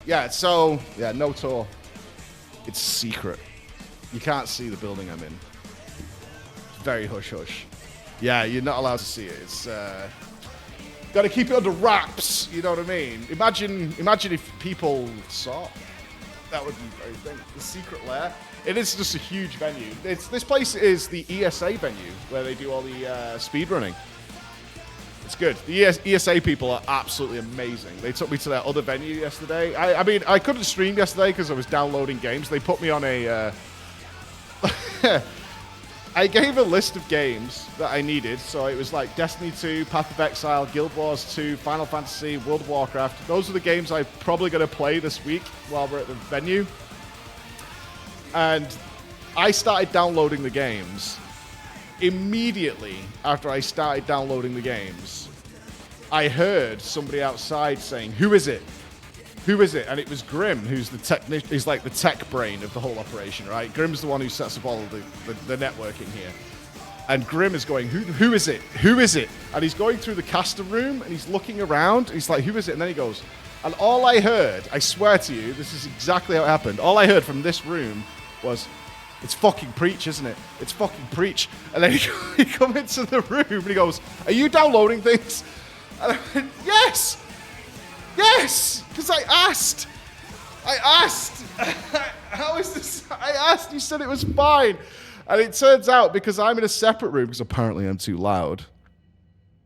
Yeah, so, yeah, no tour. It's secret. You can't see the building I'm in. It's very hush-hush. Yeah, you're not allowed to see it. It's, got to keep it under wraps, you know what I mean? Imagine if people saw. That would be very thing. The secret lair. It is just a huge venue. This place is the ESA venue, where they do all the speedrunning. It's good. The ESA people are absolutely amazing. They took me to their other venue yesterday. I mean, I couldn't stream yesterday because I was downloading games. They put me on a... I gave a list of games that I needed. So it was like Destiny 2, Path of Exile, Guild Wars 2, Final Fantasy, World of Warcraft. Those are the games I'm probably going to play this week while we're at the venue. And I started downloading the games. Immediately after I started downloading the games, I heard somebody outside saying, "Who is it? Who is it?" And it was Grim, who's he's like the tech brain of the whole operation, right? Grim's the one who sets up all of the networking here. And Grim is going, who is it? Who is it? And he's going through the caster room and he's looking around. He's like, who is it? And then he goes, and all I heard, I swear to you, this is exactly how it happened. All I heard from this room was, "It's fucking Preach, isn't it? It's fucking Preach." And then he come into the room and he goes, "Are you downloading things?" And I went, "Yes! Yes!" Because I asked. How is this? I asked. You said it was fine. And it turns out, because I'm in a separate room, because apparently I'm too loud.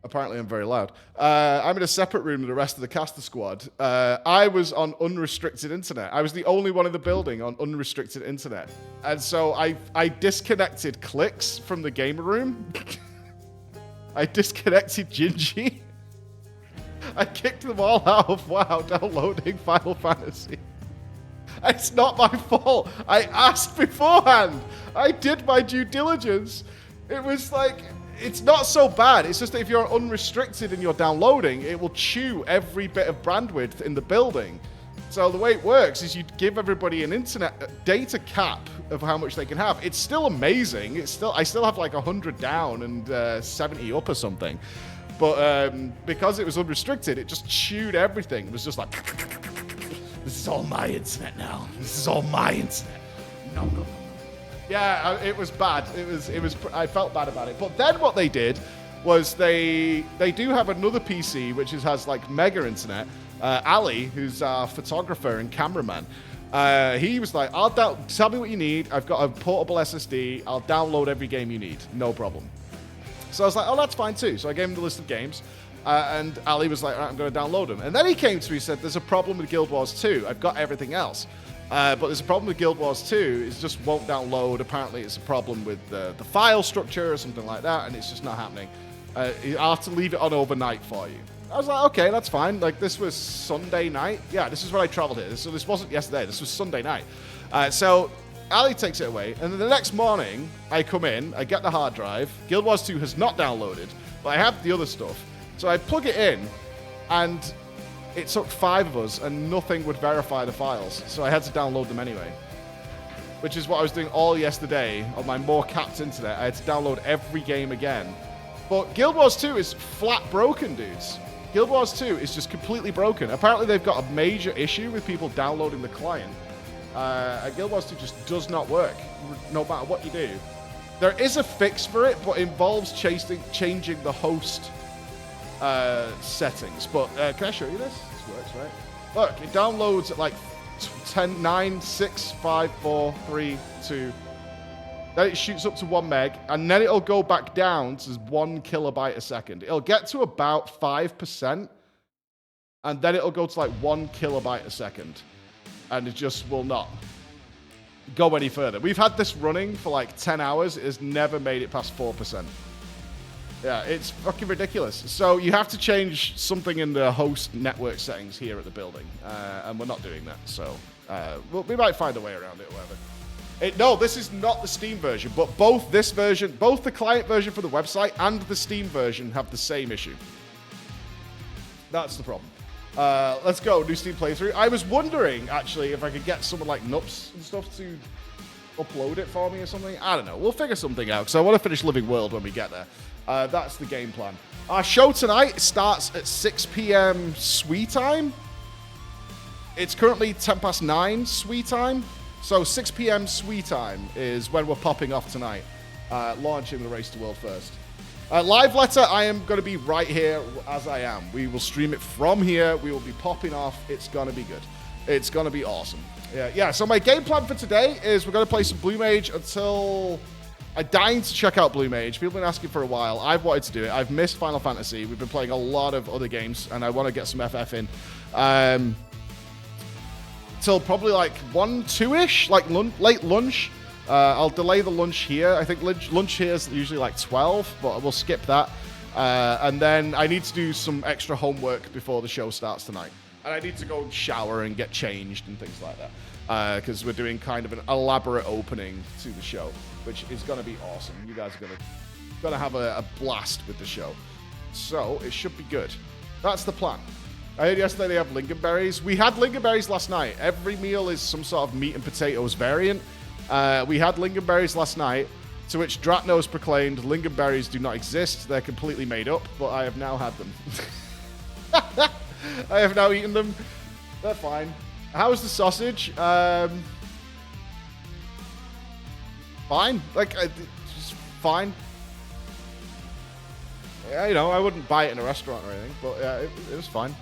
Apparently I'm very loud. I'm in a separate room than the rest of the caster squad. I was on unrestricted internet. I was the only one in the building on unrestricted internet. And so I disconnected Clicks from the gamer room. I disconnected Gingy. I kicked them all out of WoW downloading Final Fantasy. It's not my fault. I asked beforehand. I did my due diligence. It was like... It's not so bad. It's just that if you're unrestricted and you're downloading, it will chew every bit of bandwidth in the building. So the way it works is you give everybody an internet data cap of how much they can have. It's still amazing. I still have like 100 down and 70 up or something. But because it was unrestricted, it just chewed everything. It was just like, this is all my internet now. This is all my internet. No. Yeah, it was bad. It was. I felt bad about it. But then what they did was they do have another PC which has like mega internet. Ali, who's our photographer and cameraman, he was like, tell me what you need. I've got a portable SSD. I'll download every game you need. No problem. So I was like, oh, that's fine too. So I gave him the list of games. And Ali was like, all right, I'm going to download them. And then he came to me and said, there's a problem with Guild Wars 2. I've got everything else. But there's a problem with Guild Wars 2. It just won't download. Apparently, it's a problem with the file structure or something like that, and it's just not happening. I'll have to leave it on overnight for you. I was like, okay, that's fine. Like, this was Sunday night. Yeah, this is when I traveled here. So this wasn't yesterday. This was Sunday night. So Ali takes it away, and then the next morning, I come in, I get the hard drive. Guild Wars 2 has not downloaded, but I have the other stuff. So I plug it in, and it took 5 of us, and nothing would verify the files. So I had to download them anyway. Which is what I was doing all yesterday on my more capped internet. I had to download every game again. But Guild Wars 2 is flat broken, dudes. Guild Wars 2 is just completely broken. Apparently they've got a major issue with people downloading the client. Guild Wars 2 just does not work, no matter what you do. There is a fix for it, but it involves changing the host settings. But can I show you this? This works, right? Look, it downloads at like 10, 9, 6, 5, 4, 3, 2. Then it shoots up to 1 meg, and then it'll go back down to 1 kilobyte a second. It'll get to about 5%, and then it'll go to like 1 kilobyte a second. And it just will not go any further. We've had this running for like 10 hours. It has never made it past 4%. Yeah, it's fucking ridiculous. So you have to change something in the host network settings here at the building. And we're not doing that. So we might find a way around it or whatever. No, this is not the Steam version, but both the client version for the website and the Steam version have the same issue. That's the problem. Let's go, new Steam playthrough. I was wondering, actually, if I could get someone like Nupss and stuff to upload it for me or something. I don't know. We'll figure something out, because I want to finish Living World when we get there. That's the game plan. Our show tonight starts at 6 p.m. Swee time. It's currently 9:10 Swee time. So 6 p.m. Swee time is when we're popping off tonight. Launching the Race to World First. Live letter, I am going to be right here as I am. We will stream it from here. We will be popping off. It's going to be good. It's going to be awesome. Yeah, so my game plan for today is we're going to play some Blue Mage until... I'm dying to check out Blue Mage. People have been asking for a while. I've wanted to do it. I've missed Final Fantasy. We've been playing a lot of other games, and I want to get some FF in. Till probably like 1, 2-ish, like late lunch. I'll delay the lunch here. I think lunch here is usually like 12, but we'll skip that. And then I need to do some extra homework before the show starts tonight. And I need to go and shower and get changed and things like that. Because we're doing kind of an elaborate opening to the show, which is going to be awesome. You guys are going to have a blast with the show. So it should be good. That's the plan. I heard yesterday they have lingonberries. We had lingonberries last night. Every meal is some sort of meat and potatoes variant. We had lingonberries last night, to which Dratnos proclaimed lingonberries do not exist. They're completely made up, but I have now had them. I have now eaten them. They're fine. How's the sausage? Fine. Like, just fine. Yeah, you know, I wouldn't buy it in a restaurant or anything, but yeah, it was fine.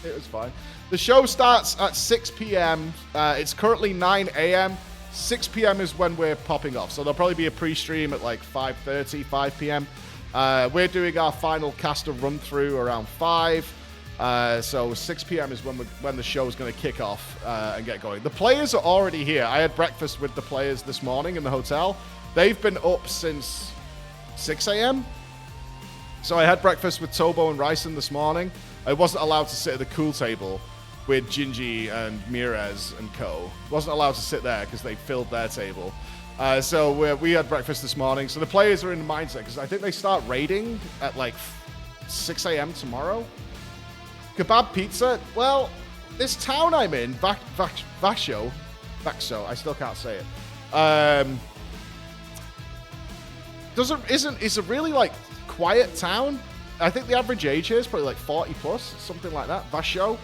It was fine. The show starts at 6 p.m. It's currently 9 a.m. 6 p.m. is when we're popping off. So there'll probably be a pre-stream at like 5:30, 5 p.m. We're doing our final caster run-through around 5. So 6 p.m. is when the show is going to kick off and get going. The players are already here. I had breakfast with the players this morning in the hotel. They've been up since 6 a.m. So I had breakfast with Tobo and Ryson this morning. I wasn't allowed to sit at the cool table with Gingy and Mirez and co. Wasn't allowed to sit there because they filled their table. So we had breakfast this morning. So the players are in the mindset because I think they start raiding at like 6 a.m. tomorrow. Kebab pizza. Well, this town I'm in, Vasho, I still can't say it. It's a really like quiet town. I think the average age here is probably like 40 plus, something like that. Vasho.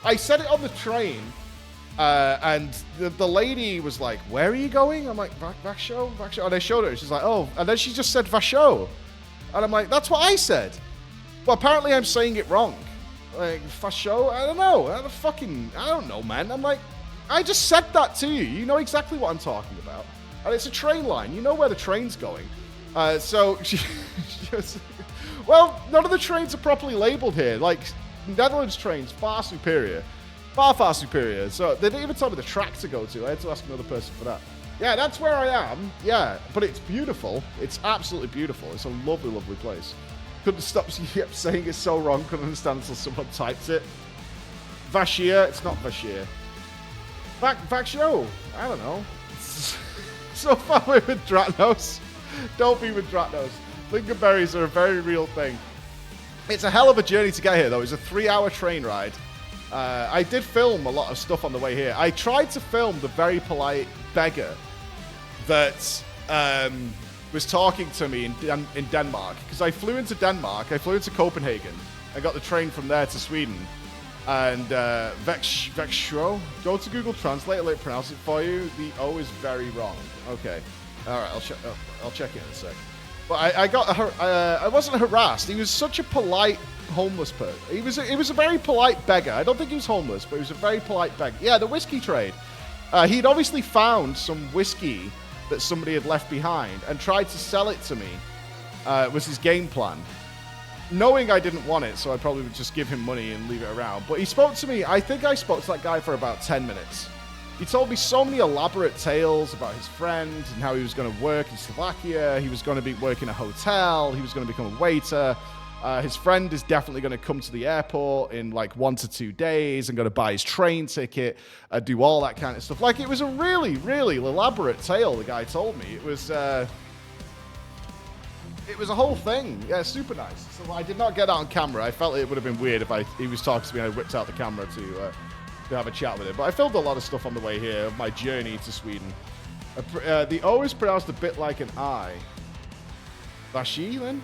I said it on the train, and the lady was like, "Where are you going?" I'm like, "Vasho." And I showed her. She's like, "Oh," and then she just said Vasho, and I'm like, "That's what I said." Well, apparently I'm saying it wrong. Like, Vasho? I don't know. I don't know, man. I'm like, I just said that to you. You know exactly what I'm talking about. And it's a train line. You know where the train's going. So she was, well, none of the trains are properly labeled here. Like, Netherlands trains, far superior. Far superior. So they didn't even tell me the track to go to. I had to ask another person for that. Yeah, that's where I am. Yeah, but it's beautiful. It's absolutely beautiful. It's a lovely, lovely place. Couldn't stop saying it's so wrong. Couldn't understand until someone types it. Vashir. It's not Vashir. Vaxio. I don't know. So far away with Dratnos. Don't be with Dratnos. Lingonberries are a very real thing. It's a hell of a journey to get here, though. It's a 3-hour train ride. I did film a lot of stuff on the way here. I tried to film the very polite beggar that was talking to me in Denmark, because I flew into Denmark. I flew into Copenhagen. I got the train from there to Sweden. And Vextro, go to Google Translate, let it pronounce it for you. The O is very wrong. Okay. All right, I'll check it in a sec. But I wasn't harassed. He was such a polite homeless person. He was a very polite beggar. I don't think he was homeless, but he was a very polite beggar. Yeah, the whiskey trade. He'd obviously found some whiskey that somebody had left behind and tried to sell it to me. Was his game plan. Knowing I didn't want it, so I probably would just give him money and leave it around. But he spoke to me. I think I spoke to that guy for about 10 minutes. He told me so many elaborate tales about his friend and how he was going to work in Slovakia. He was going to be working a hotel. He was going to become a waiter. His friend is definitely going to come to the airport in like 1 to 2 days and going to buy his train ticket, do all that kind of stuff. Like, it was a really, really elaborate tale the guy told me. It was a whole thing. Yeah, super nice. So I did not get that on camera. I felt it would have been weird if he was talking to me and I whipped out the camera to have a chat with him. But I filmed a lot of stuff on the way here, of my journey to Sweden. The O is pronounced a bit like an I. Vashi, then?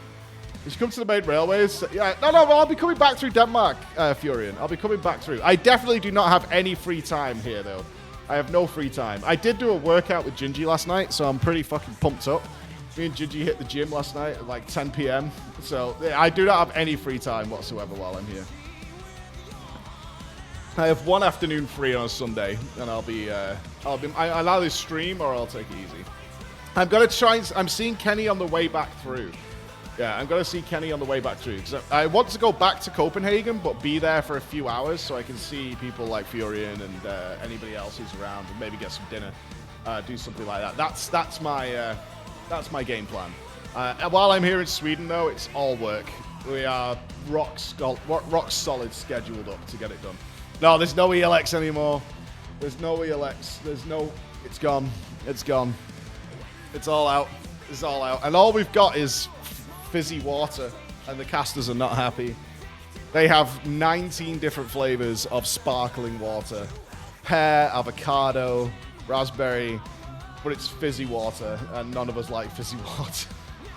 You should come to the main railways. Yeah, no, I'll be coming back through Denmark, Furion. I'll be coming back through. I definitely do not have any free time here, though. I have no free time. I did do a workout with Gingy last night, so I'm pretty fucking pumped up. Me and Gingy hit the gym last night at like 10 p.m. So I do not have any free time whatsoever while I'm here. I have one afternoon free on a Sunday, and I'll either stream or I'll take it easy. I'm gonna try. I'm seeing Kenny on the way back through. Yeah, I'm gonna see Kenny on the way back through because I want to go back to Copenhagen, but be there for a few hours so I can see people like Furion and anybody else who's around, and maybe get some dinner, do something like that. That's my game plan. While I'm here in Sweden, though, it's all work. We are rock solid scheduled up to get it done. No, there's no ELX anymore. There's no ELX. It's gone. It's gone. It's all out. It's all out. And all we've got is fizzy water, and the casters are not happy. They have 19 different flavors of sparkling water. Pear, avocado, raspberry, but it's fizzy water, and none of us like fizzy water.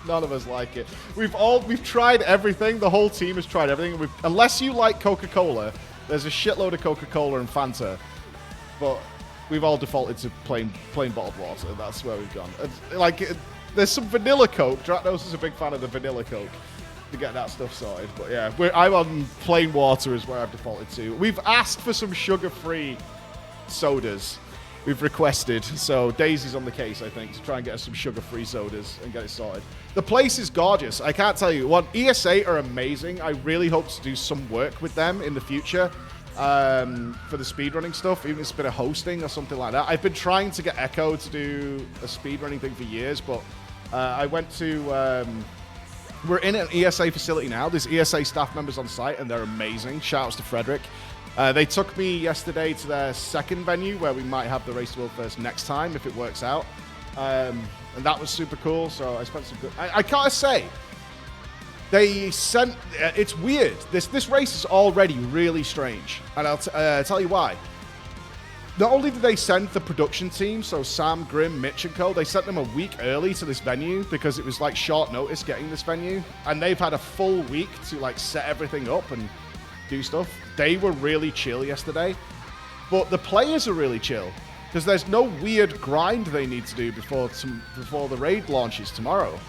None of us like it. We've tried everything. The whole team has tried everything. Unless you like Coca-Cola, there's a shitload of Coca-Cola and Fanta, but we've all defaulted to plain bottled water. That's where we've gone. There's some vanilla Coke. Dratnos is a big fan of the vanilla Coke to get that stuff sorted. But yeah, I'm on plain water is where I've defaulted to. We've asked for some sugar-free sodas. We've requested. So Daisy's on the case, I think, to try and get us some sugar-free sodas and get it sorted. The place is gorgeous. I can't tell you. ESA are amazing. I really hope to do some work with them in the future for the speedrunning stuff, even if it's a bit of hosting or something like that. I've been trying to get Echo to do a speedrunning thing for years, but I went to... we're in an ESA facility now. There's ESA staff members on site, and they're amazing. Shoutouts to Frederick. They took me yesterday to their second venue, where we might have the Race to World First next time, if it works out. And that was super cool, so I spent some good... I gotta say, they sent... it's weird. This race is already really strange, and I'll tell you why. Not only did they send the production team, so Sam, Grim, Mitch, and co, they sent them a week early to this venue because it was like short notice getting this venue, and they've had a full week to like set everything up and do stuff. They were really chill yesterday, but the players are really chill because there's no weird grind they need to do before the raid launches tomorrow.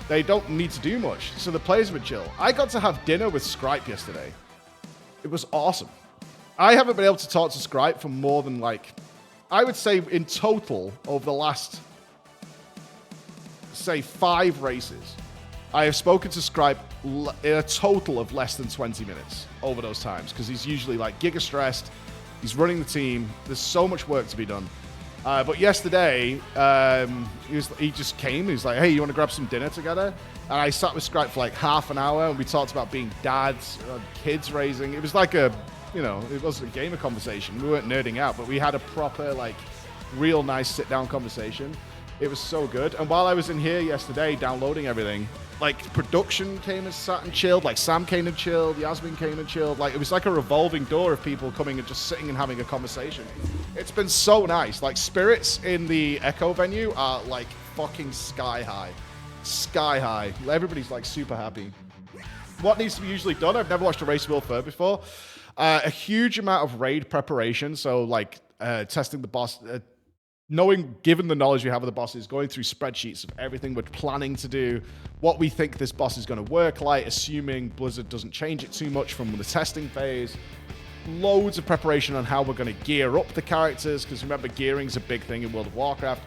They don't need to do much, so the players were chill. I got to have dinner with Scripe yesterday. It was awesome. I haven't been able to talk to Scripe for more than I would say in total over the last, say, 5 races. I have spoken to Scripe in a total of less than 20 minutes over those times because he's usually giga stressed. He's running the team. There's so much work to be done. But yesterday, he just came. He was like, hey, you want to grab some dinner together? And I sat with Scripe for half an hour, and we talked about being dads, kids raising. It was it wasn't a gamer conversation. We weren't nerding out, but we had a proper, real nice sit-down conversation. It was so good. And while I was in here yesterday downloading everything, production came and sat and chilled. Sam came and chilled. Yasmin came and chilled. It was like a revolving door of people coming and just sitting and having a conversation. It's been so nice. Spirits in the Echo venue are, fucking sky high. Sky high. Everybody's, super happy. What needs to be usually done? I've never watched a Race World Fair before. A huge amount of raid preparation. So, testing the boss... given the knowledge we have of the bosses, going through spreadsheets of everything we're planning to do, what we think this boss is going to work like, assuming Blizzard doesn't change it too much from the testing phase. Loads of preparation on how we're going to gear up the characters, because remember, gearing's a big thing in World of Warcraft.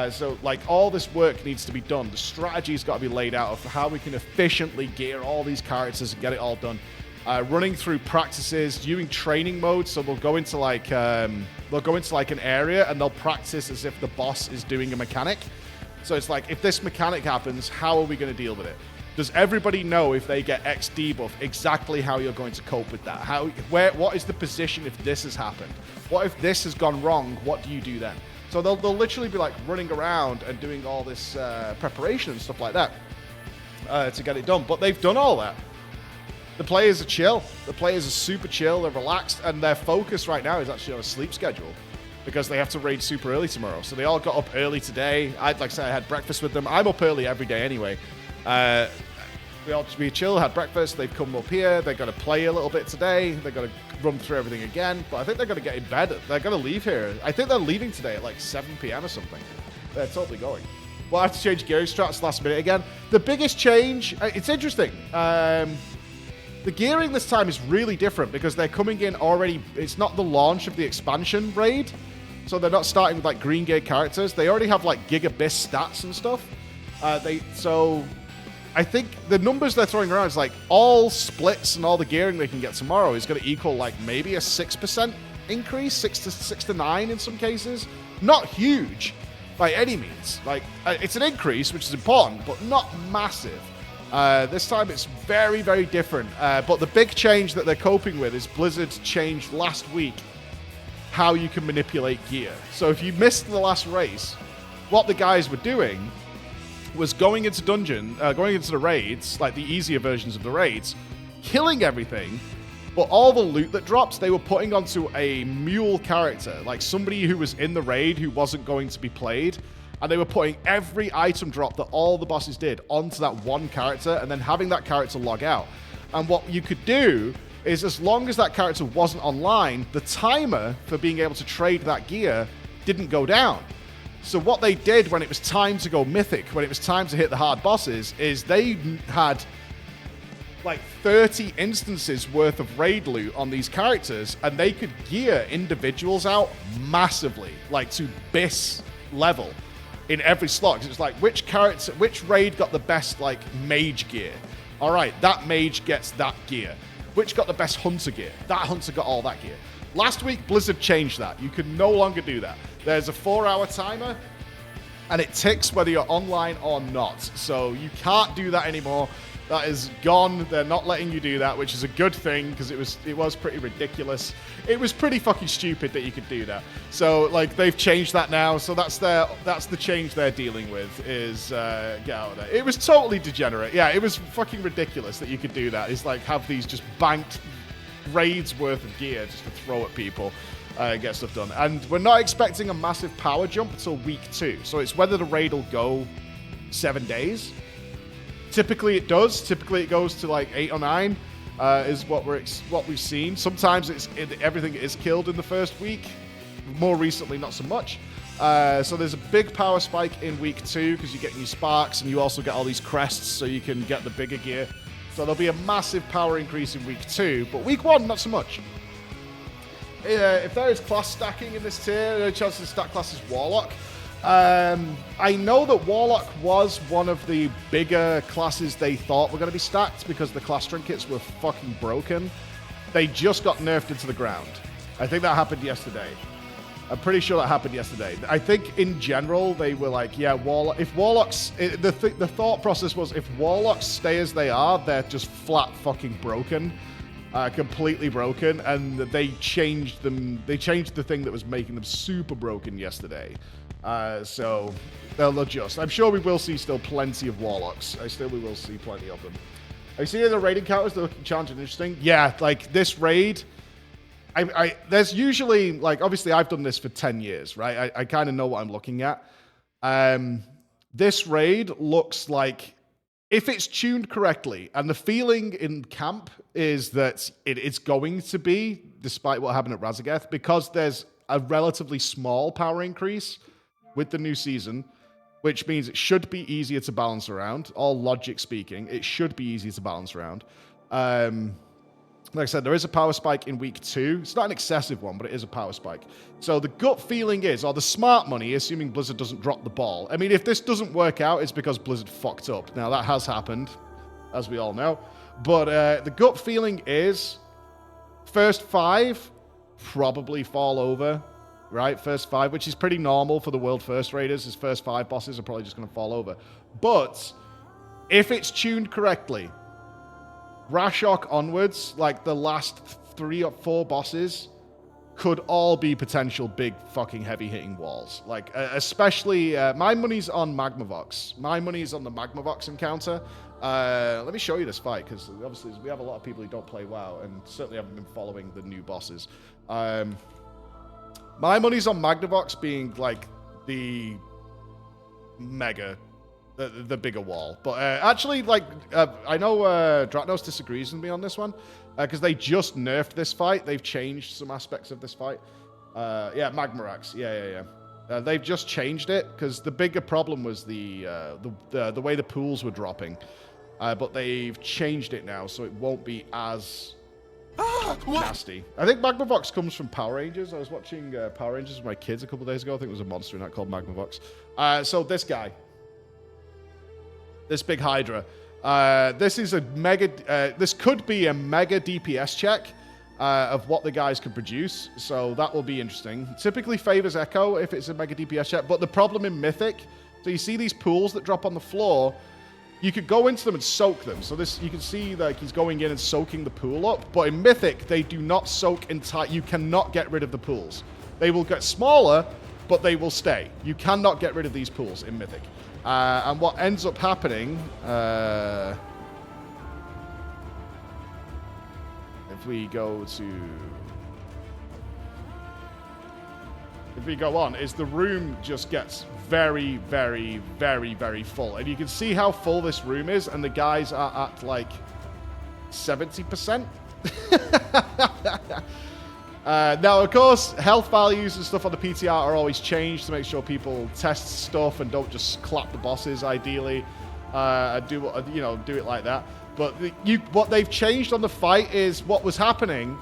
So all this work needs to be done. The strategy's got to be laid out of how we can efficiently gear all these characters and get it all done. Running through practices, doing training modes, so they'll go into an area and they'll practice as if the boss is doing a mechanic. So it's if this mechanic happens, how are we going to deal with it? Does everybody know if they get X debuff exactly how you're going to cope with that? What is the position if this has happened? What if this has gone wrong? What do you do then? So they'll literally be running around and doing all this preparation and stuff like that to get it done. But they've done all that. The players are chill. The players are super chill. They're relaxed. And their focus right now is actually on a sleep schedule because they have to raid super early tomorrow. So they all got up early today. I had breakfast with them. I'm up early every day anyway. We all just be chill, had breakfast. They've come up here. They're going to play a little bit today. They're going to run through everything again. But I think they're going to get in bed. They're going to leave here. I think they're leaving today at like 7 p.m. or something. They're totally going. We'll have to change gearing strats last minute again. The biggest change, it's interesting. The gearing this time is really different because they're coming in already. It's not the launch of the expansion raid. So they're not starting with like green gear characters. They already have like Gigabyss stats and stuff. So I think the numbers they're throwing around is like all splits and all the gearing they can get tomorrow is going to equal like maybe a 6% increase, 6 to 9 in some cases. Not huge by any means. Like it's an increase, which is important, but not massive. This time it's very, very different. But the big change that they're coping with is Blizzard changed last week how you can manipulate gear. So if you missed the last race, what the guys were doing was going into the raids, like the easier versions of the raids, killing everything, but all the loot that drops, they were putting onto a mule character, like somebody who was in the raid who wasn't going to be played, and they were putting every item drop that all the bosses did onto that one character, and then having that character log out. And what you could do is, as long as that character wasn't online, the timer for being able to trade that gear didn't go down. So what they did when it was time to go mythic, when it was time to hit the hard bosses, is they had like 30 instances worth of raid loot on these characters, and they could gear individuals out massively, like to Biss level in every slot. 'Cause it's like, which raid got the best like mage gear? All right, that mage gets that gear. Which got the best hunter gear? That hunter got all that gear. Last week, Blizzard changed that. You can no longer do that. There's a 4-hour timer, and it ticks whether you're online or not. So you can't do that anymore. That is gone. They're not letting you do that, which is a good thing because it was pretty ridiculous. It was pretty fucking stupid that you could do that. So like they've changed that now. So that's the change they're dealing with is get out of there. It was totally degenerate. Yeah, it was fucking ridiculous that you could do that. It's like have these just banked raids worth of gear just to throw at people. Get stuff done. And we're not expecting a massive power jump until week 2. So it's whether the raid will go 7 days. Typically it does. Typically it goes to like 8 or 9 is what we've seen. Sometimes everything is killed in the first week. More recently, not so much. So there's a big power spike in week 2 because you get new sparks and you also get all these crests so you can get the bigger gear. So there'll be a massive power increase in week 2, but week 1, not so much. If there is class stacking in this tier, the chance to stack class is Warlock. I know that Warlock was one of the bigger classes they thought were going to be stacked because the class trinkets were fucking broken. They just got nerfed into the ground. I think that happened yesterday. I'm pretty sure that happened yesterday. I think in general they were like, yeah, Warlock. If Warlocks, the thought process was if Warlocks stay as they are, they're just flat fucking broken. Completely broken, and they changed them. They changed the thing that was making them super broken yesterday. So they'll adjust. I'm sure we will see still plenty of Warlocks. We will see plenty of them. Are you seeing the raid encounters? They're looking challenging and interesting. Yeah, like this raid. There's usually like obviously I've done this for 10 years, right? I kind of know what I'm looking at. This raid looks like, if it's tuned correctly, and the feeling in camp is that it's going to be, despite what happened at Razageth, because there's a relatively small power increase with the new season, which means it should be easier to balance around. All logic speaking, it should be easier to balance around. Like I said, there is a power spike in week 2. It's not an excessive one, but it is a power spike. So the gut feeling is, or the smart money, assuming Blizzard doesn't drop the ball. I mean, if this doesn't work out, it's because Blizzard fucked up. Now, that has happened, as we all know. But the gut feeling is, first 5 probably fall over, right? First 5, which is pretty normal for the World First Raiders. His first 5 bosses are probably just going to fall over. But if it's tuned correctly, Rashok onwards, like the last 3 or 4 bosses, could all be potential big fucking heavy-hitting walls. Like, especially, my money's on Magmarax. My money's on the Magmarax encounter. Let me show you this fight, because obviously we have a lot of people who don't play WoW, and certainly haven't been following the new bosses. My money's on Magmarax being, like, the mega the bigger wall. But actually, like, I know Dratnos disagrees with me on this one because they just nerfed this fight. They've changed some aspects of this fight. Yeah, Magmarax. Yeah. They've just changed it because the bigger problem was the way the pools were dropping. But they've changed it now, so it won't be as nasty. I think Magmavox comes from Power Rangers. I was watching Power Rangers with my kids a couple days ago. I think it was a monster in that called Magmavox. So this guy. This big Hydra. This is a mega... this could be a mega DPS check of what the guys can produce. So that will be interesting. Typically favors Echo if it's a mega DPS check. But the problem in Mythic... So you see these pools that drop on the floor... You could go into them and soak them. So this, you can see like he's going in and soaking the pool up. But in Mythic, they do not soak entire. You cannot get rid of the pools. They will get smaller, but they will stay. You cannot get rid of these pools in Mythic. And what ends up happening, if we go on, is the room just gets very, very, very, very full. And you can see how full this room is, and the guys are at like 70%. Now, of course, health values and stuff on the PTR are always changed to make sure people test stuff and don't just clap the bosses, ideally. Do it like that. But what they've changed on the fight is what was happening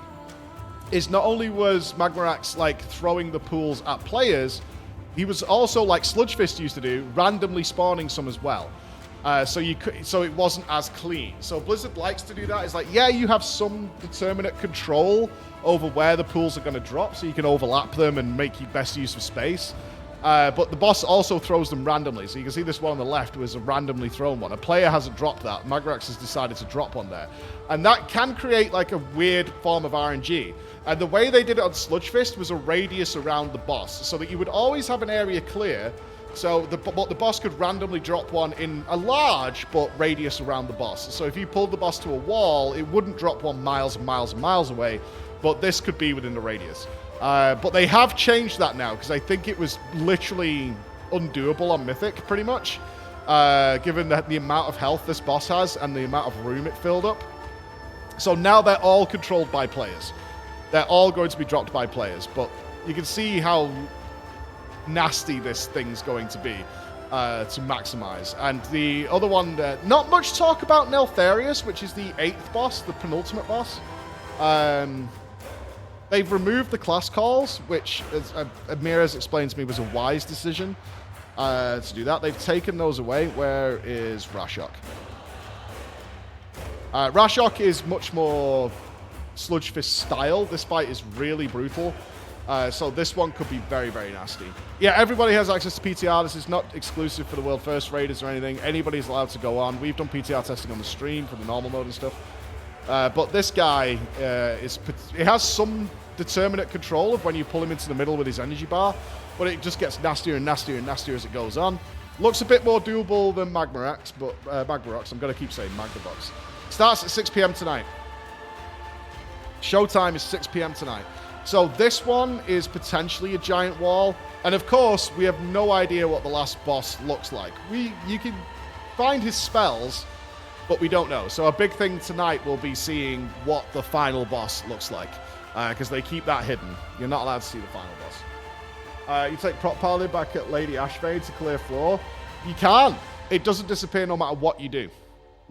is not only was Magmarax like throwing the pools at players, he was also, like Sludge Fist used to do, randomly spawning some as well. So it wasn't as clean. So Blizzard likes to do that. It's like, yeah, you have some determinate control over where the pools are going to drop, so you can overlap them and make your best use of space. But the boss also throws them randomly. So you can see this one on the left was a randomly thrown one. A player hasn't dropped that. Magmarax has decided to drop one there. And that can create like a weird form of RNG. And the way they did it on Sludge Fist was a radius around the boss, so that you would always have an area clear. So the boss could randomly drop one in a large but radius around the boss. So if you pulled the boss to a wall, it wouldn't drop one miles and miles and miles away, but this could be within the radius. But they have changed that now, because I think it was literally undoable on Mythic, pretty much, given the amount of health this boss has and the amount of room it filled up. So now they're all controlled by players. They're all going to be dropped by players, but you can see how nasty this thing's going to be to maximize. And the other one, not much talk about Neltherius, which is the 8th boss, the penultimate boss. They've removed the class calls, which, as Amir explained to me, was a wise decision to do that. They've taken those away. Where is Rashok? Rashok is much more Sludge Fist style. This fight is really brutal. So this one could be very, very nasty. Yeah, everybody has access to PTR. This is not exclusive for the World First Raiders or anything. Anybody's allowed to go on. We've done PTR testing on the stream for the normal mode and stuff. But this guy, he has some determinate control of when you pull him into the middle with his energy bar, but it just gets nastier and nastier and nastier as it goes on. Looks a bit more doable than Magmarax, but Magmarax, I'm going to keep saying Magmarax. Starts at 6 p.m. tonight. Showtime is 6 p.m. tonight. So this one is potentially a giant wall. And of course, we have no idea what the last boss looks like. You can find his spells, but we don't know. So a big thing tonight will be seeing what the final boss looks like, because they keep that hidden. You're not allowed to see the final boss. You take Prop Paladin back at Lady Ashvade to clear floor. You can. It doesn't disappear no matter what you do.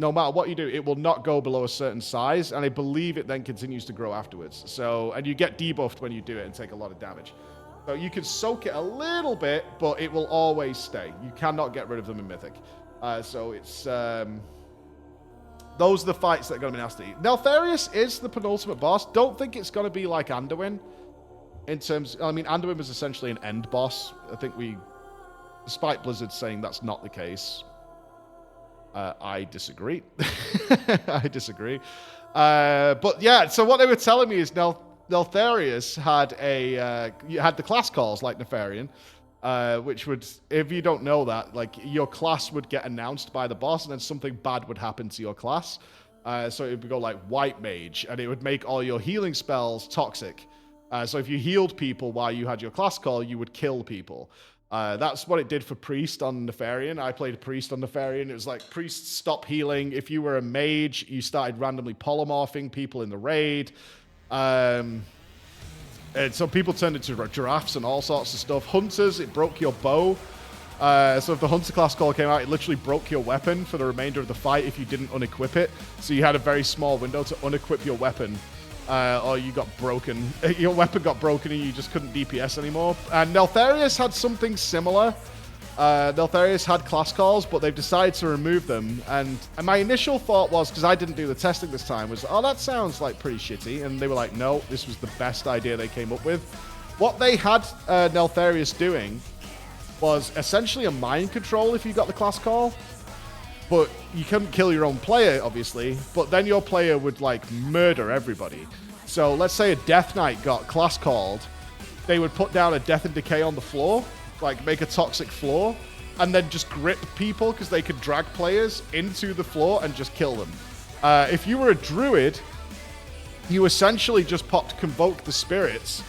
No matter what you do, it will not go below a certain size, and I believe it then continues to grow afterwards. So, and you get debuffed when you do it and take a lot of damage. So you can soak it a little bit, but it will always stay. You cannot get rid of them in Mythic. So it's... those are the fights that are going to be nasty. Neltherius is the penultimate boss. Don't think it's going to be like Anduin. In terms... I mean, Anduin was essentially an end boss. I think despite Blizzard saying that's not the case... I disagree. I disagree. But yeah, so what they were telling me is Neltherius had the class calls like Nefarian, which would, if you don't know that, like your class would get announced by the boss and then something bad would happen to your class. So it would go like White Mage, and it would make all your healing spells toxic. So if you healed people while you had your class call, you would kill people. That's what it did for Priest on Nefarian. I played a Priest on Nefarian. It was like, Priest stop healing. If you were a Mage, you started randomly polymorphing people in the raid. And so people turned into giraffes and all sorts of stuff. Hunters, it broke your bow. So if the Hunter class call came out, it literally broke your weapon for the remainder of the fight if you didn't unequip it. So you had a very small window to unequip your weapon. Or you got broken. Your weapon got broken and you just couldn't DPS anymore. And Neltherius had something similar. Neltherius had class calls, but they've decided to remove them. And my initial thought was, because I didn't do the testing this time, was, oh, that sounds like pretty shitty. And they were like, no, this was the best idea they came up with. What they had Neltherius doing was essentially a mind control if you got the class call. But you couldn't kill your own player, obviously. But then your player would, like, murder everybody. So let's say a Death Knight got class called. They would put down a Death and Decay on the floor, like make a toxic floor, and then just grip people because they could drag players into the floor and just kill them. If you were a Druid, you essentially just popped Convoke the Spirits,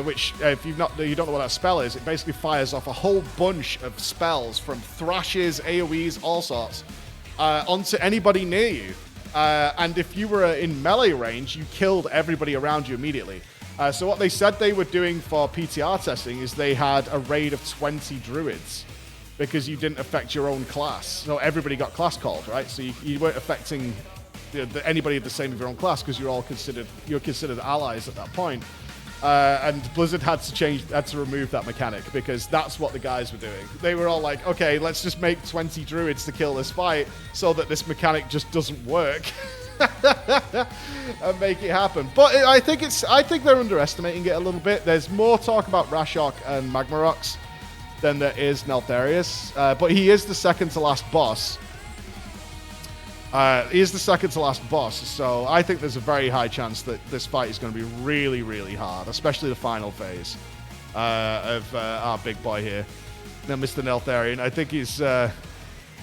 which, if you don't know what that spell is, it basically fires off a whole bunch of spells from thrashes, AoEs, all sorts, onto anybody near you. And if you were in melee range, you killed everybody around you immediately. So what they said they were doing for PTR testing is they had a raid of 20 Druids because you didn't affect your own class. So everybody got class called, right? So you weren't affecting anybody the same of your own class because you're considered allies at that point. And Blizzard had to remove that mechanic because that's what the guys were doing. They were all like, okay, let's just make 20 Druids to kill this fight so that this mechanic just doesn't work. And make it happen. But I think they're underestimating it a little bit. There's more talk about Rashok and Magmarax than there is Neltherius. But he is the second to last boss. So I think there's a very high chance that this fight is going to be really, really hard, especially the final phase of our big boy here, now Mr. Neltherian.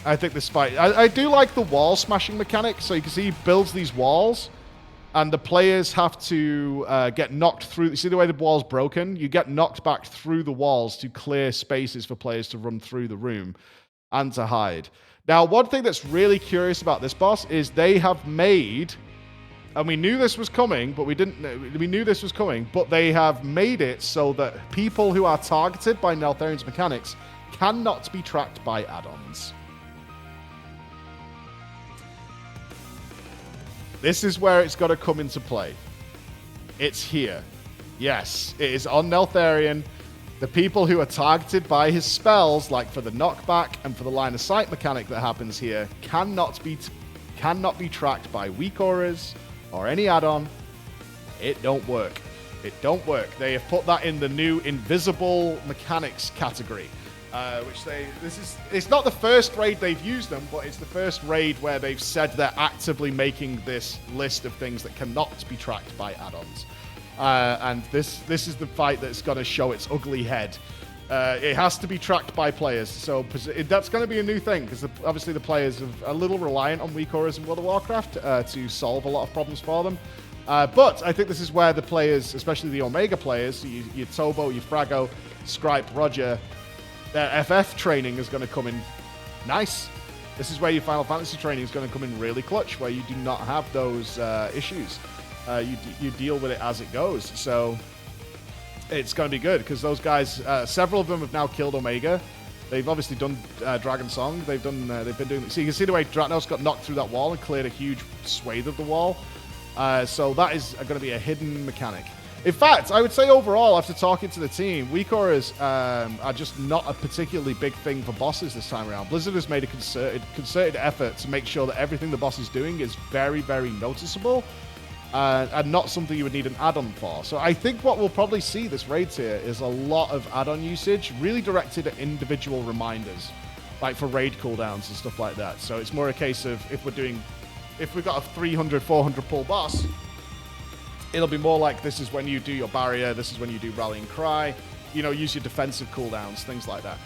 I think this fight... I do like the wall smashing mechanic. So you can see he builds these walls, and the players have to get knocked through... You see the way the wall's broken? You get knocked back through the walls to clear spaces for players to run through the room and to hide. Now, one thing that's really curious about this boss is they have made... And we knew this was coming, but we knew this was coming, but they have made it so that people who are targeted by Neltherian's mechanics cannot be tracked by add-ons. This is where it's got to come into play. It's here. Yes, it is on Neltherian. The people who are targeted by his spells, like for the knockback and for the line of sight mechanic that happens here, cannot be tracked by weak auras or any add-on. It don't work. It don't work. They have put that in the new invisible mechanics category. It's not the first raid they've used them, but it's the first raid where they've said they're actively making this list of things that cannot be tracked by add-ons. And this is the fight that's going to show its ugly head. It has to be tracked by players, so that's going to be a new thing, because obviously the players are a little reliant on weak auras in World of Warcraft to solve a lot of problems for them. But I think this is where the players, especially the Omega players, your Tobo, your Frago, Scripe, Roger, their FF training is going to come in nice. This is where your Final Fantasy training is going to come in really clutch, where you do not have those issues. You deal with it as it goes. So it's going to be good, because those guys, several of them have now killed Omega. They've obviously done Dragon Song. They've been doing. So you can see the way Dratnos got knocked through that wall and cleared a huge swathe of the wall. So that is going to be a hidden mechanic. In fact, I would say overall, after talking to the team, weak auras are just not a particularly big thing for bosses this time around. Blizzard has made a concerted effort to make sure that everything the boss is doing is very, very noticeable, and not something you would need an add-on for. So I think what we'll probably see this raid tier is a lot of add-on usage, really directed at individual reminders, like for raid cooldowns and stuff like that. So it's more a case of if we've got a 300, 400 pull boss, it'll be more like this is when you do your barrier, this is when you do rallying cry, use your defensive cooldowns, things like that.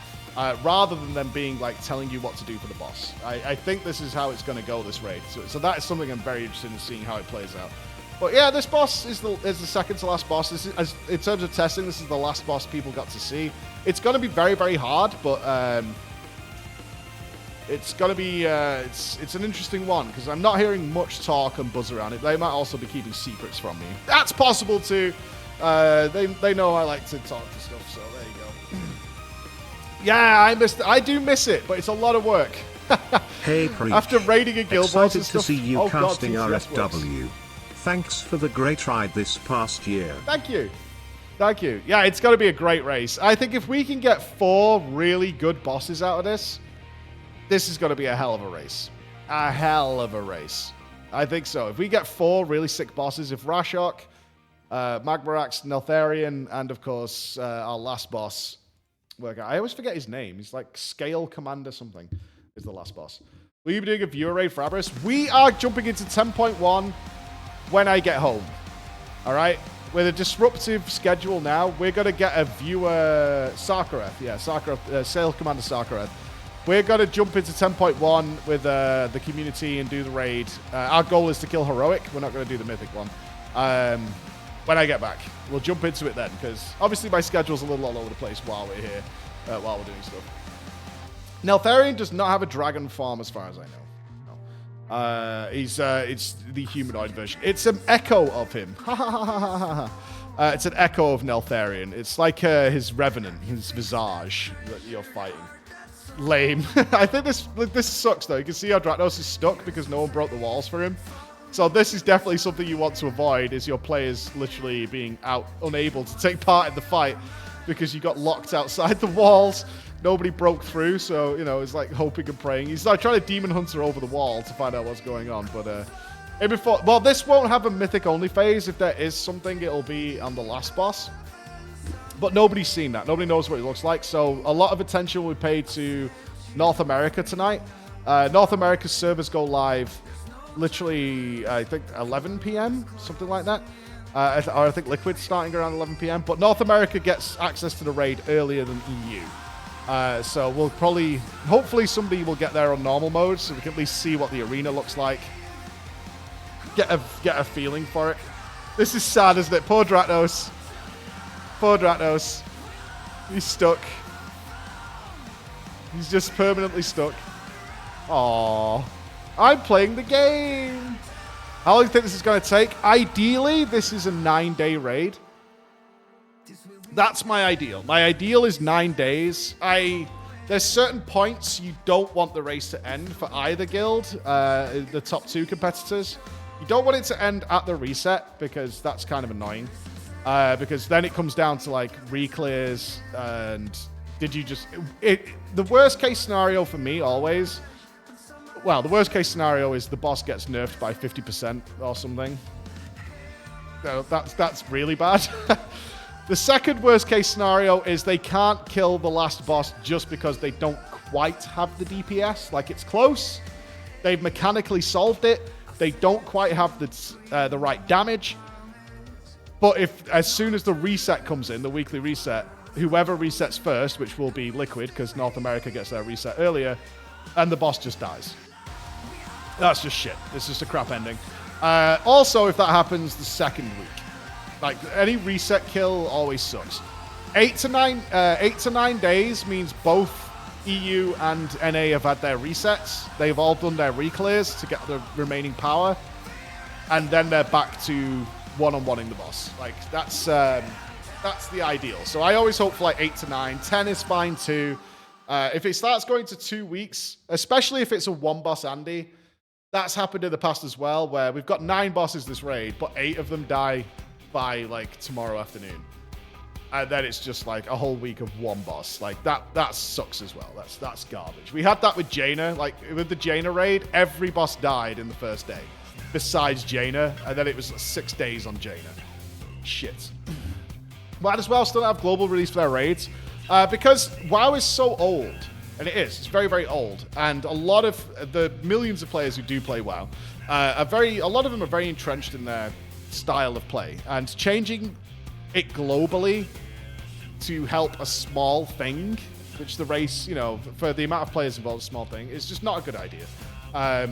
Rather than them being like telling you what to do for the boss. I think this is how it's going to go this raid. So that is something I'm very interested in seeing how it plays out. But yeah, this boss is the second to last boss. This is, in terms of testing, this is the last boss people got to see. It's going to be very, very hard, but it's going to be it's an interesting one because I'm not hearing much talk and buzz around it. They might also be keeping secrets from me. That's possible too. They know I like to talk to stuff, so there you go. Yeah, I do miss it, but it's a lot of work. Hey, Preach. After raiding a guild boss and stuff. Excited to see you casting God, RFW. Thanks for the great ride this past year. Thank you. Thank you. Yeah, it's going to be a great race. I think if we can get 4 really good bosses out of this, this is going to be a hell of a race. A hell of a race. I think so. If we get 4 really sick bosses, if Rashok, Magmarax, Neltherian, and of course our last boss, I always forget his name. He's like Scale Commander something is the last boss. Will you be doing a viewer raid for Abris? We are jumping into 10.1 when I get home. All right? With a disruptive schedule now, we're going to get a viewer Sarkareth. Yeah, Sarkareth, Sales Commander Sarkareth. We're going to jump into 10.1 with the community and do the raid. Our goal is to kill Heroic. We're not going to do the Mythic one. When I get back, we'll jump into it then, because obviously my schedule's a little all over the place while we're here, while we're doing stuff. Neltherian does not have a dragon farm as far as I know. It's the humanoid version. It's an echo of him. It's an echo of Neltherian. It's like his revenant, his visage that you're fighting. Lame. I think this sucks though. You can see how Dracnos is stuck because no one broke the walls for him. So this is definitely something you want to avoid, is your players literally being unable to take part in the fight because you got locked outside the walls. Nobody broke through, so, you know, it's like hoping and praying. He's like trying to Demon Hunter over the wall to find out what's going on, but well, this won't have a Mythic only phase. If there is something, it'll be on the last boss. But nobody's seen that. Nobody knows what it looks like, so a lot of attention will be paid to North America tonight. North America's servers go live literally, I think, 11 p.m., something like that. Or I think Liquid's starting around 11 p.m. But North America gets access to the raid earlier than EU. So we'll hopefully somebody will get there on normal mode so we can at least see what the arena looks like. Get a feeling for it. This is sad, isn't it? Poor Dracnos. Poor Dracnos. He's stuck. He's just permanently stuck. Aww. I'm playing the game. How long do you think this is going to take? Ideally, this is a 9-day raid. That's my ideal. My ideal is 9 days. There's certain points you don't want the race to end for either guild, the top 2 competitors. You don't want it to end at the reset because that's kind of annoying. Because then it comes down to like reclears and the worst case scenario for me always. Well, the worst case scenario is the boss gets nerfed by 50% or something. So that's really bad. The second worst case scenario is they can't kill the last boss just because they don't quite have the DPS. Like, it's close. They've mechanically solved it. They don't quite have the right damage. But as soon as the reset comes in, the weekly reset, whoever resets first, which will be Liquid, because North America gets their reset earlier, and the boss just dies. That's just shit. It's just a crap ending. Also, if that happens the second week, like, any reset kill always sucks. 8 to 9 days means both EU and NA have had their resets. They've all done their reclears to get the remaining power, and then they're back to one-on-oneing the boss. Like, that's the ideal. So I always hope for like 8 to 9. 10 is fine too. If it starts going to 2 weeks, especially if it's a one-boss Andy, that's happened in the past as well, where we've got 9 bosses this raid, but 8 of them die by like tomorrow afternoon. And then it's just like a whole week of one boss. Like, that sucks as well. That's garbage. We had that with Jaina. Like, with the Jaina raid, every boss died in the first day, besides Jaina, and then it was 6 days on Jaina. Shit. Might as well still have global release for their raids, because WoW is so old, and it is. It's very, very old, and a lot of the millions of players who do play WoW a lot of them are very entrenched in their style of play, and changing it globally to help a small thing, which the race, you know, for the amount of players involved, a small thing, is just not a good idea. I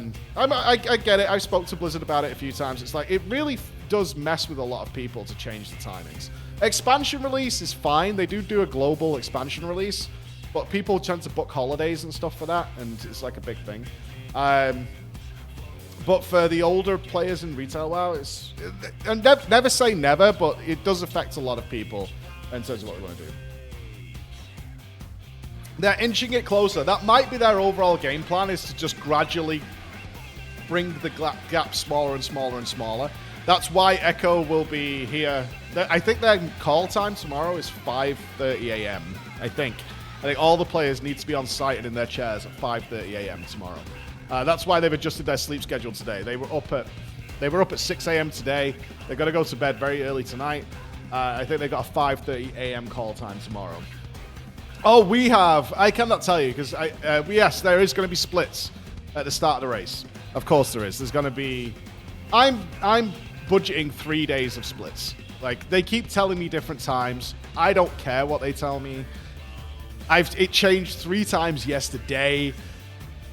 get it. I spoke to Blizzard about it a few times. It's like, it really does mess with a lot of people to change the timings. Expansion release is fine. They do a global expansion release, but people tend to book holidays and stuff for that, and it's like a big thing. But for the older players in retail WoW, and never say never, but it does affect a lot of people in terms of what we want to do. They're inching it closer. That might be their overall game plan, is to just gradually bring the gap smaller and smaller and smaller. That's why Echo will be here. I think their call time tomorrow is 5:30 a.m. I think all the players need to be on site and in their chairs at 5:30 a.m. tomorrow. That's why they've adjusted their sleep schedule today. They were up at 6 a.m. today. They're going to go to bed very early tonight. I think they've got a 5:30 a.m. call time tomorrow. Oh, I cannot tell you, because yes, there is going to be splits at the start of the race. Of course there is. There's going to be... I'm budgeting 3 days of splits. Like, they keep telling me different times. I don't care what they tell me. It changed 3 times yesterday.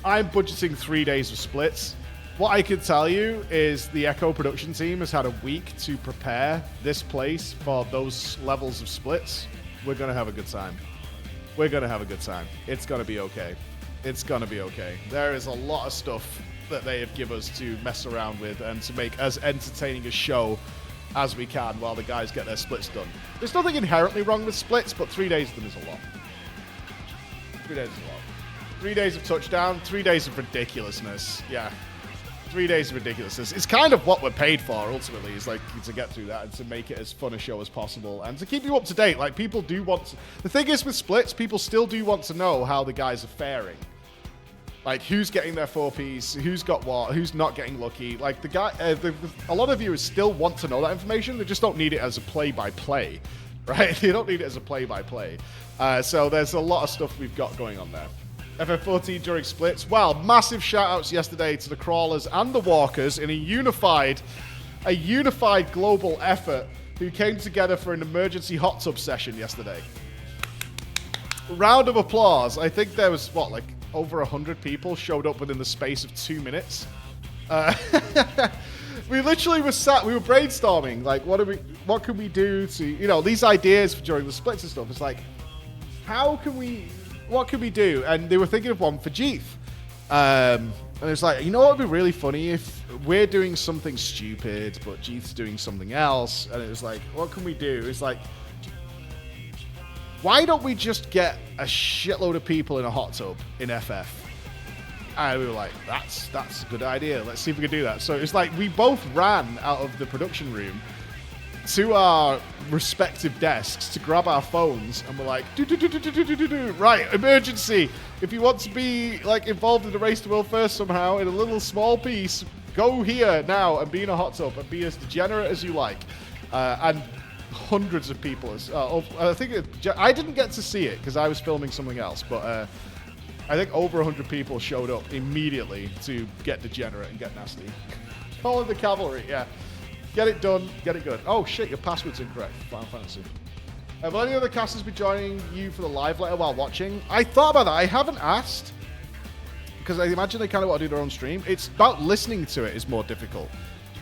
I'm budgeting 3 days of splits. What I can tell you is the Echo production team has had a week to prepare this place for those levels of splits. We're going to have a good time. We're going to have a good time. It's going to be okay. It's going to be okay. There is a lot of stuff that they have given us to mess around with and to make as entertaining a show as we can while the guys get their splits done. There's nothing inherently wrong with splits, but 3 days of them is a lot. 3 days is a lot. 3 days of touchdown, 3 days of ridiculousness. Yeah. 3 days of ridiculousness. It's kind of what we're paid for, ultimately, is like to get through that and to make it as fun a show as possible and to keep you up to date. Like, people do want to... The thing is with splits, people still do want to know how the guys are faring. Like, who's getting their 4Ps, who's got what, who's not getting lucky. Like, a lot of viewers still want to know that information. They just don't need it as a play-by-play, right? They don't need it as a play-by-play. So there's a lot of stuff we've got going on there. FF14 during splits. Well, massive shout-outs yesterday to the Crawlers and the Walkers in a unified global effort who came together for an emergency hot tub session yesterday. Round of applause. I think there was, over 100 people showed up within the space of 2 minutes. We literally were brainstorming, like, what can we do to, these ideas during the splits and stuff. It's like, what can we do? And they were thinking of one for Jeeth. And it's like, what would be really funny if we're doing something stupid, but Jeeth's doing something else. And it was like, what can we do? It's like, why don't we just get a shitload of people in a hot tub in FF? And we were like, that's a good idea. Let's see if we can do that. So it's like we both ran out of the production room to our respective desks to grab our phones, and we're like, right, emergency. If you want to be involved in the race to world first somehow in a little small piece, go here now and be in a hot tub and be as degenerate as you like. And hundreds of people. I think I didn't get to see it because I was filming something else, but I think over 100 people showed up immediately to get degenerate and get nasty. Call in the cavalry, yeah. Get it done, get it good. Oh shit, your password's incorrect. Final Fantasy. Will any other casters be joining you for the live letter while watching? I thought about that. I haven't asked, because I imagine they kind of want to do their own stream. It's about listening to it is more difficult.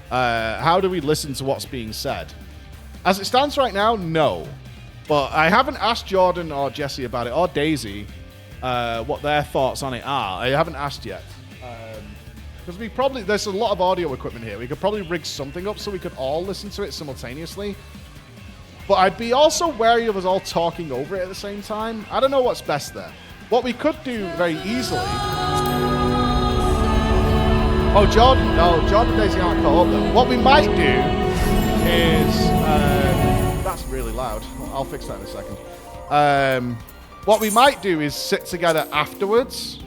How do we listen to what's being said? As it stands right now, no. But I haven't asked Jordan or Jesse about it, or Daisy, what their thoughts on it are. I haven't asked yet. Because there's a lot of audio equipment here. We could probably rig something up so we could all listen to it simultaneously. But I'd be also wary of us all talking over it at the same time. I don't know what's best there. What we could do very easily... Oh, Jordan and Daisy aren't caught up though. What we might do is... that's really loud. I'll fix that in a second. What we might do is sit together afterwards.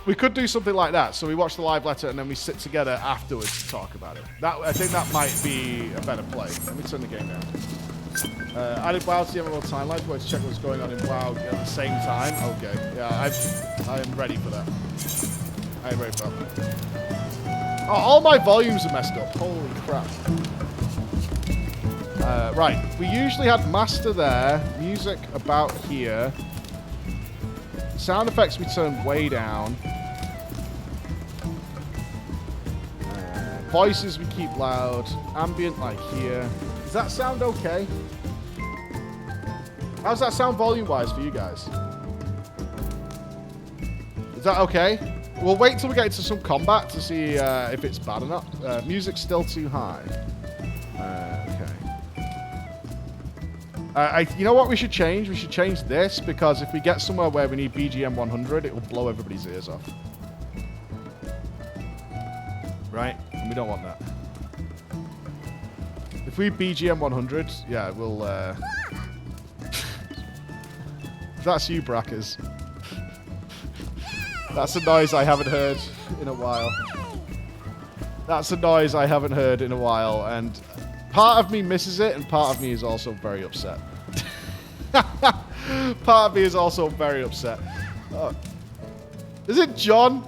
We could do something like that. So we watch the live letter and then we sit together afterwards to talk about it. I think that might be a better play. Let me turn the game down. Added WoW to the MMO timeline. Want to check what's going on in WoW at the same time? Okay. Yeah, I am ready for that. I am ready for that. Oh, all my volumes are messed up. Holy crap. Right. We usually had master there. Music about here. Sound effects we turned way down. Voices we keep loud. Ambient like here. Does that sound okay? How's that sound volume-wise for you guys? Is that okay? We'll wait till we get into some combat to see if it's bad enough. Music's still too high. Okay. You know what we should change? We should change this, because if we get somewhere where we need BGM 100, it will blow everybody's ears off. Right? And we don't want that. If we BGM 100, yeah, we'll... That's you, Brackers. That's a noise I haven't heard in a while. That's a noise I haven't heard in a while, and part of me misses it, and part of me is also very upset. Part of me is also very upset. Is it John?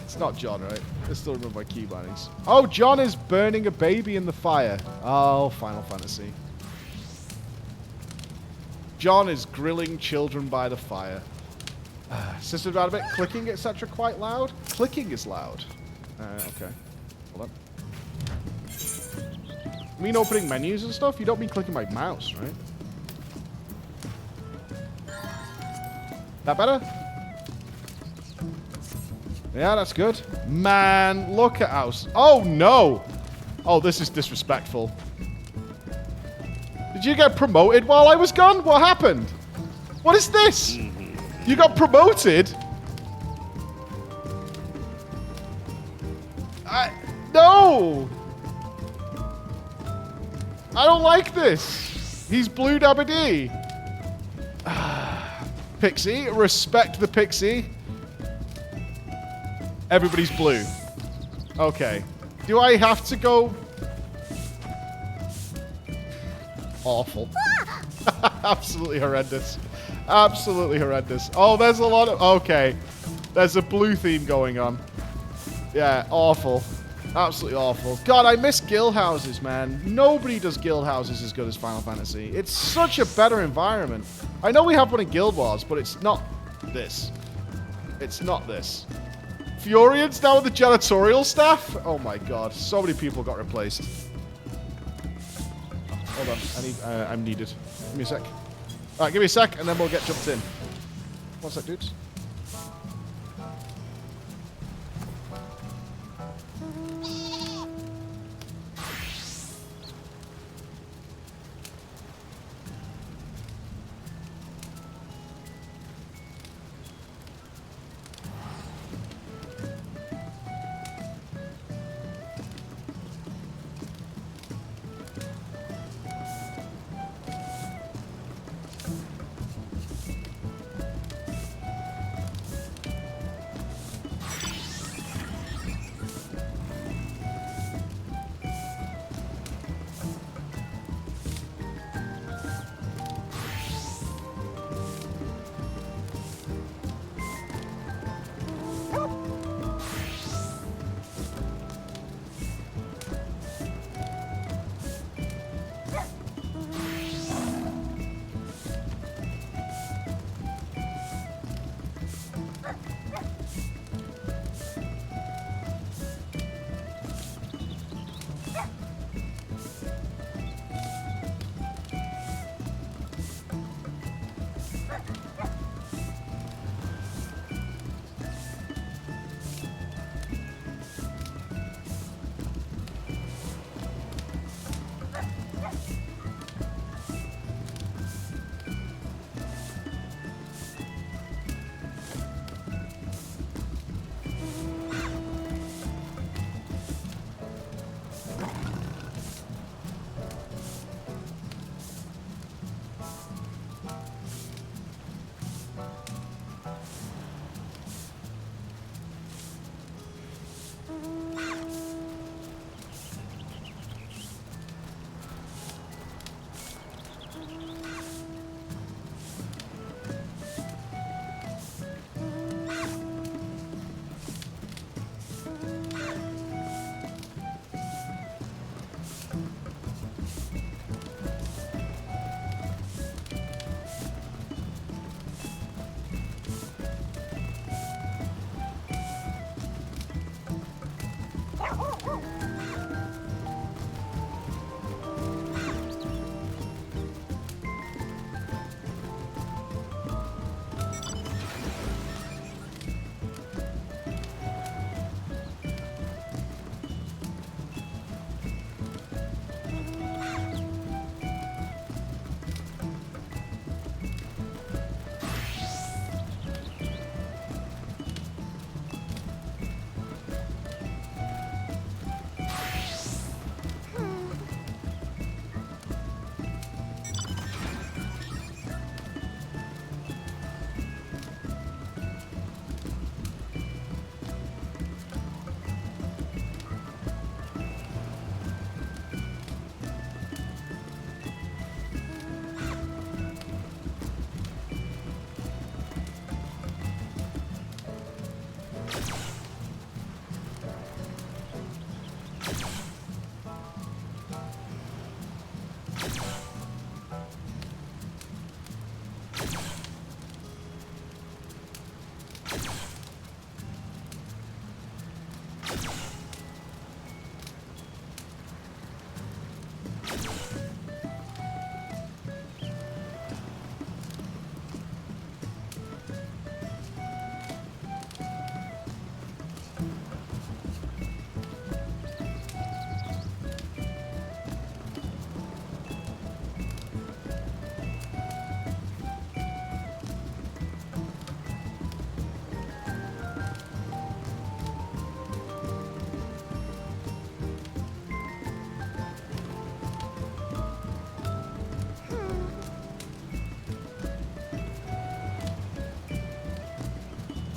It's not John, right? I still remember my key bindings. Oh, John is burning a baby in the fire. Oh, Final Fantasy. John is grilling children by the fire. Sister about a bit. Clicking, etc. quite loud? Clicking is loud. Okay. Hold on. You mean opening menus and stuff? You don't mean clicking my mouse, right? That better? Yeah, that's good. Man, look at us. Oh, no. Oh, this is disrespectful. Did you get promoted while I was gone? What happened? What is this? You got promoted? No! I don't like this. He's Blue Dabba D. Pixie, respect the Pixie. Everybody's blue. Okay. Do I have to go? Awful. Absolutely horrendous. Absolutely horrendous. Oh, there's a lot of... Okay. There's a blue theme going on. Yeah, awful. Absolutely awful. God, I miss guild houses, man. Nobody does guild houses as good as Final Fantasy. It's such a better environment. I know we have one in Guild Wars, but it's not this. It's not this. Furians now with the janitorial staff? Oh my god. So many people got replaced. Hold on. I'm needed. Give me a sec. Alright, give me a sec, and then we'll get jumped in. One sec, dudes.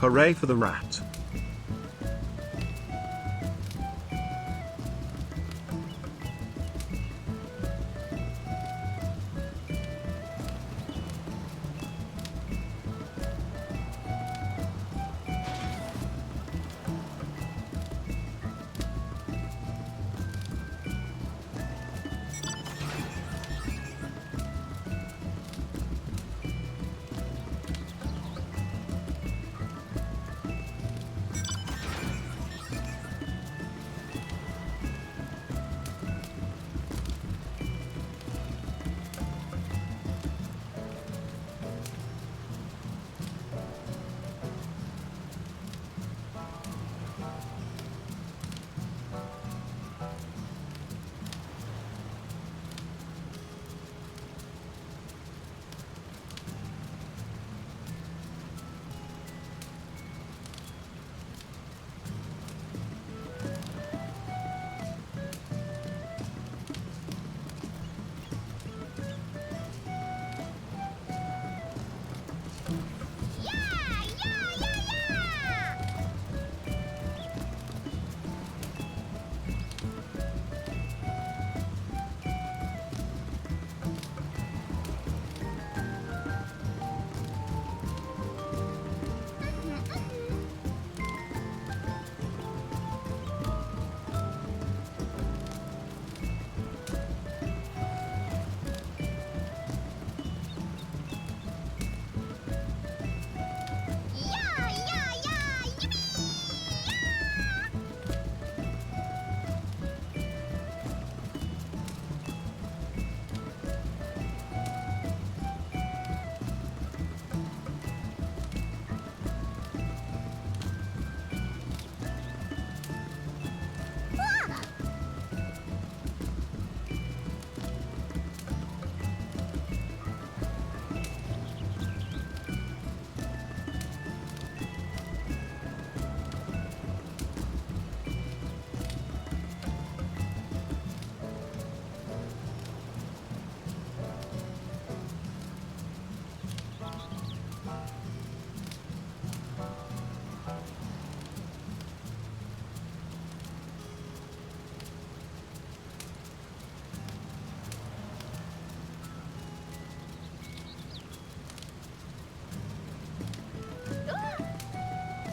Hooray for the rat.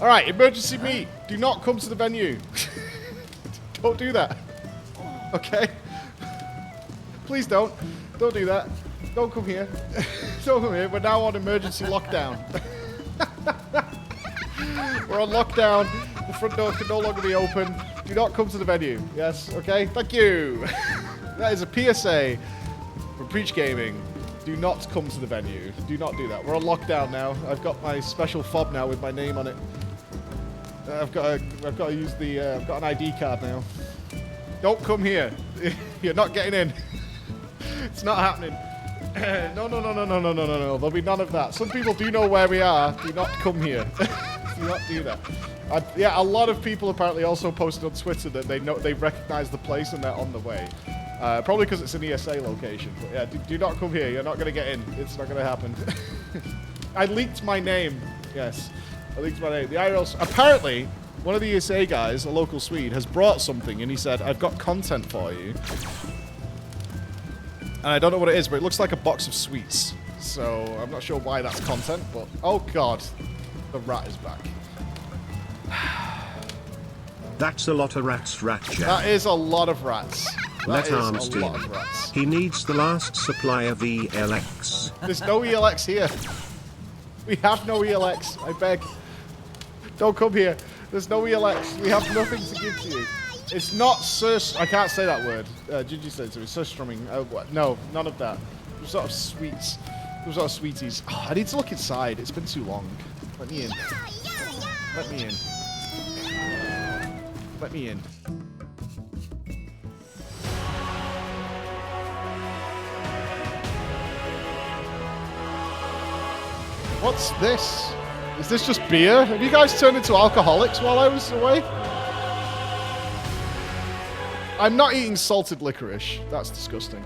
All right, emergency meet. Do not come to the venue. Don't do that. Okay? Please don't. Don't do that. Don't come here. Don't come here. We're now on emergency lockdown. We're on lockdown. The front door can no longer be open. Do not come to the venue. Yes? Okay? Thank you. That is a PSA from Preach Gaming. Do not come to the venue. Do not do that. We're on lockdown now. I've got my special fob now with my name on it. I've got to use the. I've got an ID card now. Don't come here. You're not getting in. It's not happening. No. There'll be none of that. Some people do know where we are. Do not come here. Do not do that. Yeah, a lot of people apparently also posted on Twitter that they recognize the place and they're on the way. Probably because it's an ESA location. But yeah, do not come here. You're not going to get in. It's not going to happen. I leaked my name. Yes. I leaked my name. The IRL... Apparently, one of the ESA guys, a local Swede, has brought something and he said, I've got content for you. And I don't know what it is, but it looks like a box of sweets. So I'm not sure why that's content, but... Oh, God. The rat is back. That's a lot of rats, rat jam. That is a lot of rats. That is a Armstein. lot of rats. He needs the last supply of ELX. There's no ELX here. We have no ELX. I beg. Don't come here. There's no ELX. We have nothing to give to you. It's not I can't say that word. Gigi said it to me. Surstrumming. What? No, none of that. Some sort of sweets. Some sort of sweeties. Oh, I need to look inside. It's been too long. Let me in. Let me in. Let me in. What's this? Is this just beer? Have you guys turned into alcoholics while I was away? I'm not eating salted licorice. That's disgusting.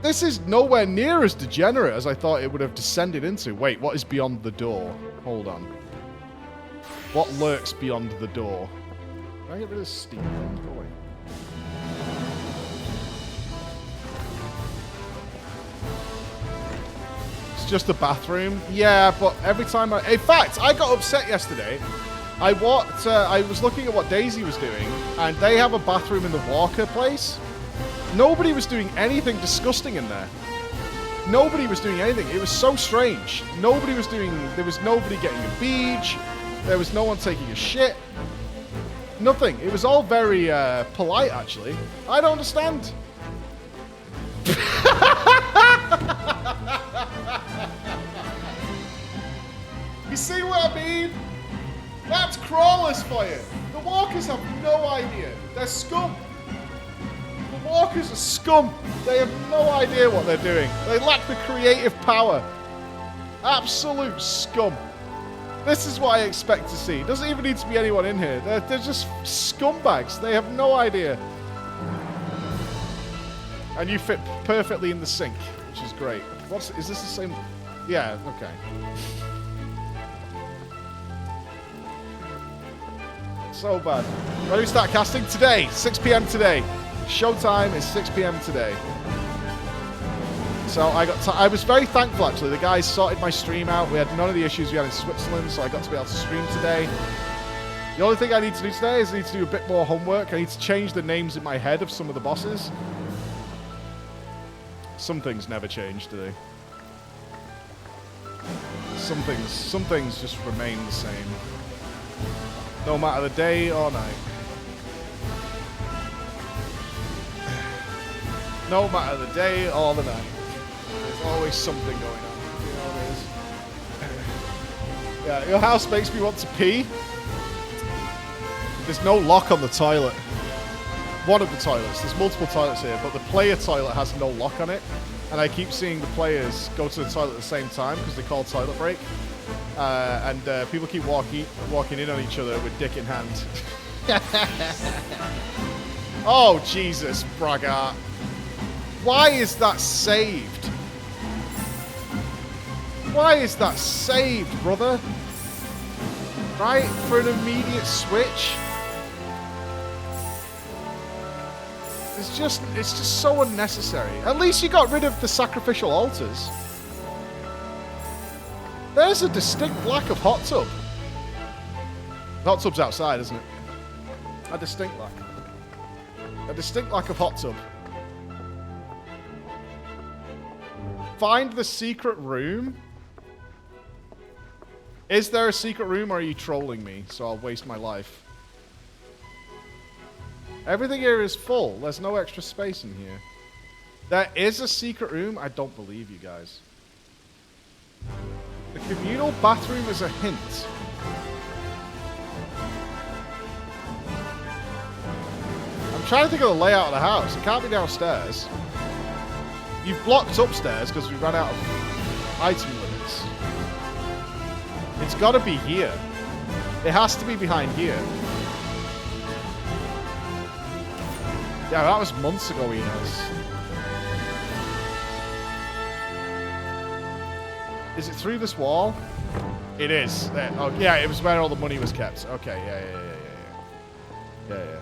This is nowhere near as degenerate as I thought it would have descended into. Wait, what is beyond the door? Hold on. What lurks beyond the door? Can I get rid of steam? Go away. It's just a bathroom. Yeah, but every time I... In fact, I got upset yesterday. I was looking at what Daisy was doing, and they have a bathroom in the Walker place. Nobody was doing anything disgusting in there. Nobody was doing anything. It was so strange. Nobody was doing... There was nobody getting a beach. There was no one taking a shit. Nothing. It was all very polite, actually. I don't understand. You see what I mean? That's crawlers for you. The walkers have no idea. They're scum. The walkers are scum. They have no idea what they're doing. They lack the creative power. Absolute scum. This is what I expect to see. Doesn't even need to be anyone in here. They're just scumbags. They have no idea. And you fit perfectly in the sink, which is great. Is this the same? Yeah, okay. So bad. Ready to start casting? Today, 6 p.m. today. Showtime is 6 p.m. today. So I was very thankful, actually. The guys sorted my stream out. We had none of the issues we had in Switzerland, so I got to be able to stream today. The only thing I need to do today is I need to do a bit more homework. I need to change the names in my head of some of the bosses. Some things never change, do they? Some things just remain the same. No matter the day or night. No matter the day or the night. There's always something going on. You know what it is? Yeah, your house makes me want to pee. There's no lock on the toilet. One of the toilets. There's multiple toilets here, but the player toilet has no lock on it. And I keep seeing the players go to the toilet at the same time because they call toilet break. And people keep walking in on each other with dick in hand. Oh, Jesus, Braga. Why is that saved? Why is that saved, brother? Right? For an immediate switch? It's just so unnecessary. At least you got rid of the sacrificial altars. There's a distinct lack of hot tub. The hot tub's outside, isn't it? A distinct lack. A distinct lack of hot tub. Find the secret room. Is there a secret room, or are you trolling me so I'll waste my life? Everything here is full. There's no extra space in here. There is a secret room? I don't believe you guys. The communal bathroom is a hint. I'm trying to think of the layout of the house. It can't be downstairs. You've blocked upstairs because we ran out of item limits. It's got to be here. It has to be behind here. Yeah, that was months ago, Enos. Is it through this wall? It is. There. Oh, yeah, it was where all the money was kept. Okay, yeah.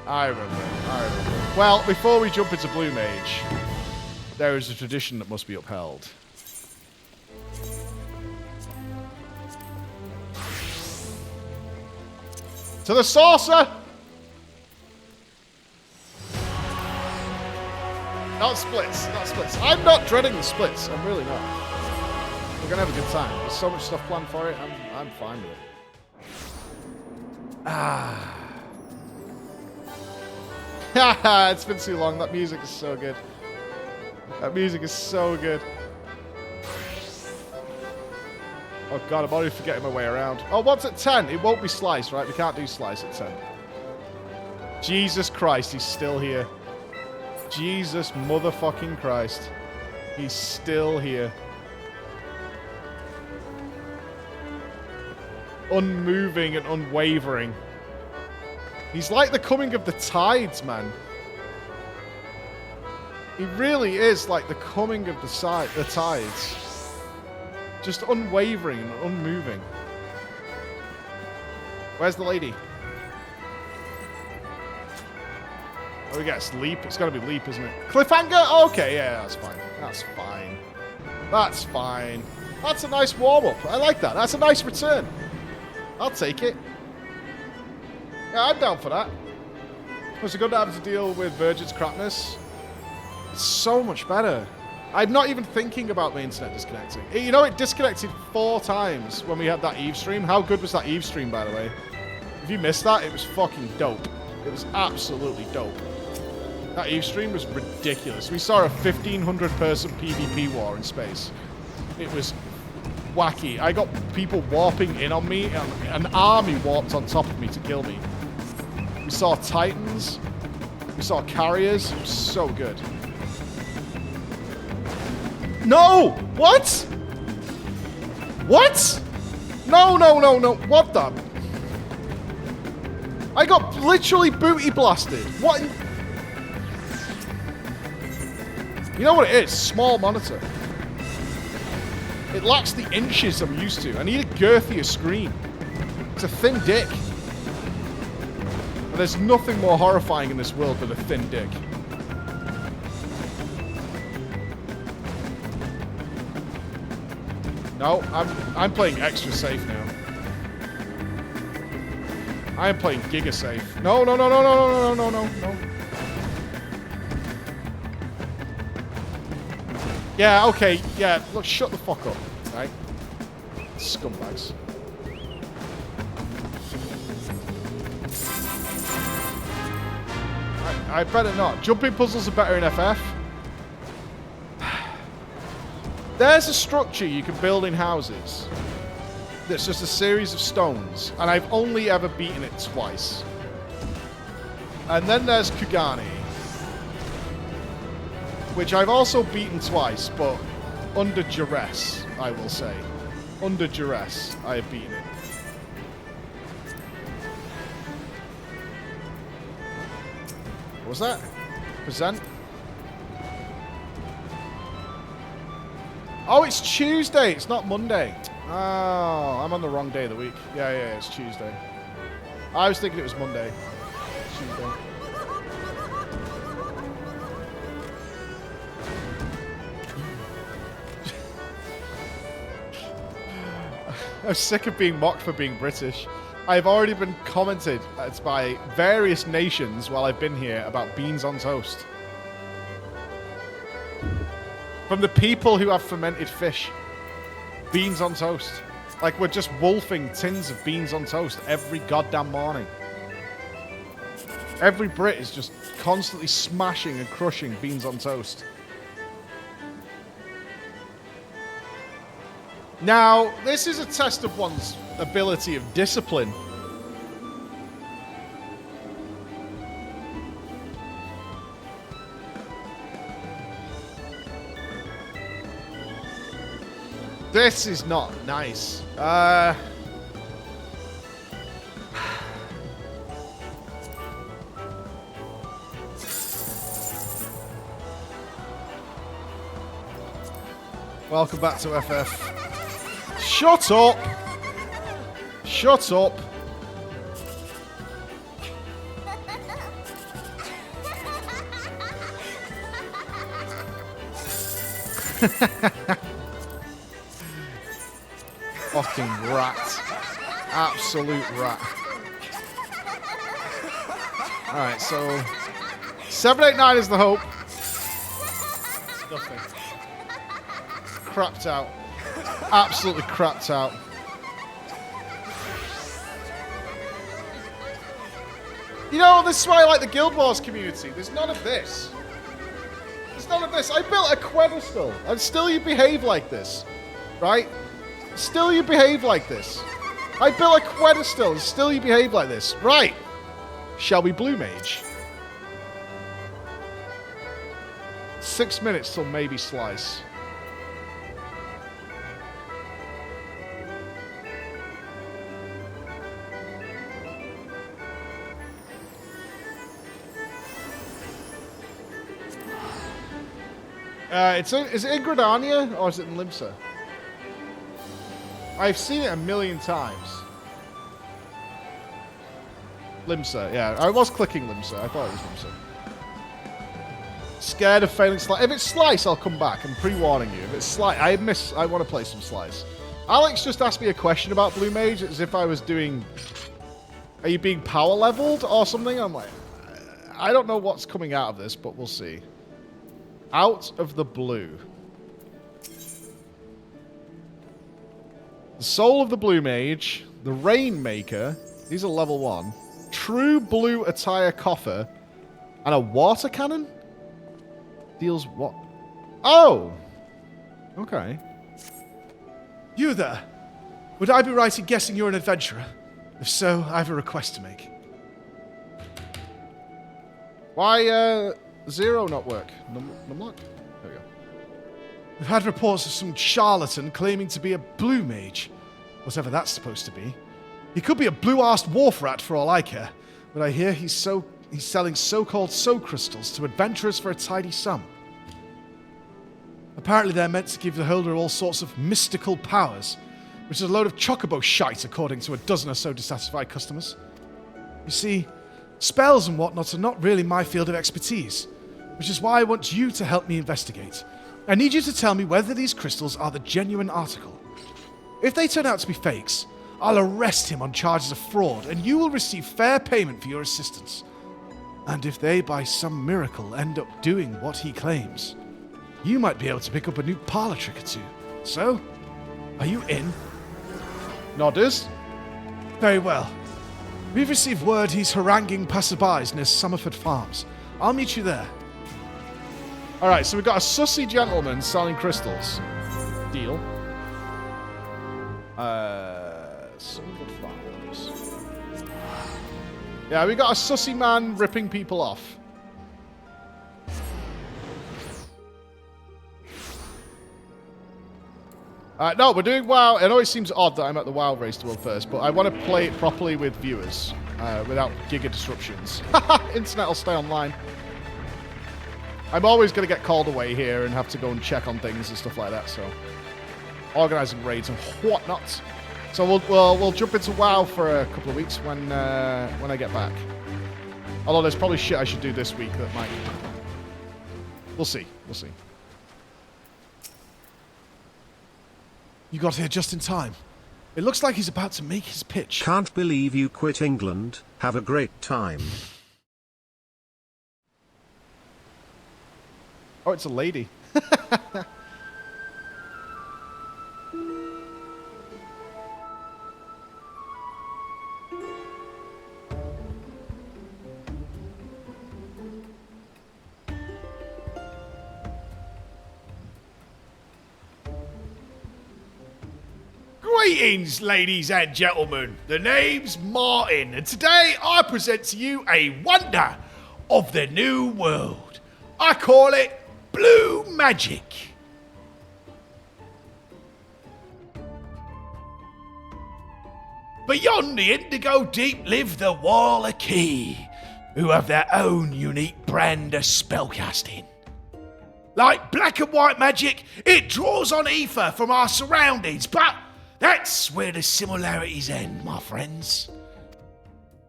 I remember. Well, before we jump into Blue Mage, there is a tradition that must be upheld. To the saucer! Not splits, not splits. I'm not dreading the splits. I'm really not. We're gonna have a good time. There's so much stuff planned for it. I'm fine with it. Ah. Haha, it's been too long. That music is so good. That music is so good. Oh god, I'm already forgetting my way around. Oh, what's at 10? It won't be slice, right? We can't do slice at 10. Jesus Christ, he's still here. Jesus motherfucking Christ. He's still here. Unmoving and unwavering. He's like the coming of the tides, man. He really is like the coming of the tides. Just unwavering and unmoving. Where's the lady? Oh, we got leap. It's got to be leap, isn't it? Cliffhanger? Okay, yeah, that's fine. That's fine. That's fine. That's a nice warm-up. I like that. That's a nice return. I'll take it. Yeah, I'm down for that. Was it good to have to deal with Virgin's crapness? It's so much better. I'm not even thinking about the internet disconnecting. You know, it disconnected 4 times when we had that Eve stream. How good was that Eve stream, by the way? If you missed that, it was fucking dope. It was absolutely dope. That Eve stream was ridiculous. We saw a 1,500-person PvP war in space. It was wacky. I got people warping in on me, and an army warped on top of me to kill me. We saw Titans. We saw carriers. It was so good. No! What? What? No, no, no, no. What the? I got literally booty blasted. What? You know what it is? Small monitor. It lacks the inches I'm used to. I need a girthier screen. It's a thin dick. And there's nothing more horrifying in this world than a thin dick. No, I'm playing extra safe now. I am playing giga safe. No, no, no, no, no, no, no, no, no. Yeah, okay, yeah, look, shut the fuck up, right? Scumbags. I better not. Jumping puzzles are better in FF. There's a structure you can build in houses that's just a series of stones, and I've only ever beaten it twice. And then there's Kugani, which I've also beaten twice, but under duress, I will say. Under duress, I have beaten it. What was that? Present? Oh, it's Tuesday. It's not Monday. Oh, I'm on the wrong day of the week. Yeah, yeah, it's Tuesday. I was thinking it was Monday. It's Tuesday. I'm sick of being mocked for being British. I've already been commented by various nations while I've been here about beans on toast. From the people who have fermented fish. Beans on toast. Like we're just wolfing tins of beans on toast every goddamn morning. Every Brit is just constantly smashing and crushing beans on toast. Now, this is a test of one's ability of discipline. This is not nice. Welcome back to FF. Shut up! Shut up! Fucking rat. Absolute rat. Alright, so 789 is the hope. Nothing. Crapped out. Absolutely crapped out. You know, this is why I like the Guild Wars community. There's none of this. There's none of this. I built a pedestal, and still you behave like this. Right? Still you behave like this. I built a pedestal, and still you behave like this. Right. Shall we blue mage? 6 minutes till maybe slice. Is it in Gridania or is it in Limsa? I've seen it a million times. Limsa, yeah. I was clicking Limsa. I thought it was Limsa. Scared of failing Slice. If it's Slice, I'll come back. I'm pre-warning you. If it's Slice, I want to play some Slice. Alex just asked me a question about Blue Mage, as if I was doing... Are you being power leveled or something? I'm like... I don't know what's coming out of this, but we'll see. Out of the blue. The Soul of the Blue Mage. The Rainmaker. These are level 1. True Blue Attire Coffer. And a Water Cannon? Deals what? Oh! Okay. You there? Would I be right in guessing you're an adventurer? If so, I have a request to make. Why, Zero not work? Numlock? There we go. We've had reports of some charlatan claiming to be a blue mage. Whatever that's supposed to be. He could be a blue-arsed wharf rat for all I care, but I hear he's selling so-called soul crystals to adventurers for a tidy sum. Apparently they're meant to give the holder all sorts of mystical powers, which is a load of chocobo shite according to a dozen or so dissatisfied customers. You see, spells and whatnot are not really my field of expertise, which is why I want you to help me investigate. I need you to tell me whether these crystals are the genuine article. If they turn out to be fakes, I'll arrest him on charges of fraud, and you will receive fair payment for your assistance. And if they, by some miracle, end up doing what he claims, you might be able to pick up a new parlor trick or two. So, are you in? Nodders? Very well. We've received word he's haranguing passerbys near Summerford Farms. I'll meet you there. Alright, so we've got a sussy gentleman selling crystals. Deal. Summerford Farms. Yeah, we got a sussy man ripping people off. No, we're doing WoW. I know it seems odd that I'm at the WoW race to world first, but I want to play it properly with viewers, without giga disruptions. Internet will stay online. I'm always going to get called away here and have to go and check on things and stuff like that, so... Organising raids and whatnot. So we'll jump into WoW for a couple of weeks when I get back. Although there's probably shit I should do this week that might... We'll see. We'll see. You got here just in time. It looks like he's about to make his pitch. Can't believe you quit England. Have a great time. Oh, it's a lady. Greetings, ladies and gentlemen. The name's Martin, and today I present to you a wonder of the new world. I call it Blue Magic. Beyond the Indigo Deep live the Wallachie, who have their own unique brand of spellcasting. Like black and white magic, it draws on ether from our surroundings, but that's where the similarities end, my friends.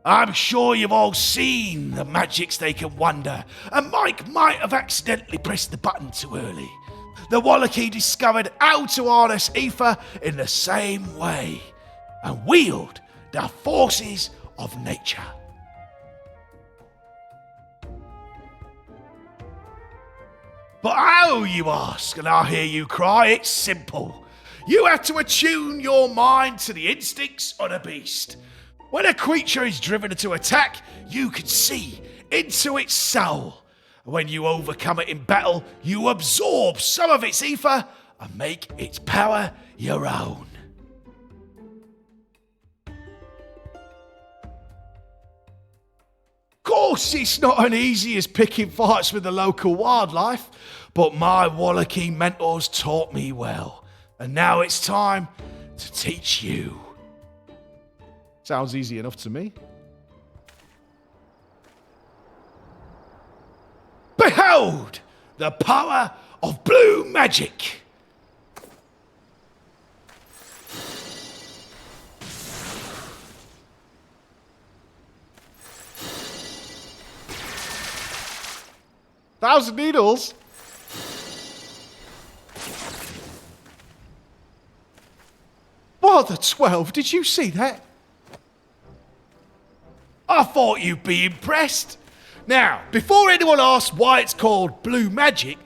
I'm sure you've all seen the magics they can wonder, and Mike might have accidentally pressed the button too early. The Wallachie discovered how to harness ether in the same way, and wield the forces of nature. But how, you ask, and I hear you cry? It's simple. You have to attune your mind to the instincts of the beast. When a creature is driven to attack, you can see into its soul. When you overcome it in battle, you absorb some of its ether and make its power your own. Of course, it's not as easy as picking fights with the local wildlife, but my Wallachie mentors taught me well. And now it's time to teach you. Sounds easy enough to me. Behold the power of blue magic. 1,000 needles? What the 12? Did you see that? I thought you'd be impressed. Now, before anyone asks why it's called blue magic,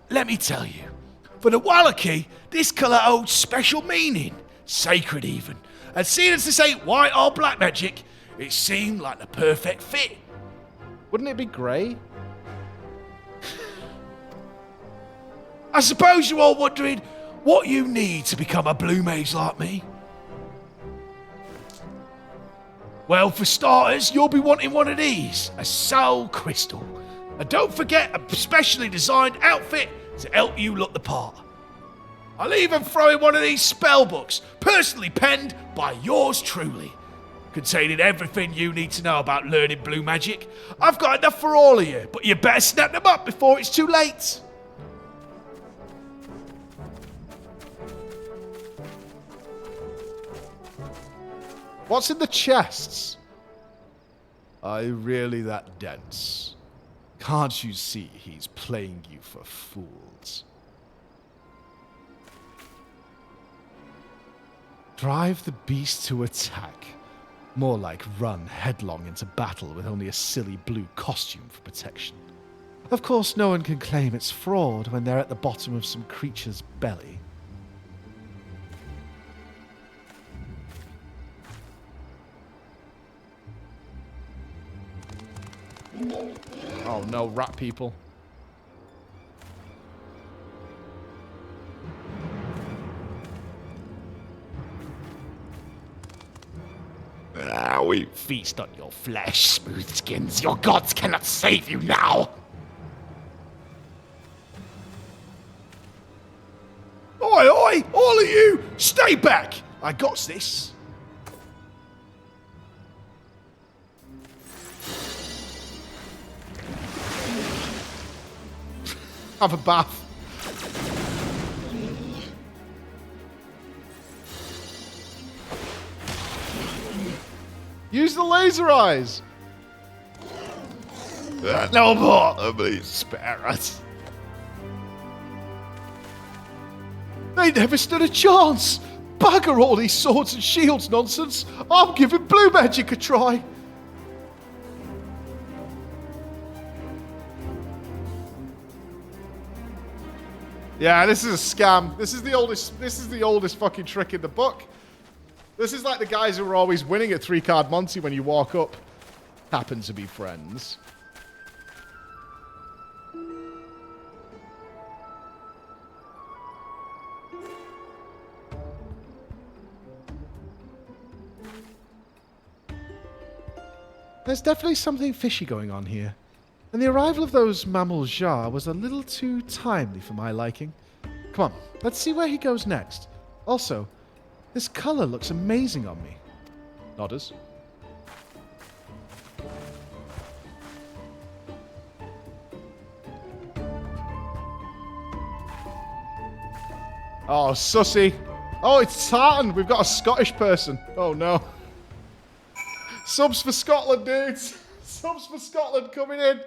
let me tell you. For the Wallachie, this colour holds special meaning, sacred even. And seeing as this ain't white or black magic, it seemed like the perfect fit. Wouldn't it be grey? I suppose you're all wondering what you need to become a blue mage like me. Well, for starters, you'll be wanting one of these, a soul crystal. And don't forget a specially designed outfit to help you look the part. I'll even throw in one of these spell books, personally penned by yours truly, containing everything you need to know about learning blue magic. I've got enough for all of you, but you better snap them up before it's too late. What's in the chests? Are you really that dense? Can't you see he's playing you for fools? Drive the beast to attack. More like run headlong into battle with only a silly blue costume for protection. Of course, no one can claim it's fraud when they're at the bottom of some creature's belly. Oh no, rat people. We feast on your flesh, smooth skins. Your gods cannot save you now. Oi, oi, all of you, stay back. I got this. Have a bath. Use the laser eyes. No more. Please spare us. They never stood a chance. Bugger all these swords and shields nonsense. I'm giving blue magic a try. Yeah, this is a scam. This is the oldest fucking trick in the book. This is like the guys who are always winning at 3-card Monty when you walk up. Happen to be friends. There's definitely something fishy going on here. And the arrival of those Methuzahla was a little too timely for my liking. Come on, let's see where he goes next. Also, this color looks amazing on me. Nodders. Oh, sussy. Oh, it's Tartan. We've got a Scottish person. Oh, no. Subs for Scotland, dudes. Subs for Scotland coming in.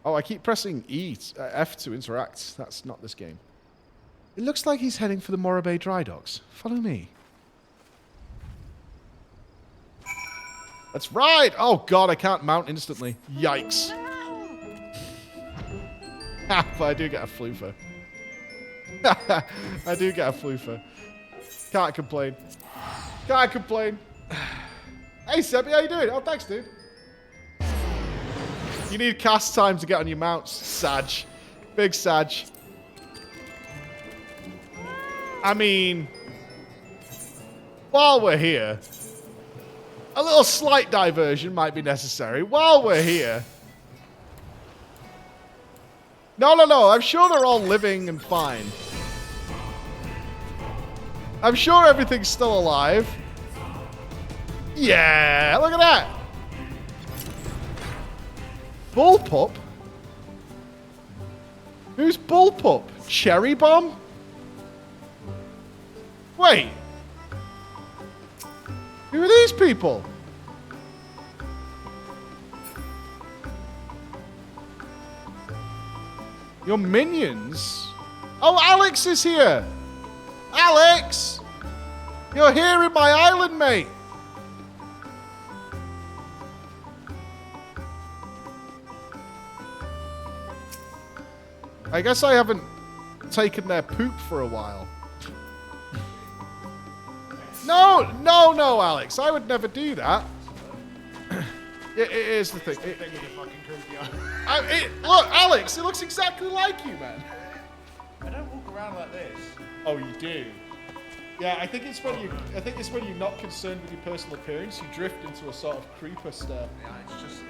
Oh, I keep pressing F to interact. That's not this game. It looks like he's heading for the Morabay Dry Docks. Follow me. Let's ride! Oh god, I can't mount instantly. Yikes. But I do get a floofer. I do get a floofer. Can't complain. Can't complain. Hey, Sebby, how you doing? Oh, thanks, dude. You need cast time to get on your mounts, Sag. Big Sag. I mean, while we're here, a little slight diversion might be necessary. While we're here. No, I'm sure they're all living and fine. I'm sure everything's still alive. Yeah, look at that. Bullpup? Who's Bullpup? Cherry Bomb? Wait. Who are these people? Your minions? Oh, Alex is here! Alex! You're here in my island, mate! I guess I haven't taken their poop for a while. No, Alex. I would never do that. Here's the thing. Look, Alex, it looks exactly like you, man. I don't walk around like this. Oh, you do? Yeah, I think it's when you're not concerned with your personal appearance, you drift into a sort of creeper stare. Yeah, it's just...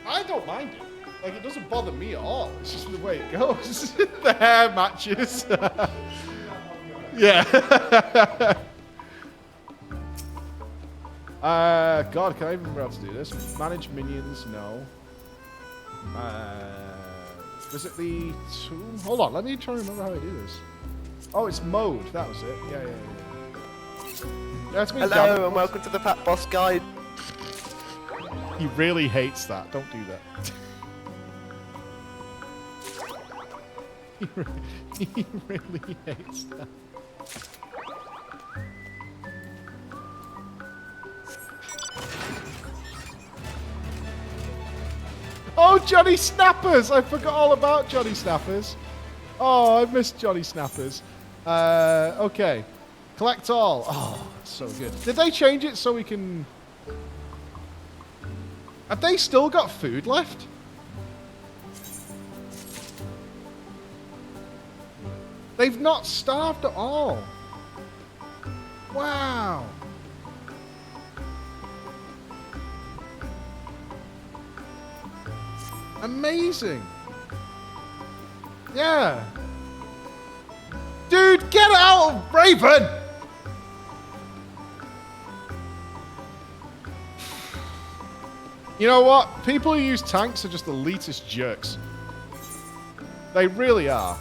I don't mind it. Like, it doesn't bother me at all. It's just the way it goes. The hair matches. Yeah. God, can I even remember how to do this? Manage minions, no. Visit the tomb? Hold on, let me try and remember how I do this. Oh, it's mode. That was it. Yeah. That's me. Hello, and welcome to the Fat Boss Guide. He really hates that. Don't do that. He really hates that. Oh, Johnny Snappers! I forgot all about Johnny Snappers. Oh, I missed Johnny Snappers. Okay. Collect all. Oh, so good. Did they change it so we can... Have they still got food left? They've not starved at all. Wow. Amazing. Yeah. Dude, get out, Raven! You know what? People who use tanks are just elitist jerks. They really are.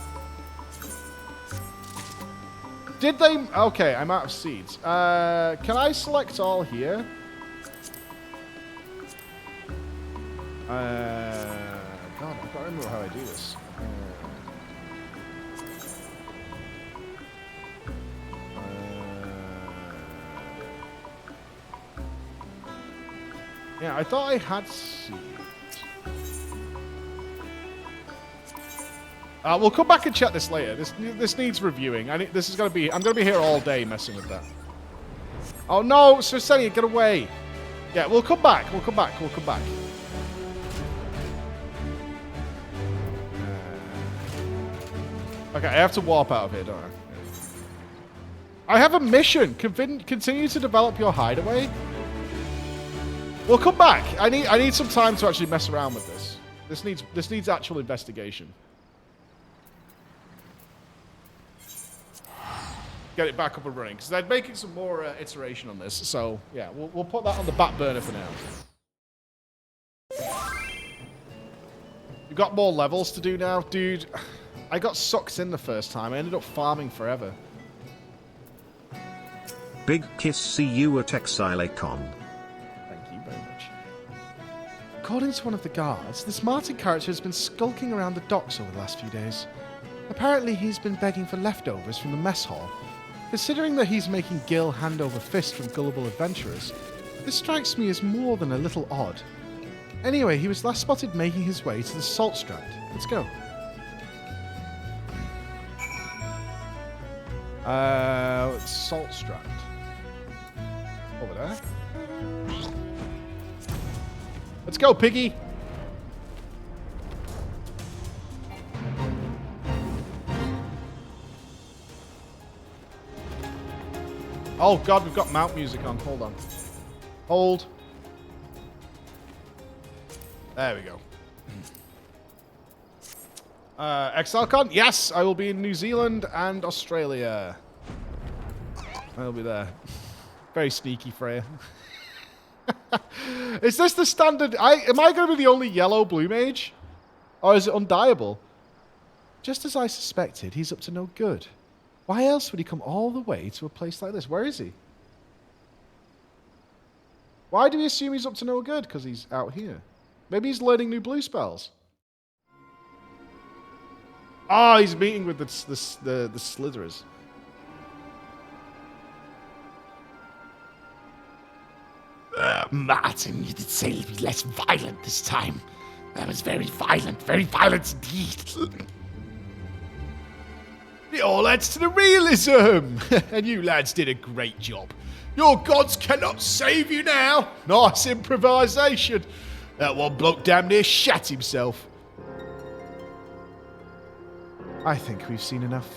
Did they... Okay, I'm out of seeds. Can I select all here? God, I can't remember how I do this. Yeah, I thought I had seeds. We'll come back and check this later. This needs reviewing. This is gonna be. I'm gonna be here all day messing with that. Oh no, Sir Senny, get away! Yeah, we'll come back. We'll come back. Okay, I have to warp out of here, don't I? I have a mission. Continue to develop your hideaway. We'll come back. I need some time to actually mess around with this. This needs actual investigation. Get it back up and running because they're making some more iteration on this. So yeah, we'll put that on the back burner for now. You've got more levels to do now, dude. I got sucked in the first time. I ended up farming forever. Big kiss, see you at ExileCon. Thank you very much. According to one of the guards, this Martin character has been skulking around the docks over the last few days. Apparently he's been begging for leftovers from the mess hall. Considering that he's making Gil hand over fist from gullible adventurers, this strikes me as more than a little odd. Anyway, he was last spotted making his way to the Salt Strand. Let's go. Salt Strand. Over there. Let's go, piggy! Oh god, we've got mount music on. Hold on. Hold. There we go. ExileCon? Yes, I will be in New Zealand and Australia. I'll be there. Very sneaky, Freya. Is this the standard... Am I going to be the only yellow blue mage? Or is it undieable? Just as I suspected, he's up to no good. Why else would he come all the way to a place like this? Where is he? Why do we assume he's up to no good? Because he's out here. Maybe he's learning new blue spells. Oh, he's meeting with the Slitherers. Martin, you did say it'd be less violent this time. That was very violent indeed. It all adds to the realism. And you lads did a great job. Your gods cannot save you now. Nice improvisation. That one bloke damn near shat himself. I think we've seen enough.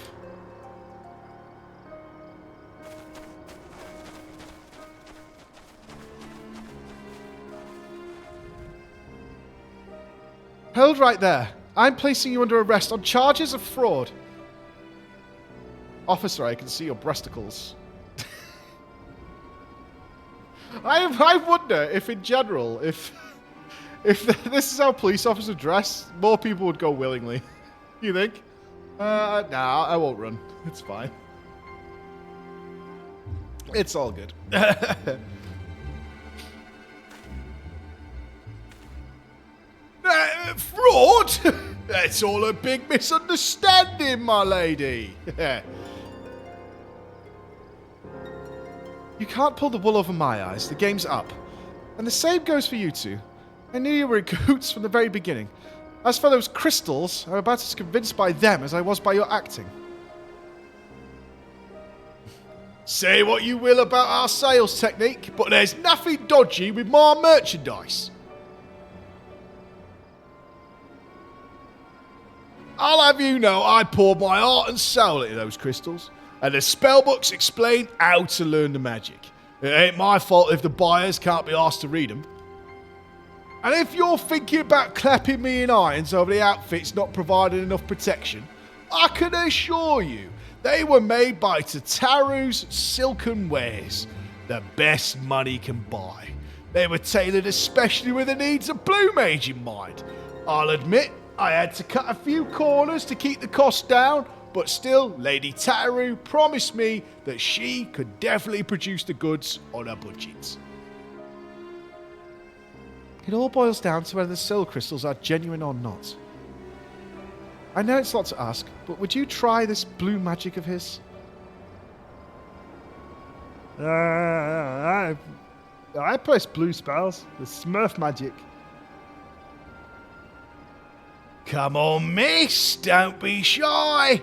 Hold right there. I'm placing you under arrest on charges of fraud. Officer, I can see your breasticles. I wonder if, in general, if this is how police officers dress, more people would go willingly. You think? Nah, I won't run. It's fine. It's all good. Fraud? That's all a big misunderstanding, my lady. You can't pull the wool over my eyes. The game's up. And the same goes for you two. I knew you were in cahoots from the very beginning. As for those crystals, I'm about as convinced by them as I was by your acting. Say what you will about our sales technique, but there's nothing dodgy with my merchandise. I'll have you know I poured my heart and soul into those crystals, and the spellbooks explain how to learn the magic. It ain't my fault if the buyers can't be asked to read them. And if you're thinking about clapping me in irons over the outfits not providing enough protection, I can assure you they were made by Tataru's silken wares, the best money can buy. They were tailored especially with the needs of Blue Mage in mind. I'll admit, I had to cut a few corners to keep the cost down, but still, Lady Tataru promised me that she could definitely produce the goods on a budget. It all boils down to whether the soul crystals are genuine or not. I know it's a lot to ask, but would you try this blue magic of his? I press blue spells. The Smurf magic. Come on, miss, don't be shy.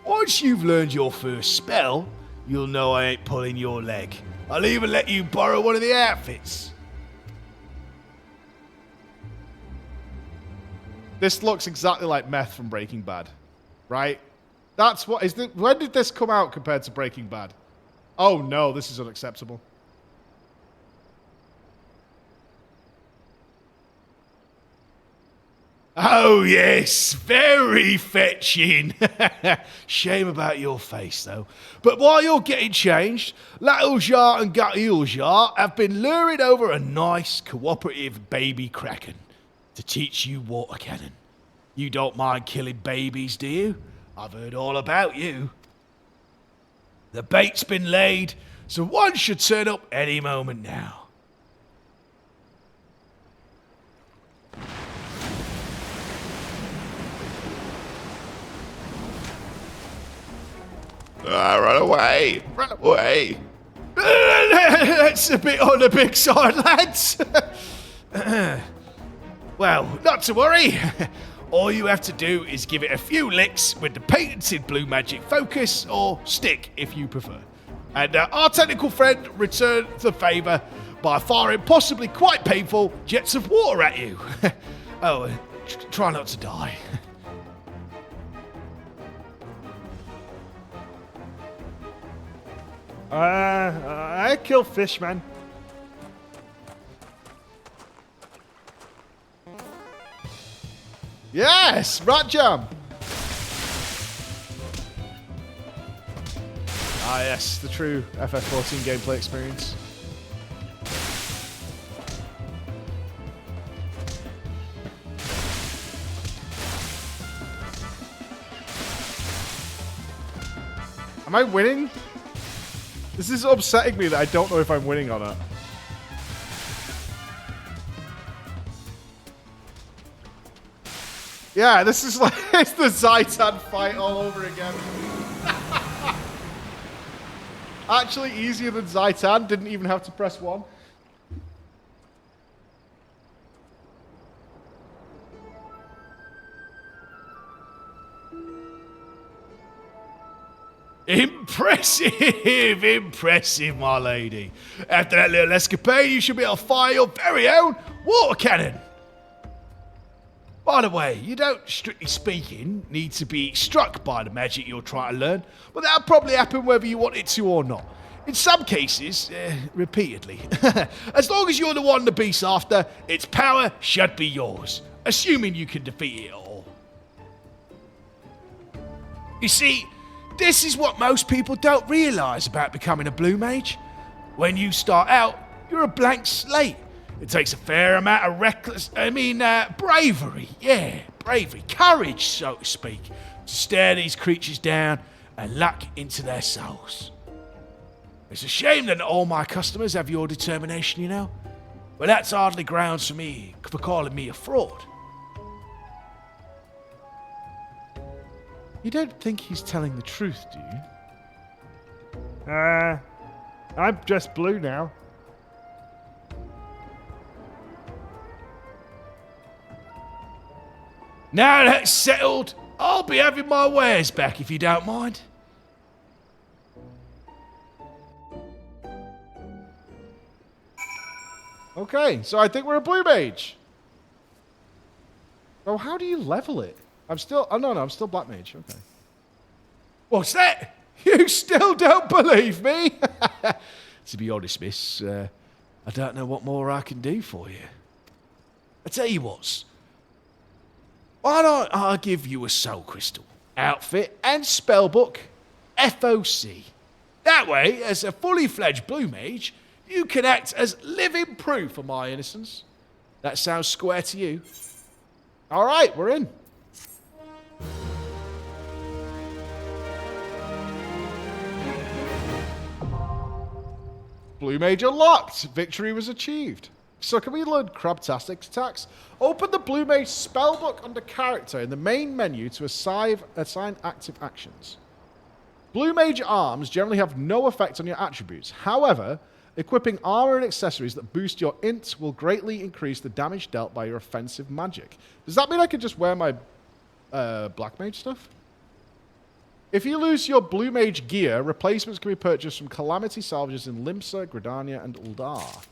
Once you've learned your first spell, you'll know I ain't pulling your leg. I'll even let you borrow one of the outfits. This looks exactly like meth from Breaking Bad, right? That's what is it? When did this come out compared to Breaking Bad? Oh no, this is unacceptable. Oh, yes, very fetching. Shame about your face, though. But while you're getting changed, Latuljar and Gutuljar have been luring over a nice, cooperative baby kraken to teach you water cannon. You don't mind killing babies, do you? I've heard all about you. The bait's been laid, so one should turn up any moment now. Run away! Run away! That's a bit on the big side, lads. Well, not to worry. All you have to do is give it a few licks with the patented blue magic focus, or stick if you prefer. And our technical friend returned the favour by firing possibly quite painful jets of water at you. Try not to die. I kill fish, man. Yes, rat jam. Ah, yes, the true FF14 gameplay experience. Am I winning? This is upsetting me that I don't know if I'm winning or not. Yeah, this is like, it's the Zaitan fight all over again. Actually easier than Zaitan, didn't even have to press 1. Impressive, impressive, my lady. After that little escapade, you should be able to fire your very own water cannon. By the way, you don't, strictly speaking, need to be struck by the magic you're trying to learn, but that'll probably happen whether you want it to or not. In some cases, repeatedly. As long as you're the one the beast's after, its power should be yours, assuming you can defeat it all. You see, this is what most people don't realise about becoming a blue mage. When you start out, you're a blank slate. It takes a fair amount of bravery. Yeah, bravery. Courage, so to speak, to stare these creatures down and look into their souls. It's a shame that not all my customers have your determination, you know. But that's hardly grounds for calling me a fraud. You don't think he's telling the truth, do you? I'm just blue now. Now that's settled, I'll be having my wares back if you don't mind. Okay, so I think we're a blue mage. Oh, how do you level it? I'm still... Oh, no, I'm still black mage. Okay. What's that? You still don't believe me? To be honest, miss, I don't know what more I can do for you. I tell you what. Why don't I give you a soul crystal, outfit, and spellbook, FOC. That way, as a fully fledged blue mage, you can act as living proof of my innocence. That sounds square to you? All right, we're in. Blue mage unlocked. Victory was achieved. So can we learn Crabtastic attacks? Open the Blue Mage spellbook under character in the main menu to assign active actions. Blue Mage arms generally have no effect on your attributes. However, equipping armor and accessories that boost your int will greatly increase the damage dealt by your offensive magic. Does that mean I could just wear my Black Mage stuff? If you lose your Blue Mage gear, replacements can be purchased from Calamity Salvages in Limsa, Gridania, and Uldar.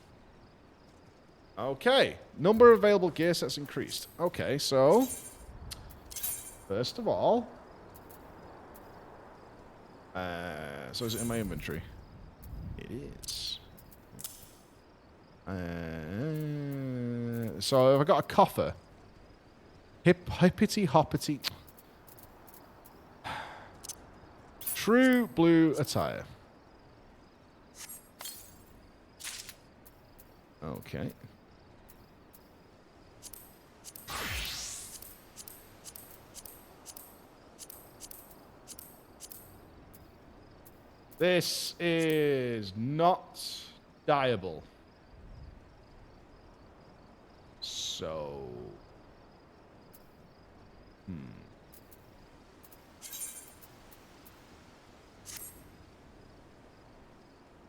Okay. Number of available gear sets increased. Okay, so... First of all... so is it in my inventory? It is. So have I got a coffer? Hippity hoppity... True blue attire. Okay. This is not dyeable. So...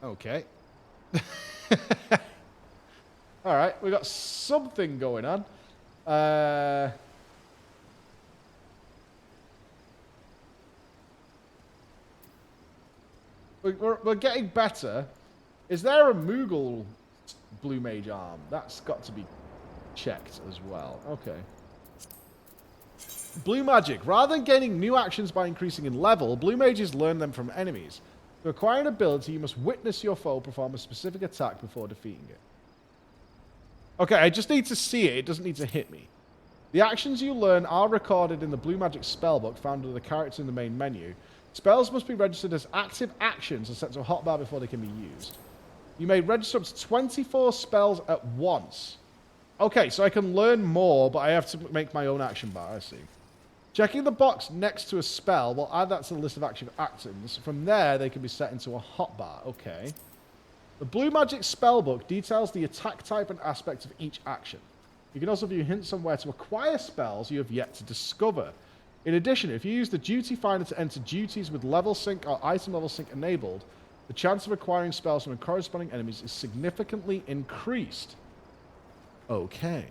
Okay. All right, we got something going on. We're getting better. Is there a Moogle Blue Mage arm? That's got to be checked as well. Okay. Blue Magic. Rather than gaining new actions by increasing in level, Blue Mages learn them from enemies. To acquire an ability, you must witness your foe perform a specific attack before defeating it. Okay, I just need to see it. It doesn't need to hit me. The actions you learn are recorded in the Blue Magic spellbook found under the character in the main menu. Spells must be registered as active actions and set to a hotbar before they can be used. You may register up to 24 spells at once. Okay, so I can learn more, but I have to make my own action bar, I see. Checking the box next to a spell will add that to the list of active actions. From there, they can be set into a hotbar. Okay. The Blue Magic spellbook details the attack type and aspect of each action. You can also view hints on where to acquire spells you have yet to discover. In addition, if you use the duty finder to enter duties with level sync or item level sync enabled, the chance of acquiring spells from corresponding enemies is significantly increased. Okay.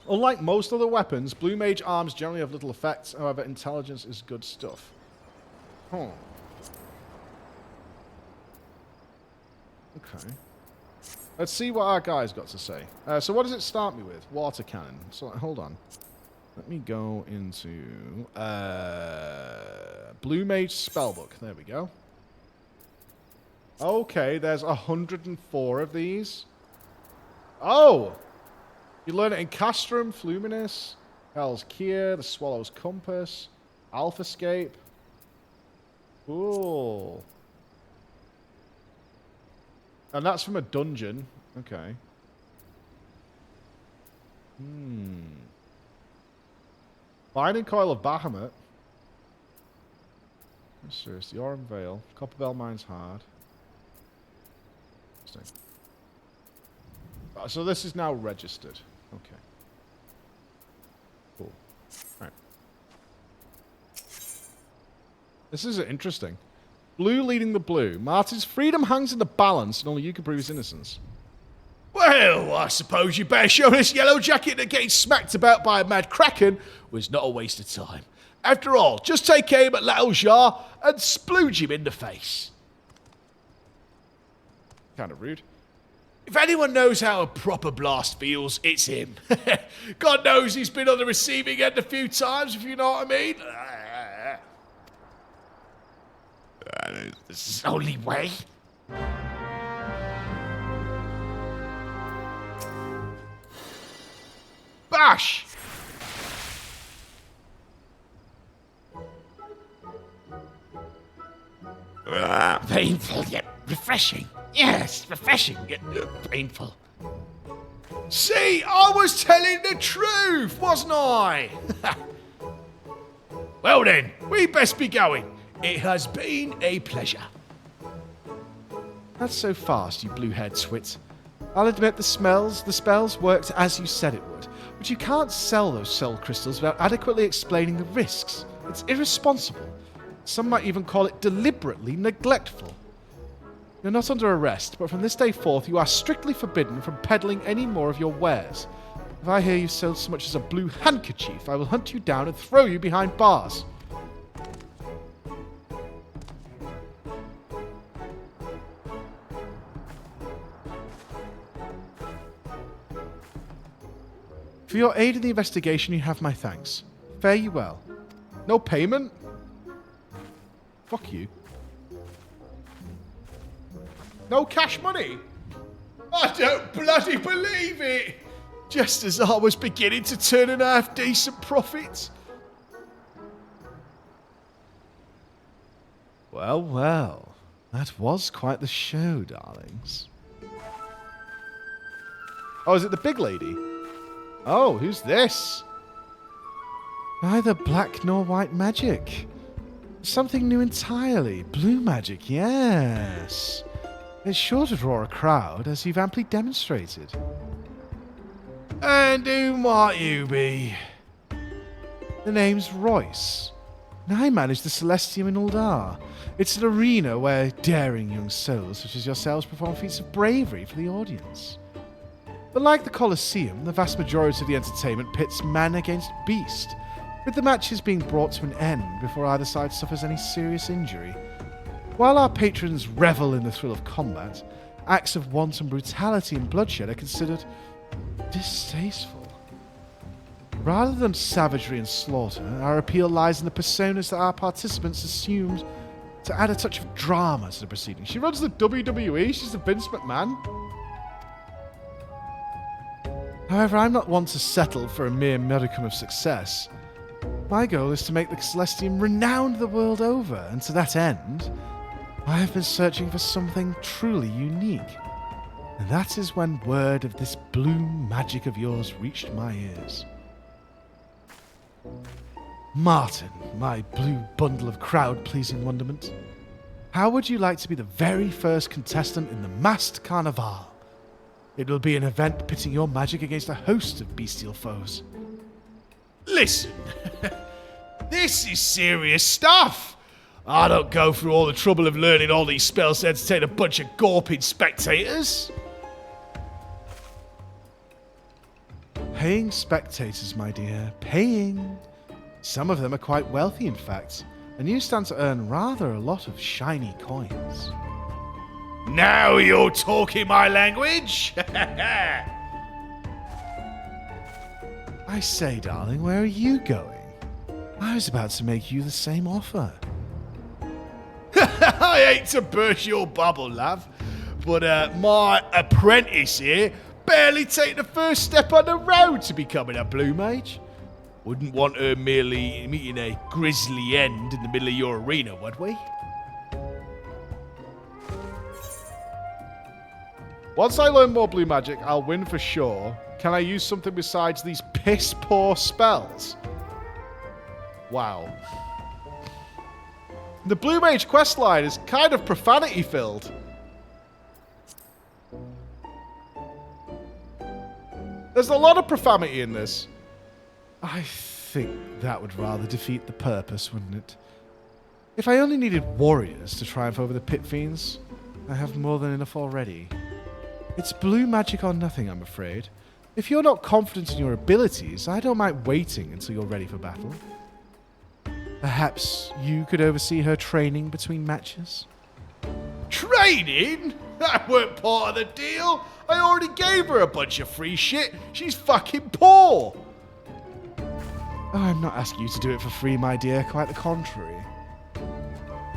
Unlike most other weapons, Blue Mage arms generally have little effects. However, intelligence is good stuff. Okay. Let's see what our guy's got to say. So what does it start me with? Water cannon. So hold on. Let me go into Blue Mage Spellbook. There we go. Okay, there's 104 of these. Oh! You learn it in Castrum, Fluminous, Hell's Keir, the Swallow's Compass, Alphascape. Cool. And that's from a dungeon. Okay. Binding Coil of Bahamut. Seriously, Aurum Vale. Copperbell Mine's Hard. So this is now registered. Okay. Cool. Right. This is interesting. Blue leading the blue. Martin's freedom hangs in the balance, and only you can prove his innocence. Well, I suppose you better show this yellow jacket that getting smacked about by a mad kraken was not a waste of time. After all, just take aim at Little Jar and splooge him in the face. Kind of rude. If anyone knows how a proper blast feels, it's him. God knows he's been on the receiving end a few times, if you know what I mean. This is the only way. Bash! Painful yet refreshing. Yes, refreshing yet painful. See, I was telling the truth, wasn't I? Well then, we best be going. It has been a pleasure. That's so fast, you blue-haired twit. I'll admit the spells worked as you said it would, but you can't sell those soul crystals without adequately explaining the risks. It's irresponsible. Some might even call it deliberately neglectful. You're not under arrest, but from this day forth you are strictly forbidden from peddling any more of your wares. If I hear you sold so much as a blue handkerchief, I will hunt you down and throw you behind bars. For your aid in the investigation, you have my thanks. Fare you well. No payment? Fuck you. No cash money? I don't bloody believe it! Just as I was beginning to turn in half-decent profits. Well, well. That was quite the show, darlings. Oh, is it the big lady? Oh, who's this? Neither black nor white magic. Something new entirely. Blue magic, yes. It's sure to draw a crowd, as you've amply demonstrated. And who might you be? The name's Royce. And I manage the Celestium in Uldar. It's an arena where daring young souls such as yourselves perform feats of bravery for the audience. But like the Colosseum, the vast majority of the entertainment pits man against beast, with the matches being brought to an end before either side suffers any serious injury. While our patrons revel in the thrill of combat, acts of wanton brutality and bloodshed are considered distasteful. Rather than savagery and slaughter, our appeal lies in the personas that our participants assumed to add a touch of drama to the proceedings. She runs the WWE, she's the Vince McMahon. However, I'm not one to settle for a mere modicum of success. My goal is to make the Celestium renowned the world over, and to that end, I have been searching for something truly unique. And that is when word of this blue magic of yours reached my ears. Martin, my blue bundle of crowd-pleasing wonderment, how would you like to be the very first contestant in the masked Carnival? It will be an event pitting your magic against a host of bestial foes. Listen, this is serious stuff. I don't go through all the trouble of learning all these spells to entertain a bunch of gawping spectators. Paying spectators, my dear. Paying. Some of them are quite wealthy, in fact, and you stand to earn rather a lot of shiny coins. Now you're talking my language. I say, darling, where are you going? I was about to make you the same offer. I hate to burst your bubble, love, but my apprentice here barely take the first step on the road to becoming a blue mage. Wouldn't want her merely meeting a grisly end in the middle of your arena, would we? Once I learn more blue magic, I'll win for sure. Can I use something besides these piss-poor spells? Wow. The Blue Mage questline is kind of profanity-filled. There's a lot of profanity in this. I think that would rather defeat the purpose, wouldn't it? If I only needed warriors to triumph over the pit fiends, I have more than enough already. It's blue magic or nothing, I'm afraid. If you're not confident in your abilities, I don't mind waiting until you're ready for battle. Perhaps you could oversee her training between matches? Training? That weren't part of the deal. I already gave her a bunch of free shit. She's fucking poor. Oh, I'm not asking you to do it for free, my dear. Quite the contrary.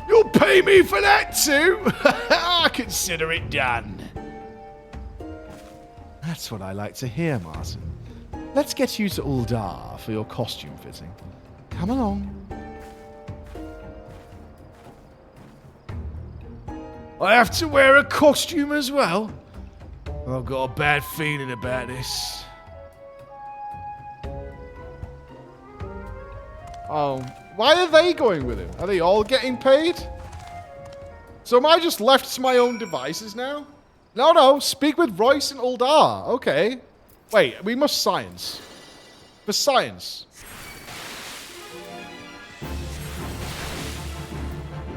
You'll pay me for that too? I consider it done. That's what I like to hear, Martin. Let's get you to Uldar for your costume fitting. Come along. I have to wear a costume as well? I've got a bad feeling about this. Oh, why are they going with him? Are they all getting paid? So am I just left to my own devices now? No, speak with Royce and Uldar. Okay. Wait, we must science. For science.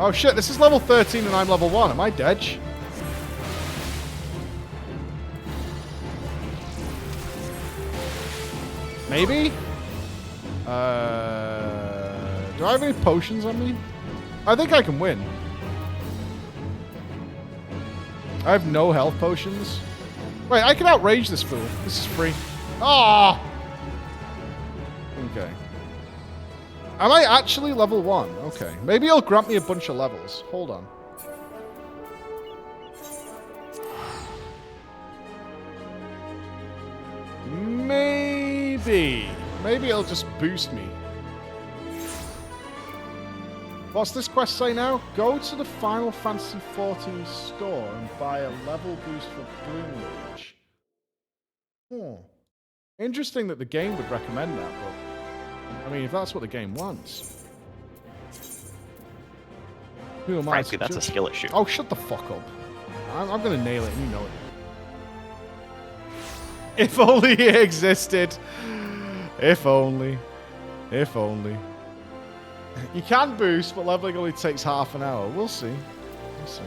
Oh shit, this is level 13 and I'm level 1. Am I dead? Maybe? Do I have any potions on me? I think I can win. I have no health potions. Wait, I can outrage this fool. This is free. Ah! Okay. Am I actually level 1? Okay. Maybe he'll grant me a bunch of levels. Hold on. Maybe. Maybe it'll just boost me. What's this quest say now? Go to the Final Fantasy XIV store and buy a level boost for Blue Mage. Interesting that the game would recommend that, but I mean, if that's what the game wants. Who am I? Frankly, that's a skill issue. Oh, shut the fuck up. I'm going to nail it, and you know it. If only he existed. If only. If only. You can boost, but leveling only takes half an hour. We'll see. We'll see.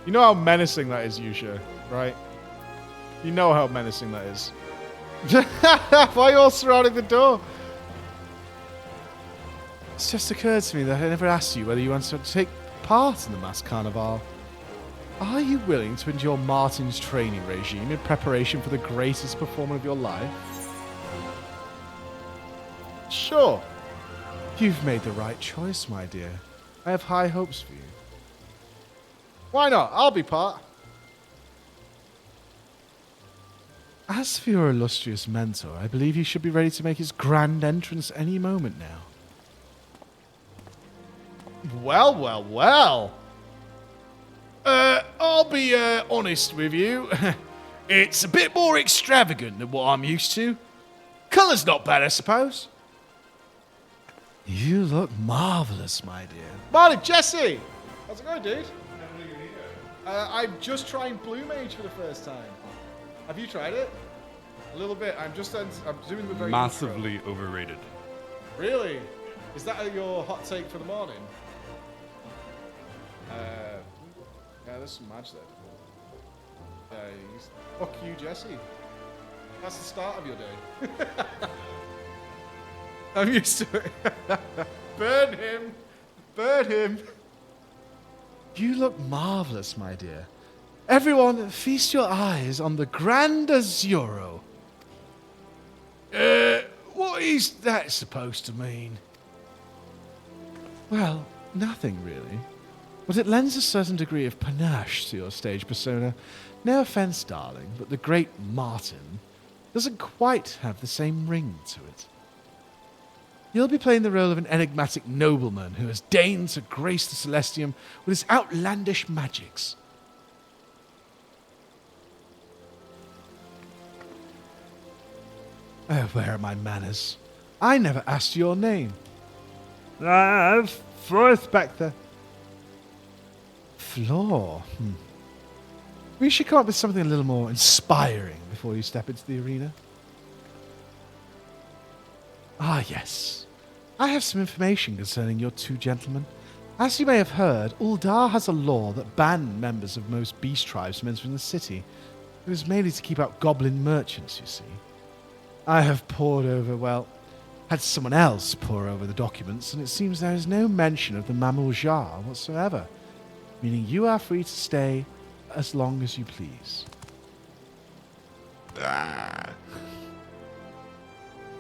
You know how menacing that is, Yusha, right? You know how menacing that is. Why are you all surrounding the door? It's just occurred to me that I never asked you whether you want to take part in the mass carnival. Are you willing to endure Martin's training regime in preparation for the greatest performance of your life? Sure. You've made the right choice, my dear. I have high hopes for you. Why not? I'll be part. As for your illustrious mentor, I believe he should be ready to make his grand entrance any moment now. Well. I'll be honest with you. It's a bit more extravagant than what I'm used to. Colour's not bad, I suppose. You look marvelous, my dear. Morning, Jesse. How's it going, dude? I'm just trying Blue Mage for the first time. Have you tried it? A little bit. I'm doing the very Massively overrated. Really? Is that your hot take for the morning? Yeah, there's some Mage there. Fuck you, Jesse. That's the start of your day. I'm used to it. Burn him! Burn him! You look marvelous, my dear. Everyone, feast your eyes on the Grand Azuro. What is that supposed to mean? Well, nothing really. But it lends a certain degree of panache to your stage persona. No offense, darling, but the great Martin doesn't quite have the same ring to it. You'll be playing the role of an enigmatic nobleman who has deigned to grace the Celestium with his outlandish magics. Oh, where are my manners? I never asked your name. Floor Spectre. Floor? We should come up with something a little more inspiring before you step into the arena. Ah, yes. I have some information concerning your two gentlemen. As you may have heard, Uldar has a law that bans members of most beast tribes from entering the city. It was mainly to keep out goblin merchants, you see. I have had someone else pore over the documents, and it seems there is no mention of the Methuzahla whatsoever, meaning you are free to stay as long as you please.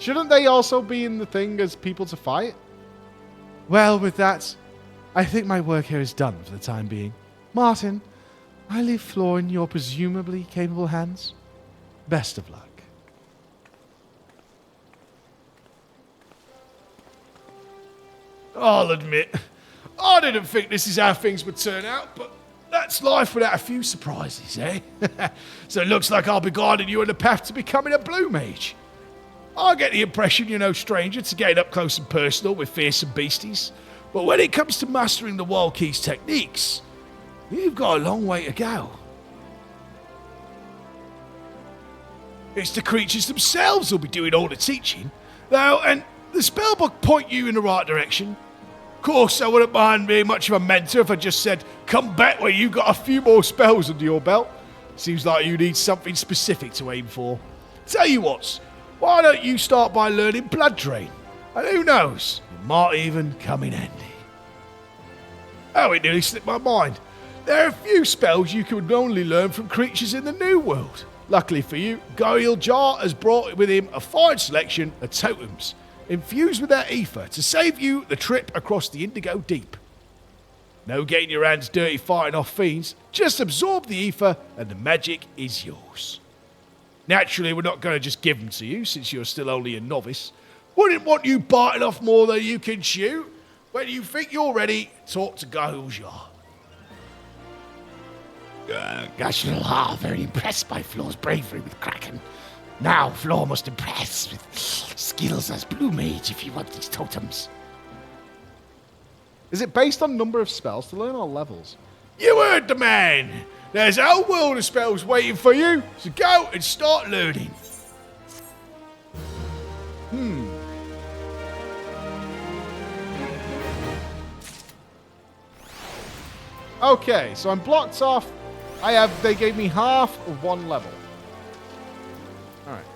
Shouldn't they also be in the thing as people to fight? Well, with that, I think my work here is done for the time being. Martin, I leave Floor in your presumably capable hands. Best of luck. I'll admit, I didn't think this is how things would turn out, but that's life without a few surprises, eh? So it looks like I'll be guiding you on the path to becoming a Blue Mage. I get the impression you're no stranger to getting up close and personal with fearsome beasties, but when it comes to mastering the Wild Key's techniques, you've got a long way to go. It's the creatures themselves who'll be doing all the teaching, though, and the spellbook point you in the right direction. Of course, I wouldn't mind being much of a mentor if I just said, come back when you've got a few more spells under your belt. Seems like you need something specific to aim for. Tell you what, why don't you start by learning Blood Drain? And who knows, it might even come in handy. Oh, it nearly slipped my mind. There are a few spells you can only learn from creatures in the New World. Luckily for you, Goil Jar has brought with him a fine selection of totems, infused with their ether to save you the trip across the Indigo Deep. No getting your hands dirty fighting off fiends, just absorb the ether and the magic is yours. Naturally, we're not going to just give them to you since you're still only a novice. Wouldn't want you biting off more than you can chew. When you think you're ready, talk to Goil Jar. Gosh, very impressed by Floor's bravery with Kraken. Now Floor must impress with skills as Blue Mage if you want these totems. Is it based on number of spells to learn or levels? You heard the man. There's a whole world of spells waiting for you, so go and start learning. Okay, so I'm blocked off. They gave me half of one level. Alright.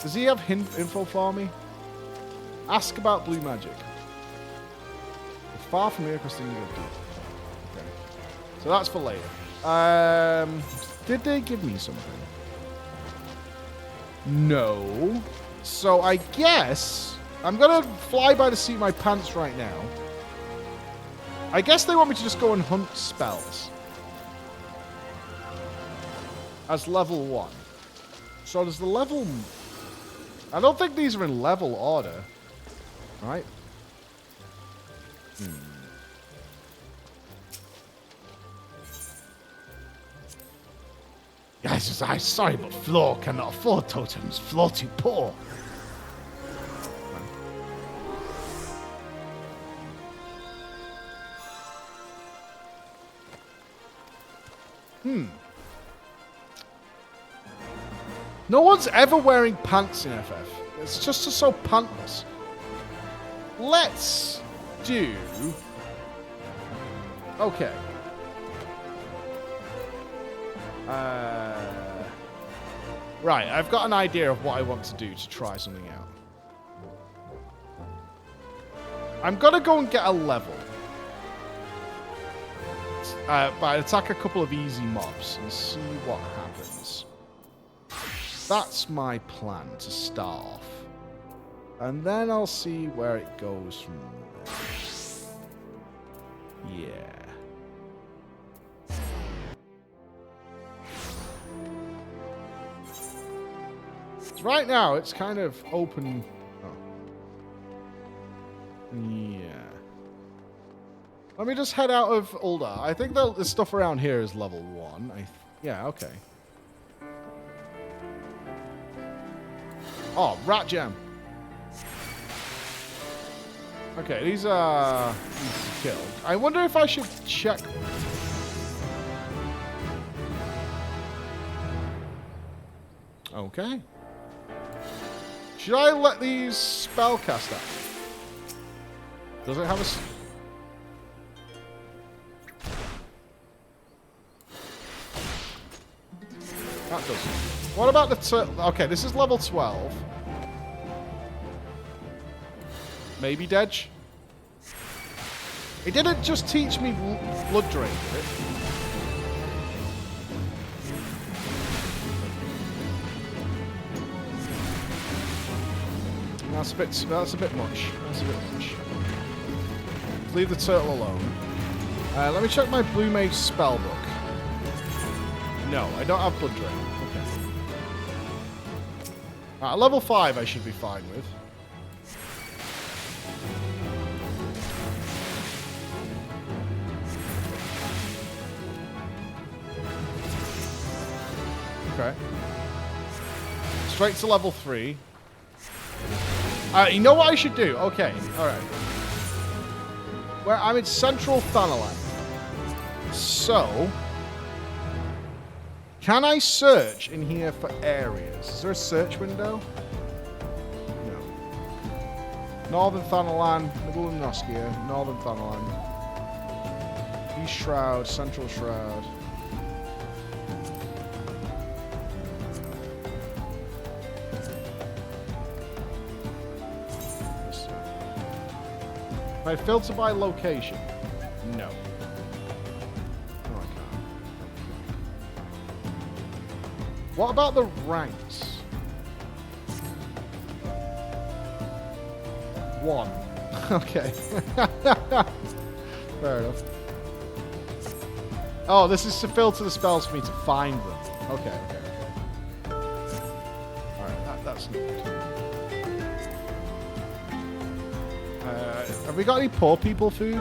Does he have info for me? Ask about blue magic. Far from here across the Indigo Deep. Okay. So that's for later. Did they give me something? No. So I guess I'm gonna fly by the seat of my pants right now. I guess they want me to just go and hunt spells. As level 1. So does the level... I don't think these are in level order. Right? Guys, I'm sorry, but Floor cannot afford totems. Floor too poor. No one's ever wearing pants in FF. It's just so pantless. Let's do... Okay. Right, I've got an idea of what I want to do to try something out. I'm gonna go and get a level. But attack a couple of easy mobs and see what happens. That's my plan to start off. And then I'll see where it goes from there. Yeah. Right now, it's kind of open. Oh. Yeah. Let me just head out of Ulda. I think the stuff around here is level 1. Yeah, okay. Oh, rat jam. Okay, these are killed. I wonder if I should check. Okay. Should I let these spell cast out? Does it have a... That doesn't. What about the... Okay, this is level 12. Maybe Dej? It didn't just teach me blood drain, did it? That's a bit much. That's a bit much. Leave the turtle alone. Let me check my Blue Mage spell book. No, I don't have blood drain. Okay. Level 5 I should be fine with. Okay. Straight to level 3. You know what I should do? Okay, alright. Well, I'm in central Thanalan. So, can I search in here for areas? Is there a search window? No. Northern Thanalan, Middle of Noskia, Northern Thanalan. East Shroud, Central Shroud. Can I filter by location? No. No, I can't. What about the ranks? 1. Okay. Fair enough. Oh, this is to filter the spells for me to find them. Okay. Alright, that's not good. Have we got any poor people food?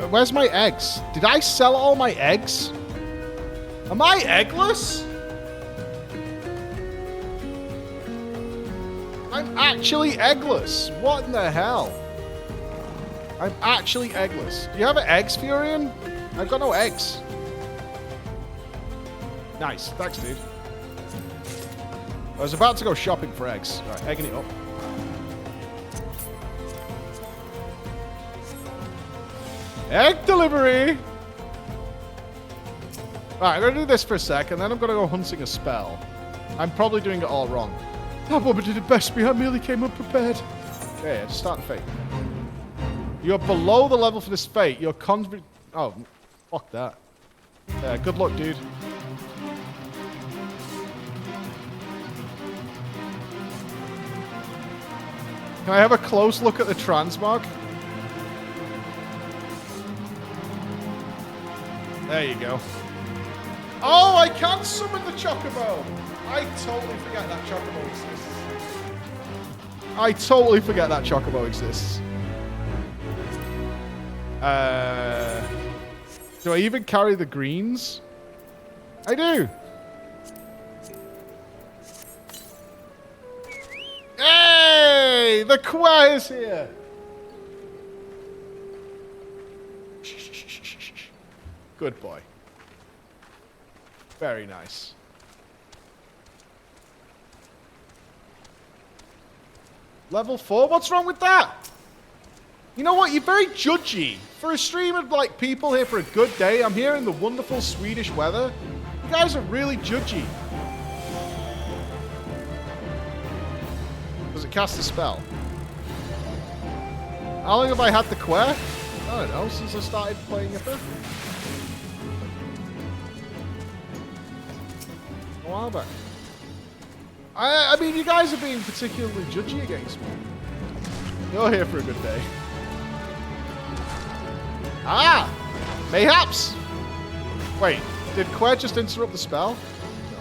Where's my eggs? Did I sell all my eggs? Am I eggless? I'm actually eggless. What in the hell? I'm actually eggless. Do you have eggs, Furion? I've got no eggs. Nice. Thanks, dude. I was about to go shopping for eggs. Right, egging it up. Egg delivery! Right, I'm going to do this for a sec, and then I'm going to go hunting a spell. I'm probably doing it all wrong. That woman did it best me. I merely came unprepared. Yeah, just start the fate. You're below the level for this fate. You're Oh, fuck that. Yeah, good luck, dude. Can I have a close look at the transmog? There you go. Oh, I can summon the Chocobo! I totally forget that Chocobo exists. Do I even carry the greens? I do! Hey! The choir's here! Shh, shh, shh. Good boy. Very nice. Level 4? What's wrong with that? You know what? You're very judgy. For a stream of, like, people here for a good day, I'm here in the wonderful Swedish weather. You guys are really judgy. Does it cast a spell? How long have I had the quest? I don't know, since I started playing FF. A while back. I mean, you guys are being particularly judgy against me. You're here for a good day. Ah! Mayhaps! Wait, did Quer just interrupt the spell? No.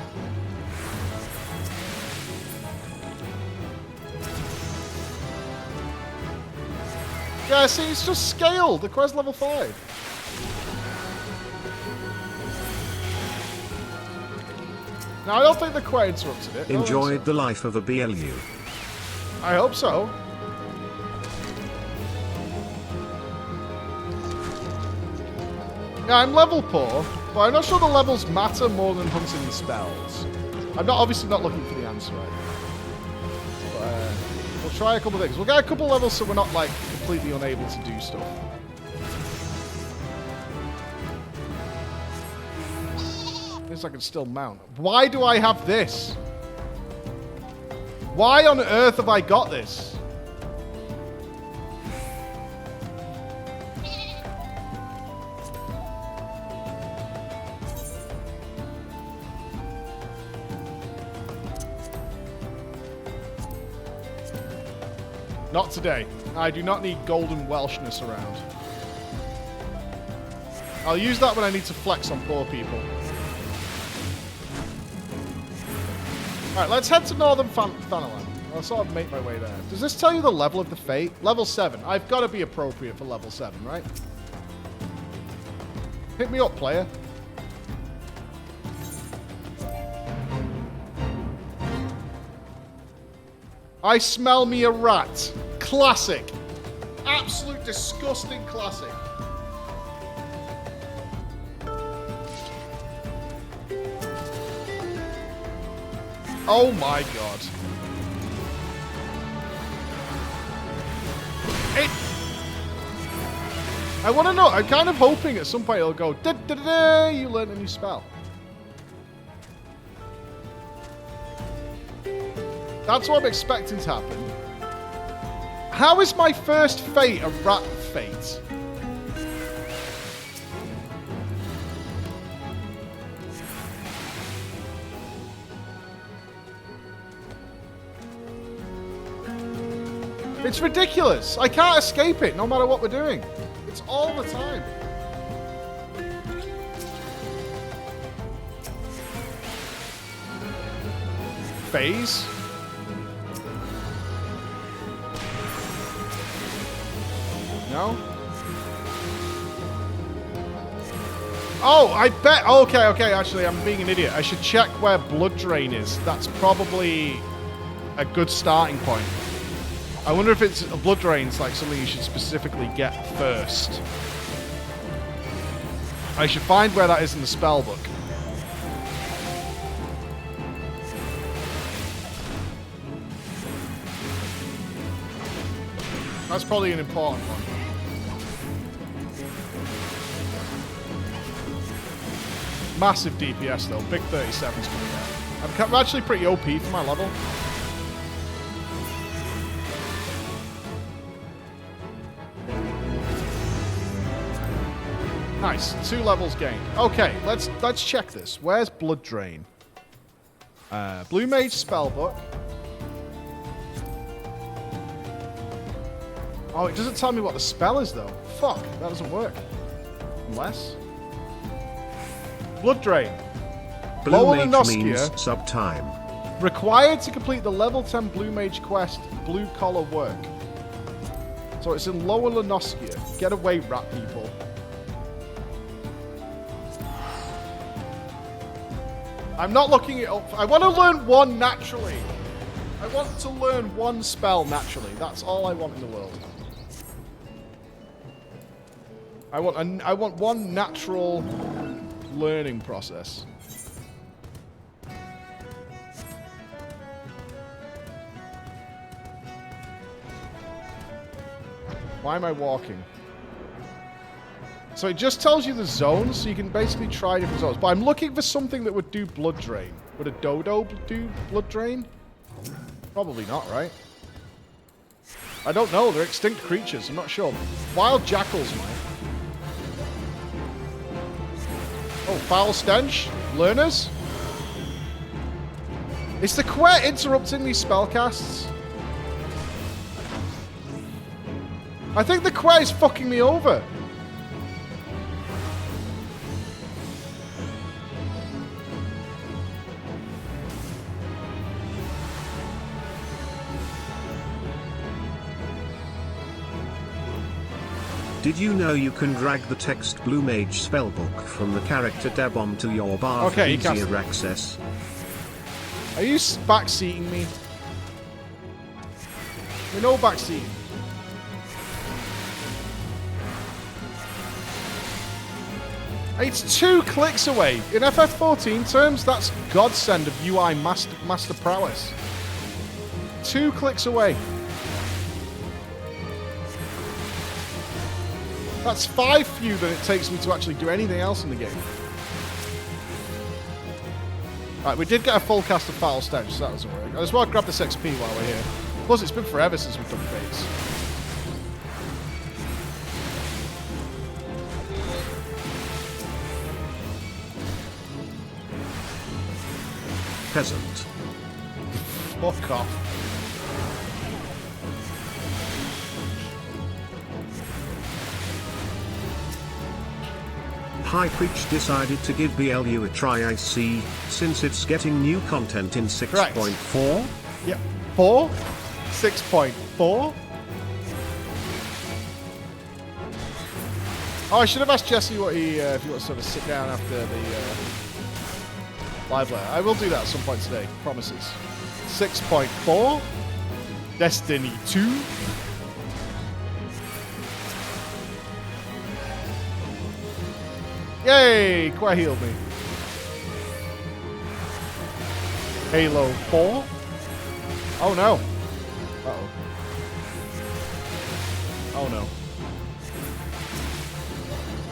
Yeah, see, it's just scaled. The Quer's level 5. No, I don't think the Quer interrupted it. Enjoyed the life of a BLU. I hope so. Yeah, I'm level poor, but I'm not sure the levels matter more than hunting the spells. I'm obviously not looking for the answer right now. But we'll try a couple of things. We'll get a couple levels so we're not, like, completely unable to do stuff. At least I can still mount. Why do I have this? Why on earth have I got this? Not today. I do not need golden Welshness around. I'll use that when I need to flex on poor people. Alright, let's head to Northern Thanalan. I'll sort of make my way there. Does this tell you the level of the Fate? Level 7. I've got to be appropriate for level 7, right? Hit me up, player. I smell me a rat. Classic. Absolute disgusting classic. Oh my god. I want to know. I'm kind of hoping at some point it'll go, da-da-da-da, you learn a new spell. That's what I'm expecting to happen. How is my first fate a rat fate? It's ridiculous. I can't escape it no matter what we're doing. It's all the time. Phase. No? Oh, I bet. Okay, actually, I'm being an idiot. I should check where Blood Drain is. That's probably a good starting point. I wonder if it's a Blood Drain's like something you should specifically get first. I should find where that is in the spell book. That's probably an important one. Massive DPS though. Big 37's coming out. I'm actually pretty OP for my level. Nice. 2 levels gained. Okay, let's check this. Where's Blood Drain? Blue Mage Spellbook. Oh, it doesn't tell me what the spell is though. Fuck, that doesn't work. Unless... Blood Drain. Blue Mage means sub-time. Required to complete the level 10 Blue Mage quest, Blue Collar Work. So it's in Lower Lenoskia. Get away, rat people. I'm not looking it up. I want to learn one naturally. I want to learn one spell naturally. That's all I want in the world. I want one natural learning process. Why am I walking? So it just tells you the zones, so you can basically try different zones. But I'm looking for something that would do blood drain. Would a dodo do blood drain? Probably not, right? I don't know. They're extinct creatures. I'm not sure. Wild jackals might. Oh, foul stench. Learners? Is the Quet interrupting these spellcasts? I think the Quet is fucking me over. Did you know you can drag the text Blue Mage spellbook from the character Debom to your bar for easier access? Are you backseating me? We're no backseating. It's 2 clicks away. In FF14 terms, that's godsend of UI master prowess. 2 clicks away. That's 5 fewer than it takes me to actually do anything else in the game. Right, we did get a full cast of Foul Stench, so that doesn't work. I just want to grab this XP while we're here. Plus, it's been forever since we've done Fates. Peasant. Fuck off. High Preach decided to give BLU a try, I see, since it's getting new content in 6.4. Yep. 4? 6.4? Oh, I should have asked Jesse what he, if he wants to sort of sit down after the live layer. I will do that at some point today, promises. 6.4? Destiny 2? Yay! Quite healed me. Halo 4? Oh no. Uh-oh. Oh no.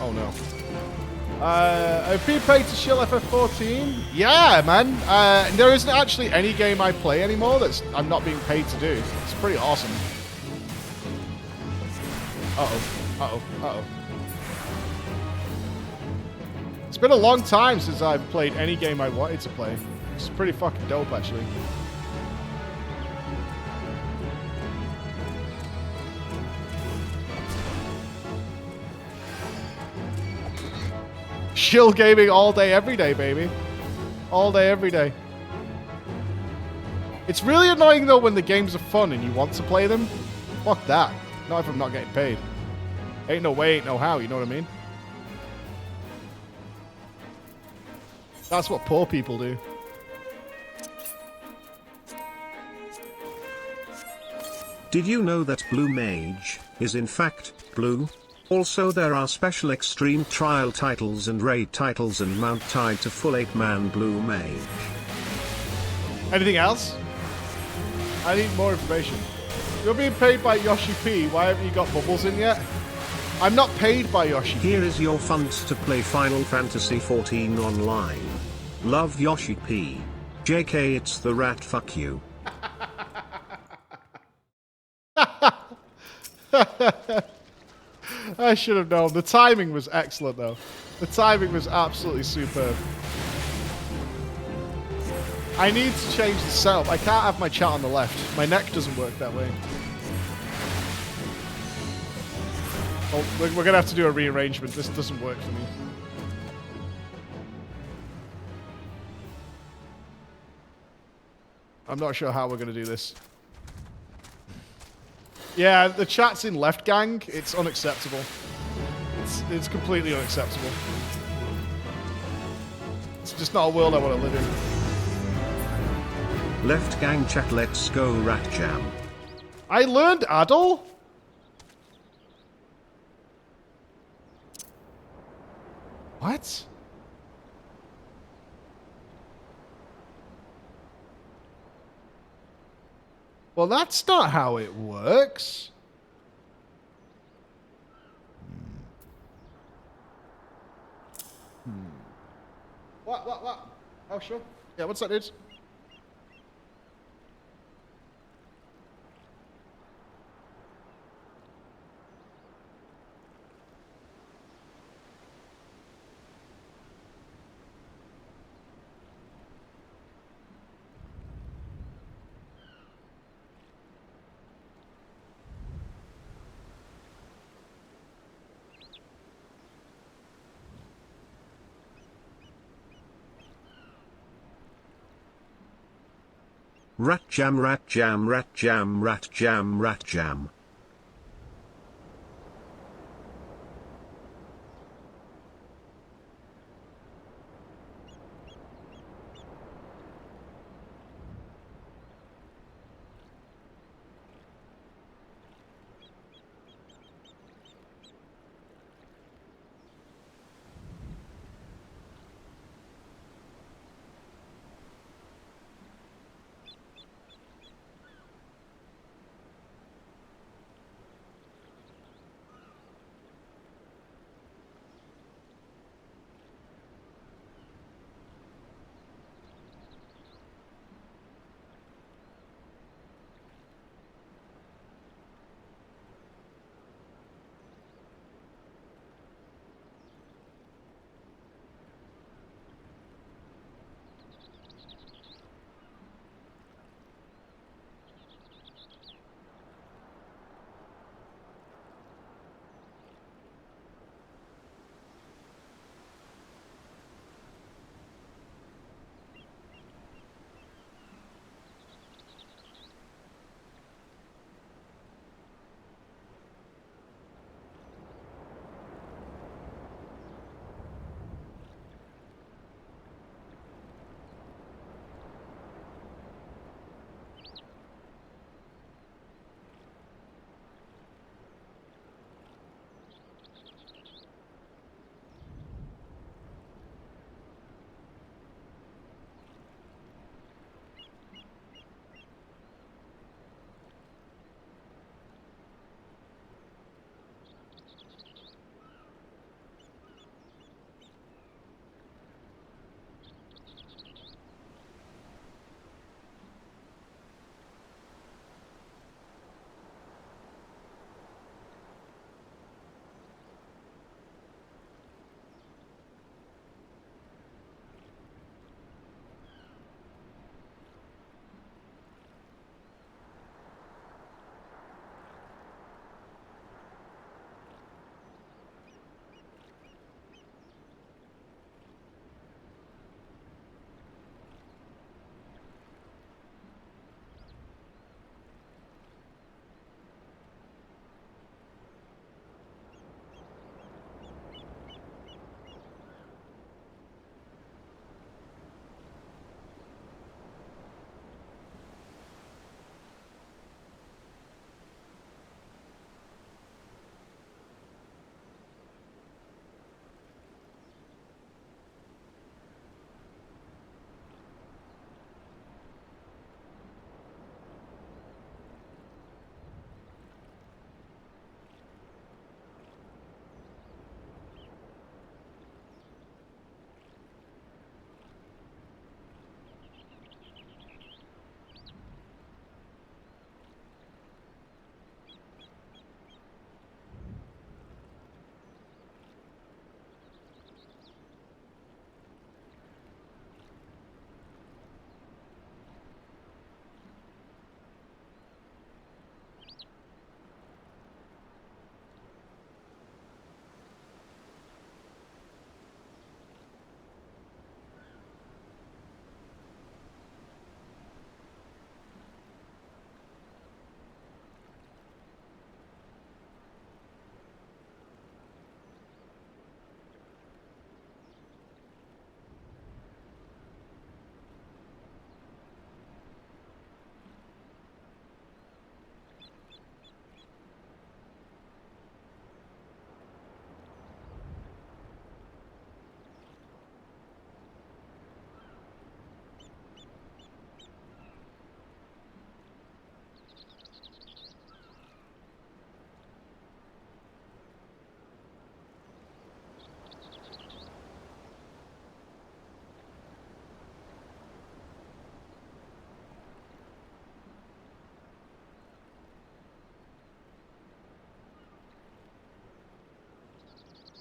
Oh no. I've been paid to shill FF14. Yeah, man. There isn't actually any game I play anymore that's I'm not being paid to do. It's pretty awesome. Uh-oh. Uh-oh. Uh-oh. It's been a long time since I've played any game I wanted to play. It's pretty fucking dope, actually. Shill gaming all day, every day, baby. All day, every day. It's really annoying, though, when the games are fun and you want to play them. Fuck that. Not if I'm not getting paid. Ain't no way, ain't no how, you know what I mean? That's what poor people do. Did you know that Blue Mage is in fact blue? Also, there are special extreme trial titles and raid titles and mount tied to full 8-man Blue Mage. Anything else? I need more information. You're being paid by Yoshi P. Why haven't you got bubbles in yet? I'm not paid by Yoshi P. Here is your funds to play Final Fantasy XIV online. Love, Yoshi P. JK, it's the rat, fuck you. I should have known. The timing was excellent, though. The timing was absolutely superb. I need to change the setup. I can't have my chat on the left. My neck doesn't work that way. Oh, we're going to have to do a rearrangement. This doesn't work for me. I'm not sure how we're going to do this. Yeah, the chat's in left gang. It's unacceptable. It's completely unacceptable. It's just not a world I want to live in. Left gang chat, let's go rat jam. I learned Adol? What? Well, that's not how it works. What? Oh, sure. Yeah, what's that, dude? Rat jam, rat jam, rat jam, rat jam, rat jam.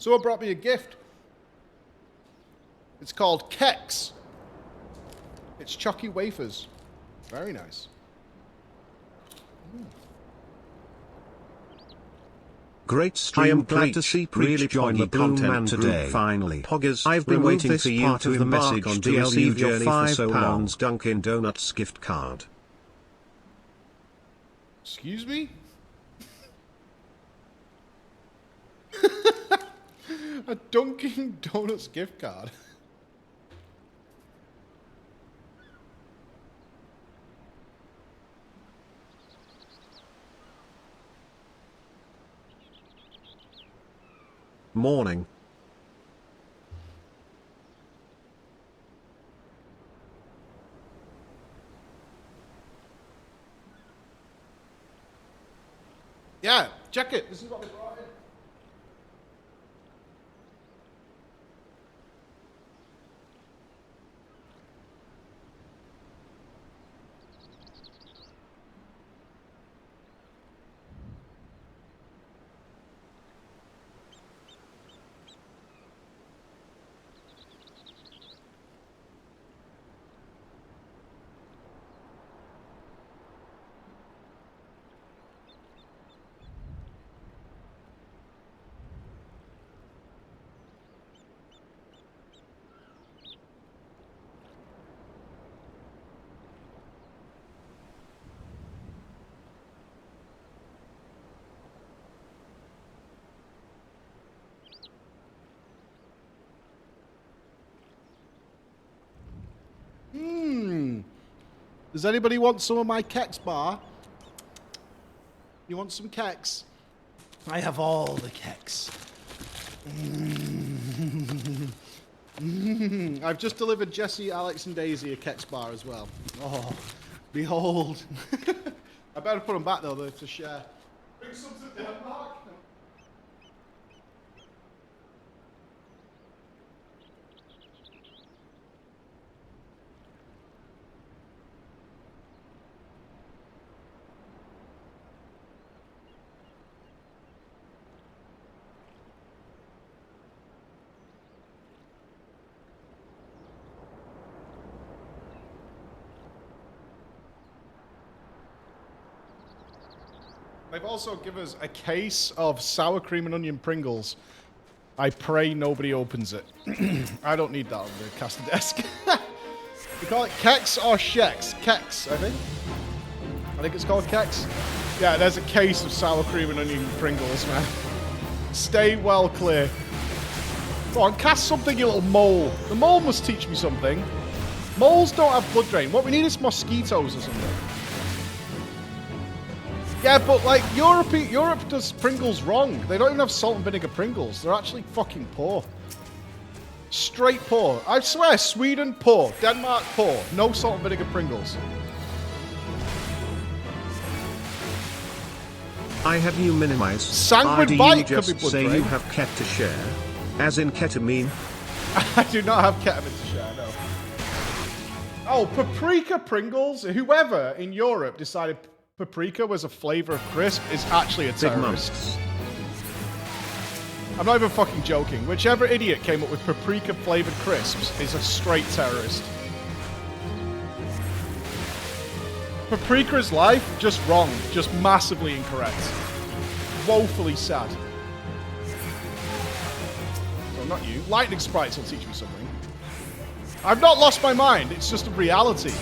Someone brought me a gift. It's called Kex. It's chalky wafers. Very nice. Great stream. I am glad to see really join the Blue Man today. Finally, Poggers, I've been waiting for you to embark on to receive your £5 Dunkin' Donuts gift card. Excuse me? A Dunkin' Donuts gift card. Morning. Yeah, check it. This is what they brought in. Does anybody want some of my Kex bar? You want some Kex? I have all the Kex. I've just delivered Jesse, Alex, and Daisy a Kex bar as well. Oh, behold. I better put them back though, to share. Bring some to Denmark. They've also given us a case of sour cream and onion Pringles. I pray nobody opens it. I don't need that on the caster desk. We call it Kex or Shex? Kex, I think. I think it's called Kex. Yeah, there's a case of sour cream and onion Pringles, man. Stay well clear. Go on, cast something, you little mole. The mole must teach me something. Moles don't have blood drain. What we need is mosquitoes or something. Yeah, but like Europe does Pringles wrong. They don't even have salt and vinegar Pringles. They're actually fucking poor. Straight poor. I swear, Sweden poor, Denmark poor. No salt and vinegar Pringles. I have you minimized. Sanguine Bite could be blood say drain. You have ket to share, as in ketamine. I do not have ketamine to share. No. Oh, paprika Pringles. Whoever in Europe decided paprika was a flavor of crisp is actually a terrorist. I'm not even fucking joking. Whichever idiot came up with paprika flavored crisps is a straight terrorist. Paprika is life, just wrong, just massively incorrect. Woefully sad. So not you. Lightning sprites will teach me something. I've not lost my mind, it's just a reality.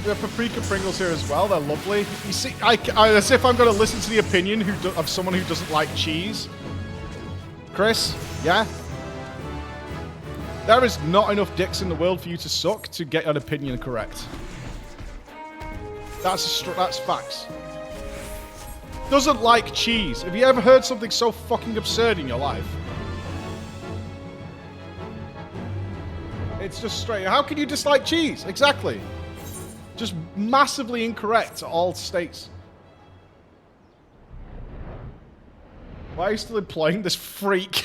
We have paprika Pringles here as well. They're lovely. You see, as if I'm going to listen to the opinion of someone who doesn't like cheese. Chris, yeah? There is not enough dicks in the world for you to suck to get an opinion correct. That's facts. Doesn't like cheese. Have you ever heard something so fucking absurd in your life? It's just straight. How can you dislike cheese? Exactly. Just massively incorrect to all states. Why are you still employing this freak?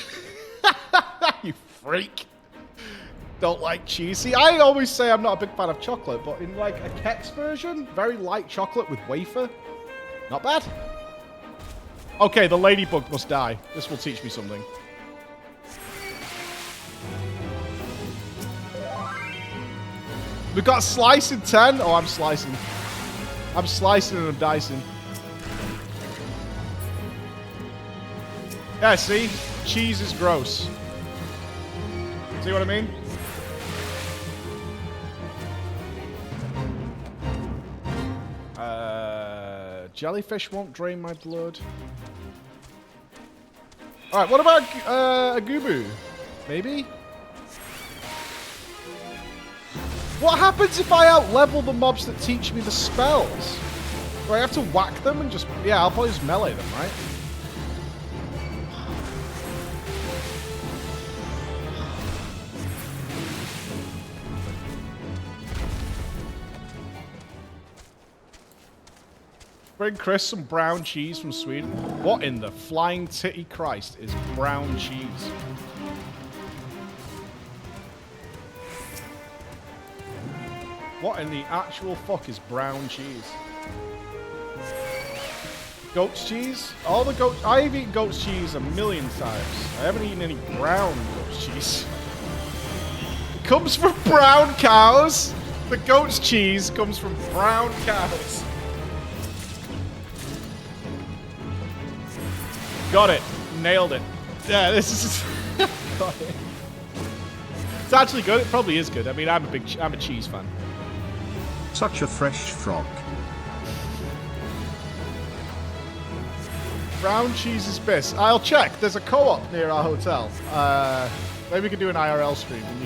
You freak. don't like cheese. See, I always say I'm not a big fan of chocolate, but in like a Kex version, very light chocolate with wafer, not bad. Okay, the ladybug must die. This will teach me something. We've got slice in 10. Oh, I'm slicing. I'm slicing and I'm dicing. Yeah, see? Cheese is gross. See what I mean? Jellyfish won't drain my blood. Alright, what about a Gubu? Maybe? What happens if I out-level the mobs that teach me the spells? Do I have to whack them and just... Yeah, I'll probably just melee them, right? Bring Chris some brown cheese from Sweden. What in the flying titty Christ is brown cheese? What in the actual fuck is brown cheese? Goat's cheese? All the goat... I've eaten goat's cheese a million times. I haven't eaten any brown goat's cheese. It comes from brown cows. The goat's cheese comes from brown cows. Got it. Nailed it. Yeah, this is... Got it. It's actually good. It probably is good. I mean, I'm a cheese fan. Such a fresh frog. Brown cheese is best. I'll check. There's a co-op near our hotel. Maybe we can do an IRL stream and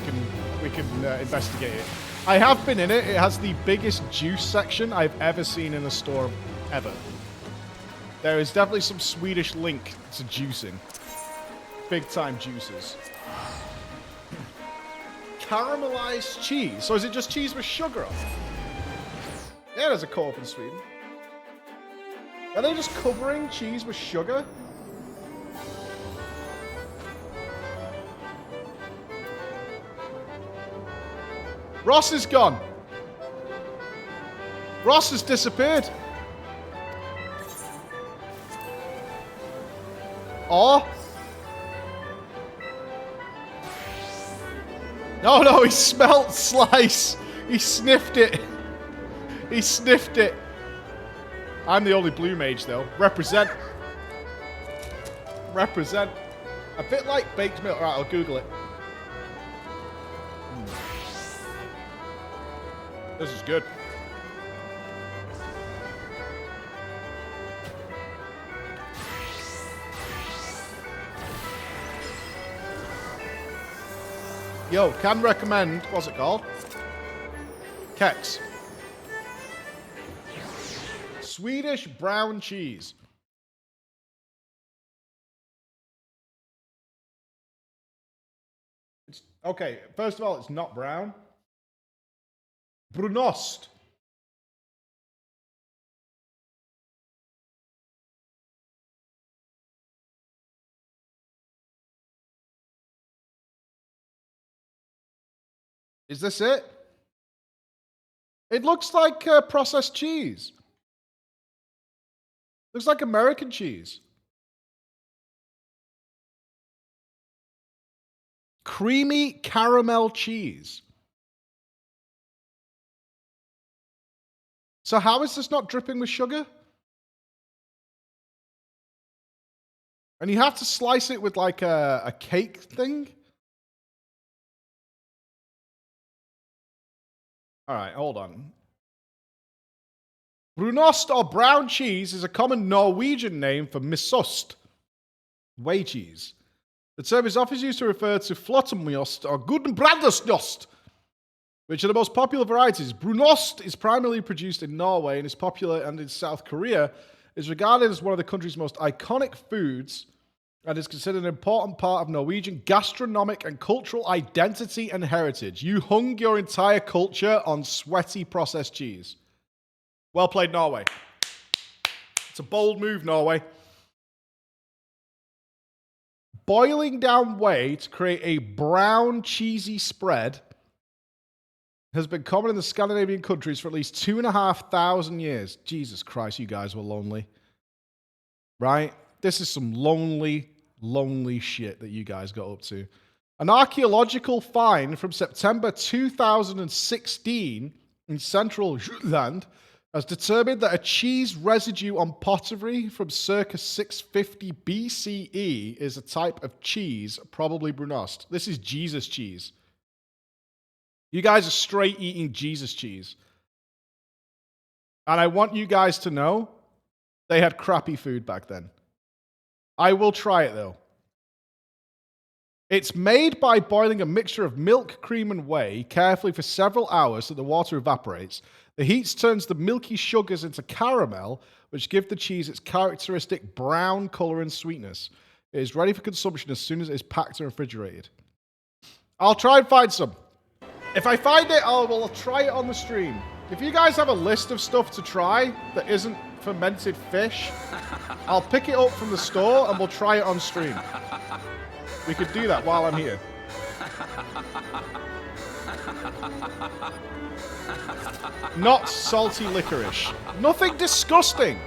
we can investigate it. I have been in it. It has the biggest juice section I've ever seen in a store ever. There is definitely some Swedish link to juicing. Big time juices. Caramelized cheese. So is it just cheese with sugar on it? Yeah, there's a co-op in Sweden. Are they just covering cheese with sugar? Ross is gone. Ross has disappeared. Oh. No, he smelt slice. He sniffed it. He sniffed it. I'm the only blue mage, though. Represent. Represent. A bit like baked milk. Right, I'll Google it. This is good. Yo, can recommend, what's it called? Kex. Swedish brown cheese. Okay, first of all, it's not brown. Brunost. Is this it? It looks like processed cheese. Looks like American cheese. Creamy caramel cheese. So how is this not dripping with sugar? And you have to slice it with like a cake thing? All right, hold on. Brunost or brown cheese is a common Norwegian name for misost, whey cheese. The term is often used to refer to flottemjost or gudbrandsjost, which are the most popular varieties. Brunost is primarily produced in Norway and is popular, and in South Korea is regarded as one of the country's most iconic foods and is considered an important part of Norwegian gastronomic and cultural identity and heritage. You hung your entire culture on sweaty processed cheese. Well played, Norway. It's a bold move, Norway. Boiling down whey to create a brown cheesy spread has been common in the Scandinavian countries for at least 2,500 years. Jesus Christ, you guys were lonely. Right? This is some lonely, lonely shit that you guys got up to. An archaeological find from September 2016 in central Jutland has determined that a cheese residue on pottery from circa 650 BCE is a type of cheese, probably Brunost. This is Jesus cheese. You guys are straight eating Jesus cheese. And I want you guys to know they had crappy food back then. I will try it though. It's made by boiling a mixture of milk, cream, and whey carefully for several hours so the water evaporates. The heat turns the milky sugars into caramel, which give the cheese its characteristic brown color and sweetness. It is ready for consumption as soon as it is packed and refrigerated. I'll try and find some. If I find it, I will try it on the stream. If you guys have a list of stuff to try that isn't fermented fish, I'll pick it up from the store and we'll try it on stream. We could do that while I'm here. Not salty licorice. Nothing disgusting.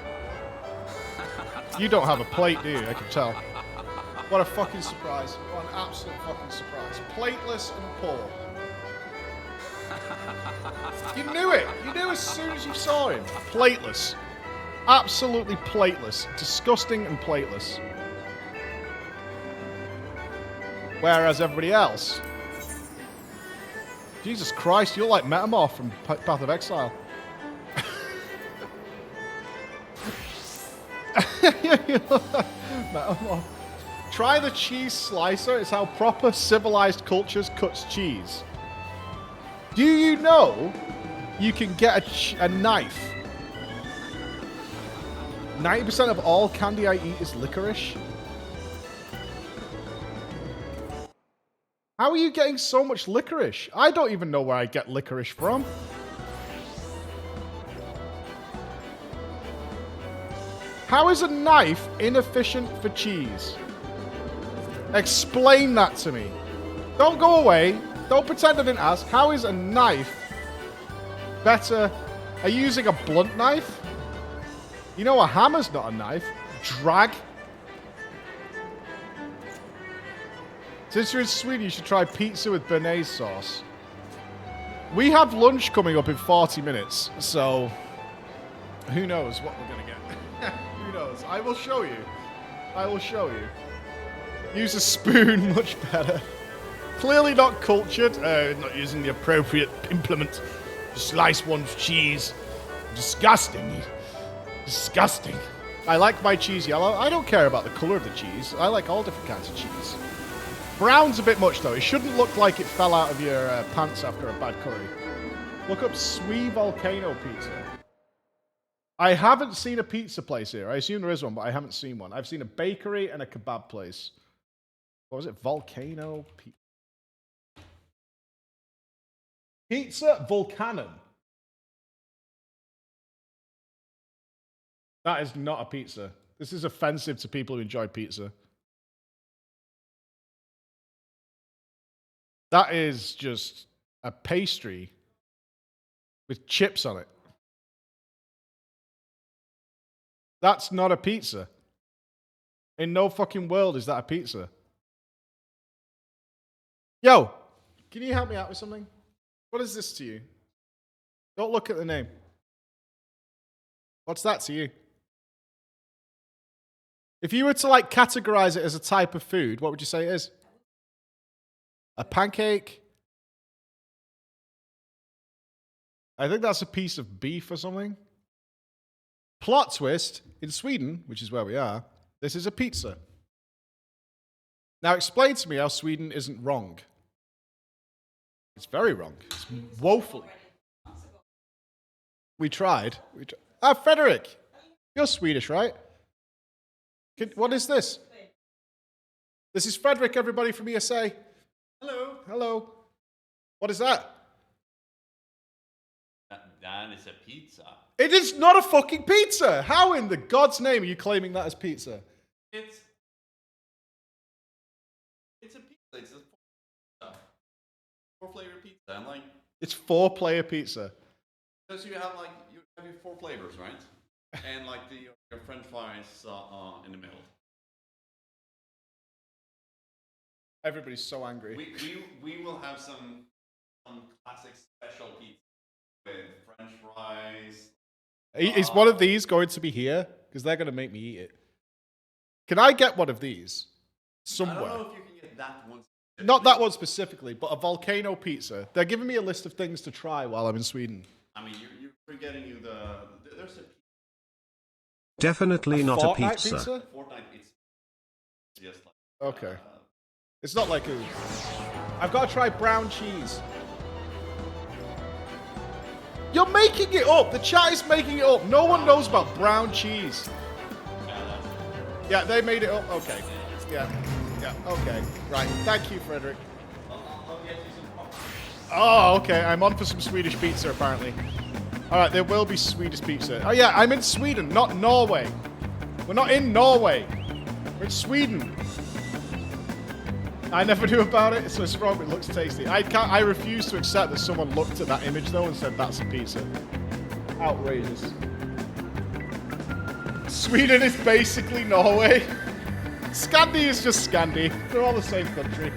You don't have a plate, do you? I can tell. What a fucking surprise. What an absolute fucking surprise. Plateless and poor. You knew it. You knew as soon as you saw him. Plateless. Absolutely plateless. Disgusting and plateless. Whereas everybody else... Jesus Christ, you're like Metamorph from Path of Exile. Metamorph. Try the cheese slicer. It's how proper civilized cultures cuts cheese. Do you know you can get a knife? 90% of all candy I eat is licorice. How are you getting so much licorice? I don't even know where I get licorice from. How is a knife inefficient for cheese? Explain that to me. Don't go away. Don't pretend I didn't ask. How is a knife better? Are you using a blunt knife? You know a hammer's not a knife. Drag. Since you're in Sweden, you should try pizza with béarnaise sauce. We have lunch coming up in 40 minutes, so who knows what we're going to get. Who knows? I will show you. I will show you. Use a spoon, much better. Clearly not cultured. Not using the appropriate implement to slice one's cheese. Disgusting. Disgusting. I like my cheese yellow. I don't care about the color of the cheese. I like all different kinds of cheese. Brown's a bit much, though. It shouldn't look like it fell out of your pants after a bad curry. Look up Swede Volcano Pizza. I haven't seen a pizza place here. I assume there is one, but I haven't seen one. I've seen a bakery and a kebab place. What was it? Volcano Pizza. Pizza Volcanon. That is not a pizza. This is offensive to people who enjoy pizza. That is just a pastry with chips on it. That's not a pizza. In no fucking world is that a pizza. Yo, can you help me out with something? What is this to you? Don't look at the name. What's that to you? If you were to like categorize it as a type of food, what would you say it is? A pancake? I think that's a piece of beef or something. Plot twist, in Sweden, which is where we are, this is a pizza. Now explain to me how Sweden isn't wrong. It's very wrong. It's woefully. We tried. Ah, Frederick! You're Swedish, right? What is this? This is Frederick, everybody from ESA. Hello. Hello. What is that? That is a pizza. It is not a fucking pizza. How in the God's name are you claiming that as pizza? It's a pizza. It's a four flavor pizza. I'm like It's 4-player pizza. So you have like you have your 4 flavors, right? And like your French fries in the middle. Everybody's so angry. We will have some classic special pizza with French fries. Is one of these going to be here? Because they're going to make me eat it. Can I get one of these somewhere? I don't know if you can get that one. Not that one specifically, but a volcano pizza. They're giving me a list of things to try while I'm in Sweden. I mean, you're forgetting there's a Definitely not a Fortnite pizza. Fortnite pizza. Just like Okay. It's not like a... I've got to try brown cheese. You're making it up. The chat is making it up. No one knows about brown cheese. Yeah, they made it up. Okay. Yeah. Okay. Right. Thank you, Frederick. I'll get you some props. Oh, okay. I'm on for some Swedish pizza, apparently. All right, there will be Swedish pizza. Oh, yeah, I'm in Sweden, not Norway. We're not in Norway. We're in Sweden. I never knew about it, so it's wrong. It looks tasty. I refuse to accept that someone looked at that image, though, and said that's a pizza. Outrageous. Sweden is basically Norway. Scandi is just Scandi. They're all the same country.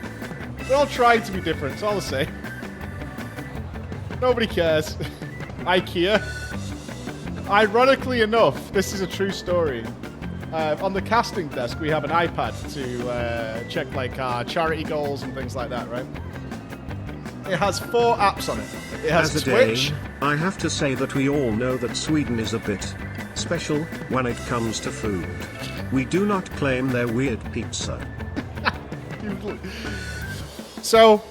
They're all trying to be different. It's all the same. Nobody cares. Ikea. Ironically enough, this is a true story. On the casting desk, we have an iPad to check like our charity goals and things like that, right? It has 4 apps on it. It has As a Twitch. Dane, I have to say that we all know that Sweden is a bit special when it comes to food. We do not claim their weird pizza. So,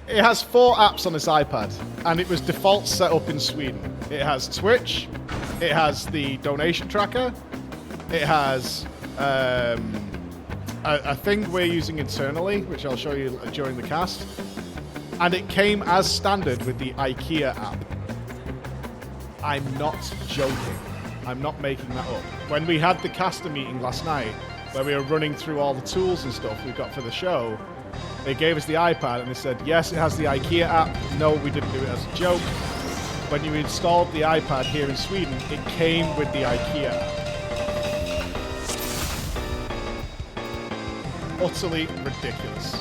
it has 4 apps on this iPad, and it was default set up in Sweden. It has Twitch, it has the donation tracker, it has a thing we're using internally, which I'll show you during the cast, and it came as standard with the Ikea app. I'm not joking. I'm not making that up. When we had the caster meeting last night, where we were running through all the tools and stuff we've got for the show, they gave us the iPad and they said, yes, it has the Ikea app. No, we didn't do it as a joke. When you installed the iPad here in Sweden, it came with the Ikea app. Utterly ridiculous.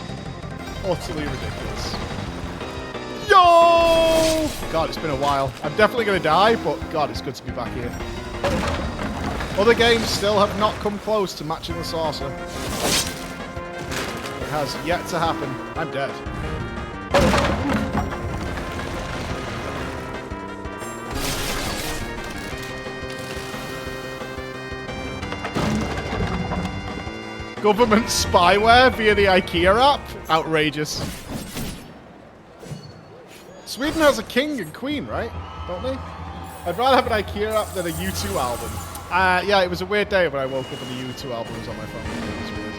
Utterly ridiculous. Yo! God, it's been a while. I'm definitely going to die, but God, it's good to be back here. Other games still have not come close to matching the saucer. It has yet to happen. I'm dead. Government spyware via the Ikea app? Outrageous. Sweden has a king and queen, right? Don't they? I'd rather have an Ikea app than a U2 album. Yeah, it was a weird day when I woke up and the U2 album was on my phone. It was weird.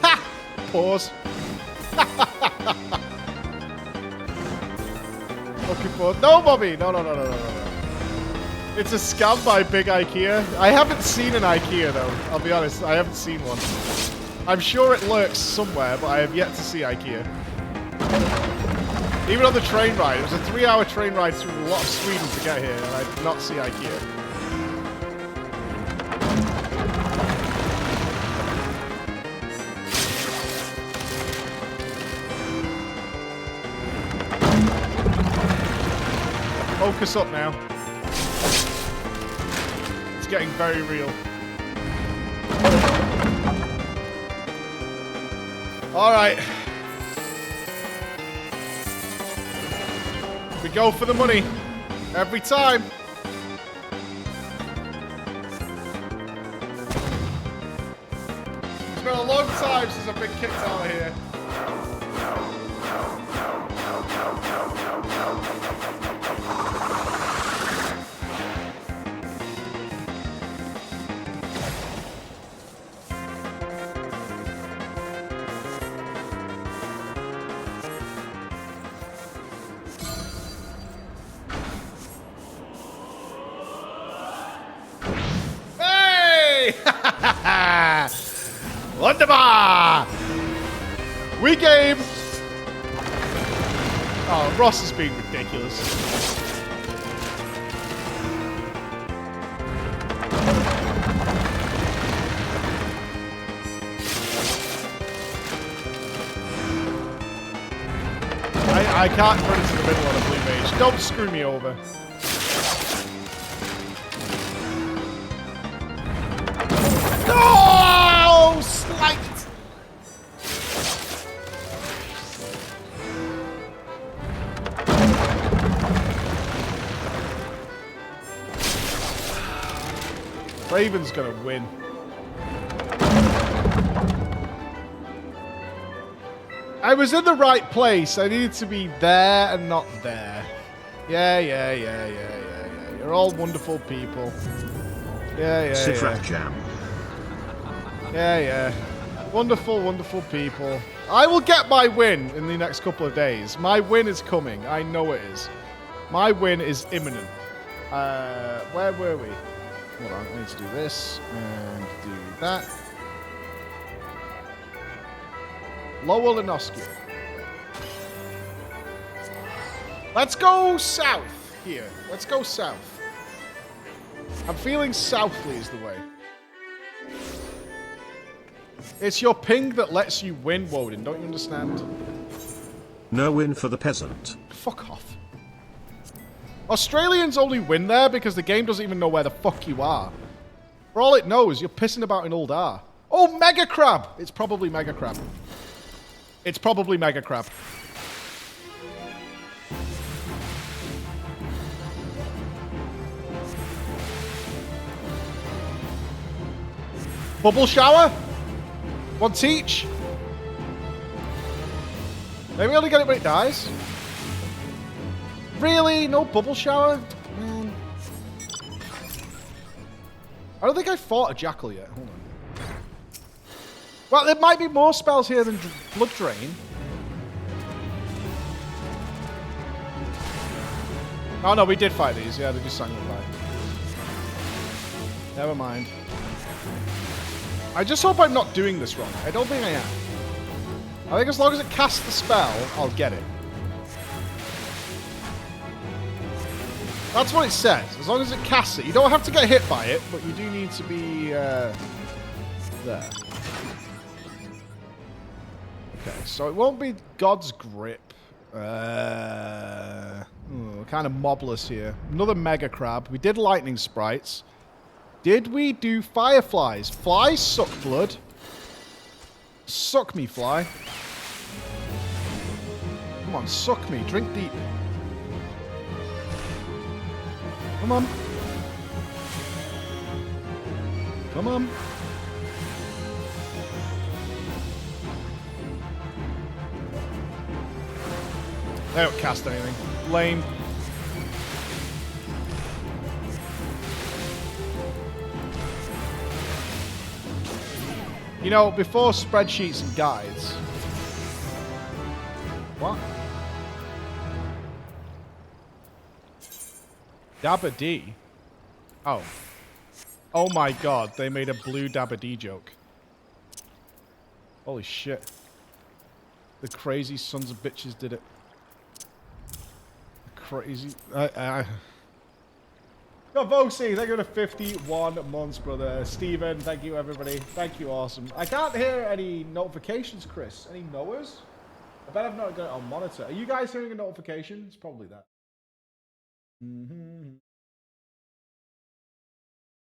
Ha! Pause. Okay, pause. No, Bobby! No. It's a scam by Big Ikea. I haven't seen an Ikea, though. I'll be honest, I haven't seen one. I'm sure it lurks somewhere, but I have yet to see Ikea. Even on the train ride, it was a 3-hour train ride through a lot of Sweden to get here, and I did not see Ikea. Focus up now. It's getting very real. All right. We go for the money. Every time. It's been a long time since I've been kicked out of here. Wunderbar! We game. Oh, Ross is being ridiculous. I can't run into the middle on a blue mage. Don't screw me over. No! Slight! Raven's gonna win. I was in the right place. I needed to be there and not there. Yeah. You're all wonderful people. Yeah. Sifrat Jam. Yeah. Wonderful, wonderful people. I will get my win in the next couple of days. My win is coming. I know it is. My win is imminent. Where were we? Hold on, I need to do this and do that. Lowell and Oscar. Let's go south here. Let's go south. I'm feeling southly is the way. It's your ping that lets you win, Woden. Don't you understand? No win for the peasant. Fuck off. Australians only win there because the game doesn't even know where the fuck you are. For all it knows, you're pissing about in Old R. Oh, Mega Crab! It's probably Mega Crab. It's probably Mega Crab. Bubble shower? One each? Maybe only get it when it dies. Really? No bubble shower? Man. I don't think I fought a jackal yet. Hold on. Well, there might be more spells here than Blood Drain. Oh no, we did fight these. Yeah, they just sang goodbye. Never mind. I just hope I'm not doing this wrong. I don't think I am. I think as long as it casts the spell, I'll get it. That's what it says. As long as it casts it. You don't have to get hit by it, but you do need to be there. Okay, so it won't be God's Grip. Kind of mobless here. Another Mega Crab. We did Lightning Sprites. Did we do Fireflies? Flies suck blood. Suck me, fly. Come on, suck me. Drink deep. Come on. Come on. They don't cast anything. Lame. You know, before spreadsheets and guides. What? Dabba D? Oh. Oh my god, they made a blue Dabba D joke. Holy shit. The crazy sons of bitches did it. Crazy. Got Voxy, thank you for 51 months, brother. Steven, thank you, everybody. Thank you, awesome. I can't hear any notifications, Chris. Any knowers? I bet I've not got it on monitor. Are you guys hearing a notification? It's probably that.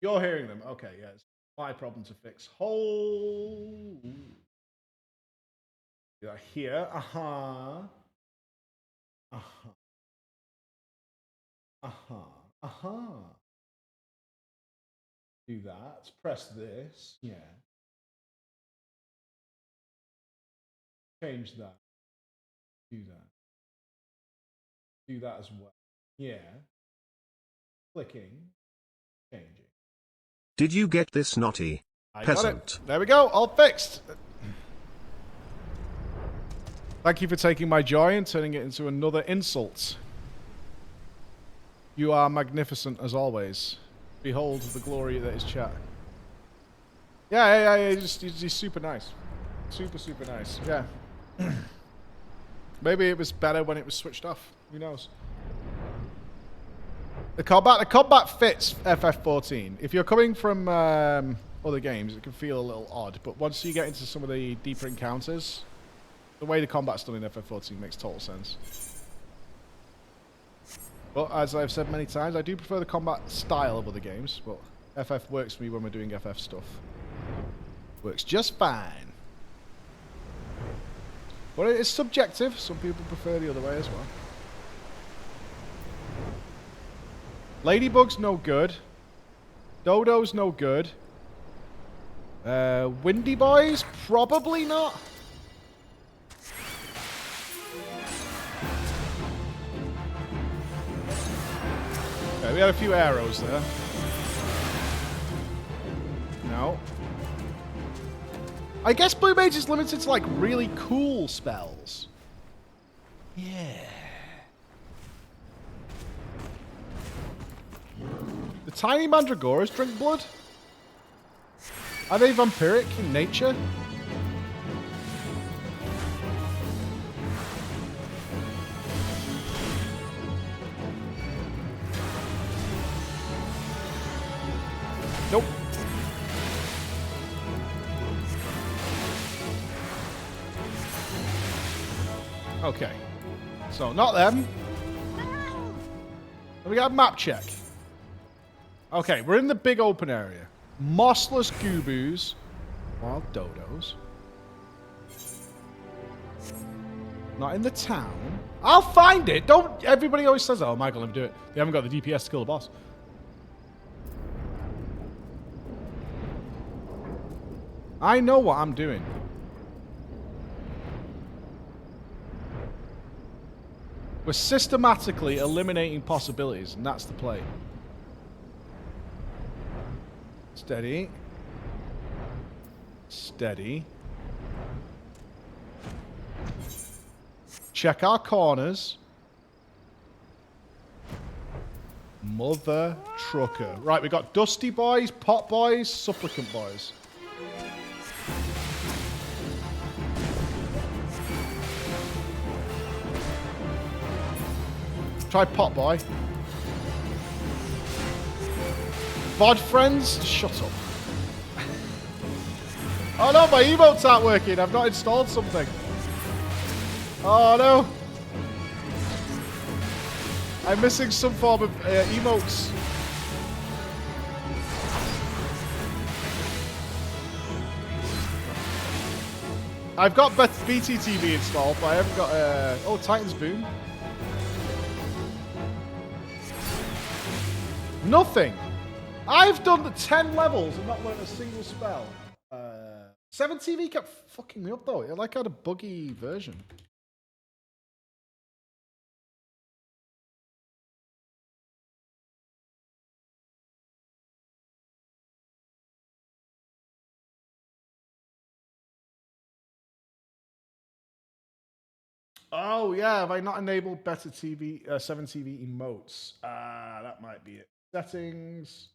You're hearing them. Okay, yeah. It's my problem to fix. Hold. Yeah, here. Uh-huh. Uh-huh. Uh-huh. Uh-huh. Do that. Press this. Yeah. Change that. Do that. Do that as well. Yeah. Clicking. Changing. Did you get this, naughty peasant? Got it. There we go. All fixed. Thank you for taking my joy and turning it into another insult. You are magnificent as always. Behold the glory that is chat. Yeah. He's super nice. Super nice. Yeah. Maybe it was better when it was switched off. Who knows? The combat fits FF14. If you're coming from other games, it can feel a little odd. But once you get into some of the deeper encounters, the way the combat's done in FF14 makes total sense. But as I've said many times, I do prefer the combat style of other games. But FF works for me when we're doing FF stuff. Works just fine. But it is subjective. Some people prefer the other way as well. Ladybug's no good. Dodo's no good. Windy Boys? Probably not. Okay, we had a few arrows there. No. I guess Blue Mage is limited to like really cool spells. Yeah. The tiny mandragoras drink blood? Are they vampiric in nature? Nope. Okay. So, not them. We got a map check. Okay, we're in the big open area. Mossless goobos. Wild dodos. Not in the town. I'll find it. Don't... Everybody always says, oh, Michael, let me do it. They haven't got the DPS to kill the boss. I know what I'm doing. We're systematically eliminating possibilities, and that's the play. Steady. Steady. Check our corners. Mother trucker. Right, we got Dusty Boys, Pot Boys, Supplicant Boys. Try Pot Boy. VOD friends, shut up. Oh no, my emotes aren't working. I've not installed something. Oh no. I'm missing some form of emotes. I've got BTTV installed, but I haven't got... oh, Titan's Boon. Nothing. I've done the 10 levels and not learned a single spell. 7TV kept fucking me up though. It like had a buggy version. Oh yeah, have I not enabled better TV 7TV emotes? That might be it. Settings.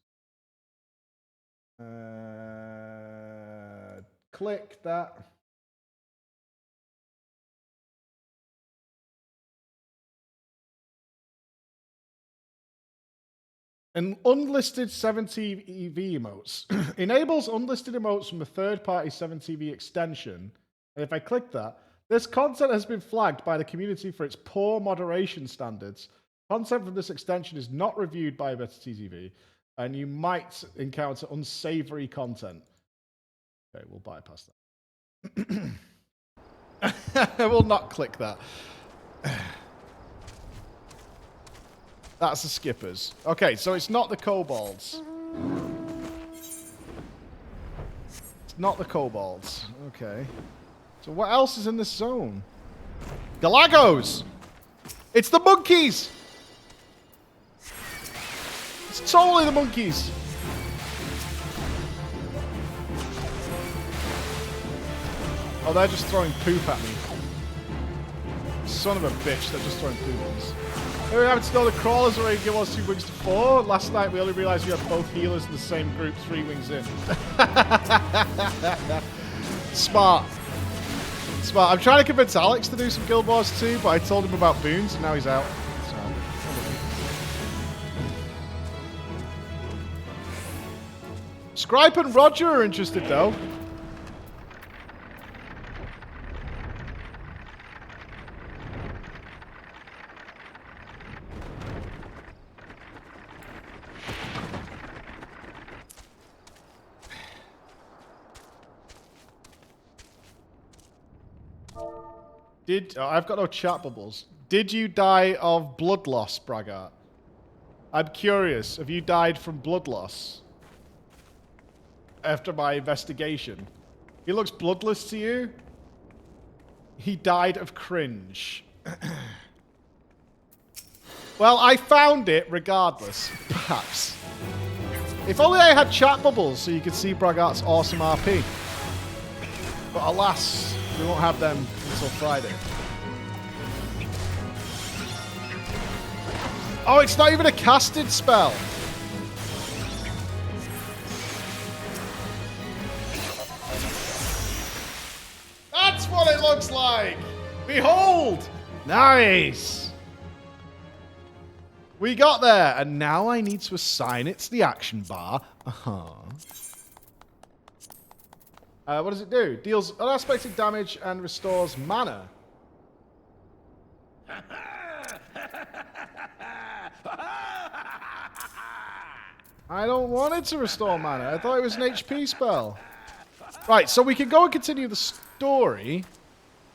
Click that. And unlisted 7TV emotes. Enables unlisted emotes from a third-party 7TV extension. And if I click that, this content has been flagged by the community for its poor moderation standards. Content from this extension is not reviewed by Better TV, and you might encounter unsavory content. Okay, we'll bypass that. I will not click that. That's the skippers. Okay, so it's not the kobolds. It's not the kobolds. Okay. So what else is in this zone? Galagos! It's the monkeys! It's totally the monkeys! Oh, they're just throwing poop at me. Son of a bitch, they're just throwing poop at us. We're having to know the crawlers already give us 2 wings to 4. Last night we only realised we had both healers in the same group, 3 wings in. Smart. Smart. I'm trying to convince Alex to do some Guild Wars too, but I told him about boons and now he's out. So. Scripe and Roger are interested though. I've got no chat bubbles. Did you die of blood loss, Braggart? I'm curious. Have you died from blood loss? After my investigation. He looks bloodless to you? He died of cringe. Well, I found it regardless. Perhaps. If only I had chat bubbles so you could see Braggart's awesome RP. But alas, we won't have them until Friday. Oh, it's not even a casted spell. That's what it looks like. Behold. Nice. We got there, and now I need to assign it to the action bar. What does it do? Deals unexpected damage and restores mana. I don't want it to restore mana. I thought it was an HP spell. Right, so we can go and continue the story.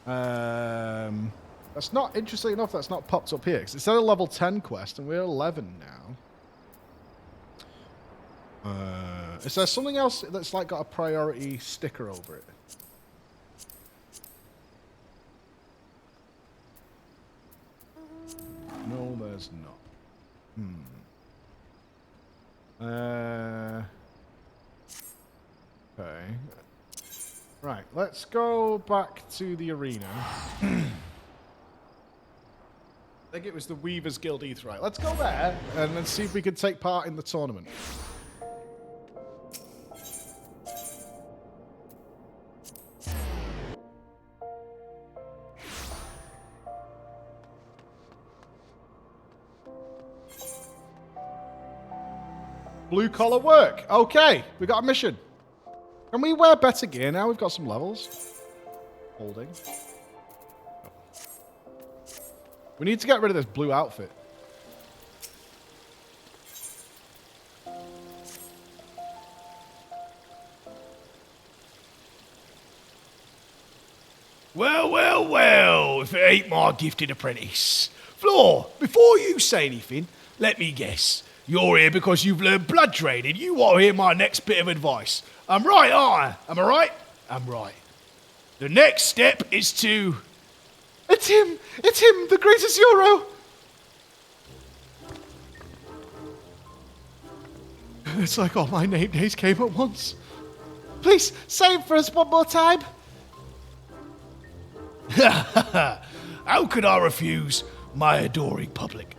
That's not, interesting enough, that's not popped up here. Because it's at a level 10 quest, and we're 11 now. Is there something else that's like got a priority sticker over it? No, there's not. Okay. Right, let's go back to the arena. I think it was the Weavers Guild Aetheryte. Let's go there and then see if we can take part in the tournament. Blue collar work. Okay, we got a mission. Can we wear better gear now? We've got some levels. Holding. We need to get rid of this blue outfit. Well, well, well, if it ain't my gifted apprentice. Floor, before you say anything, let me guess. You're here because you've learned blood training. You want to hear my next bit of advice. I'm right, aren't I? Am I right? I'm right. The next step is to... It's him! It's him, the greatest Euro! It's like all my name days came at once. Please, say it for us one more time. How could I refuse my adoring public?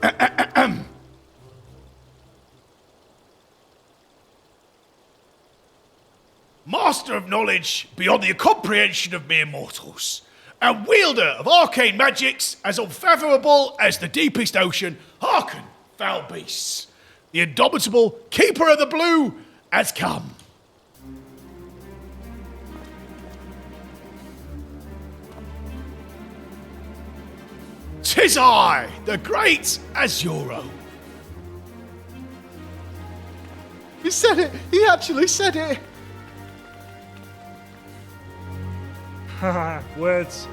Master of knowledge beyond the comprehension of mere mortals, and wielder of arcane magics as unfathomable as the deepest ocean, hearken, foul beasts. The indomitable Keeper of the Blue has come. 'Tis I, the great Azuro. He said it! He actually said it! Haha, words.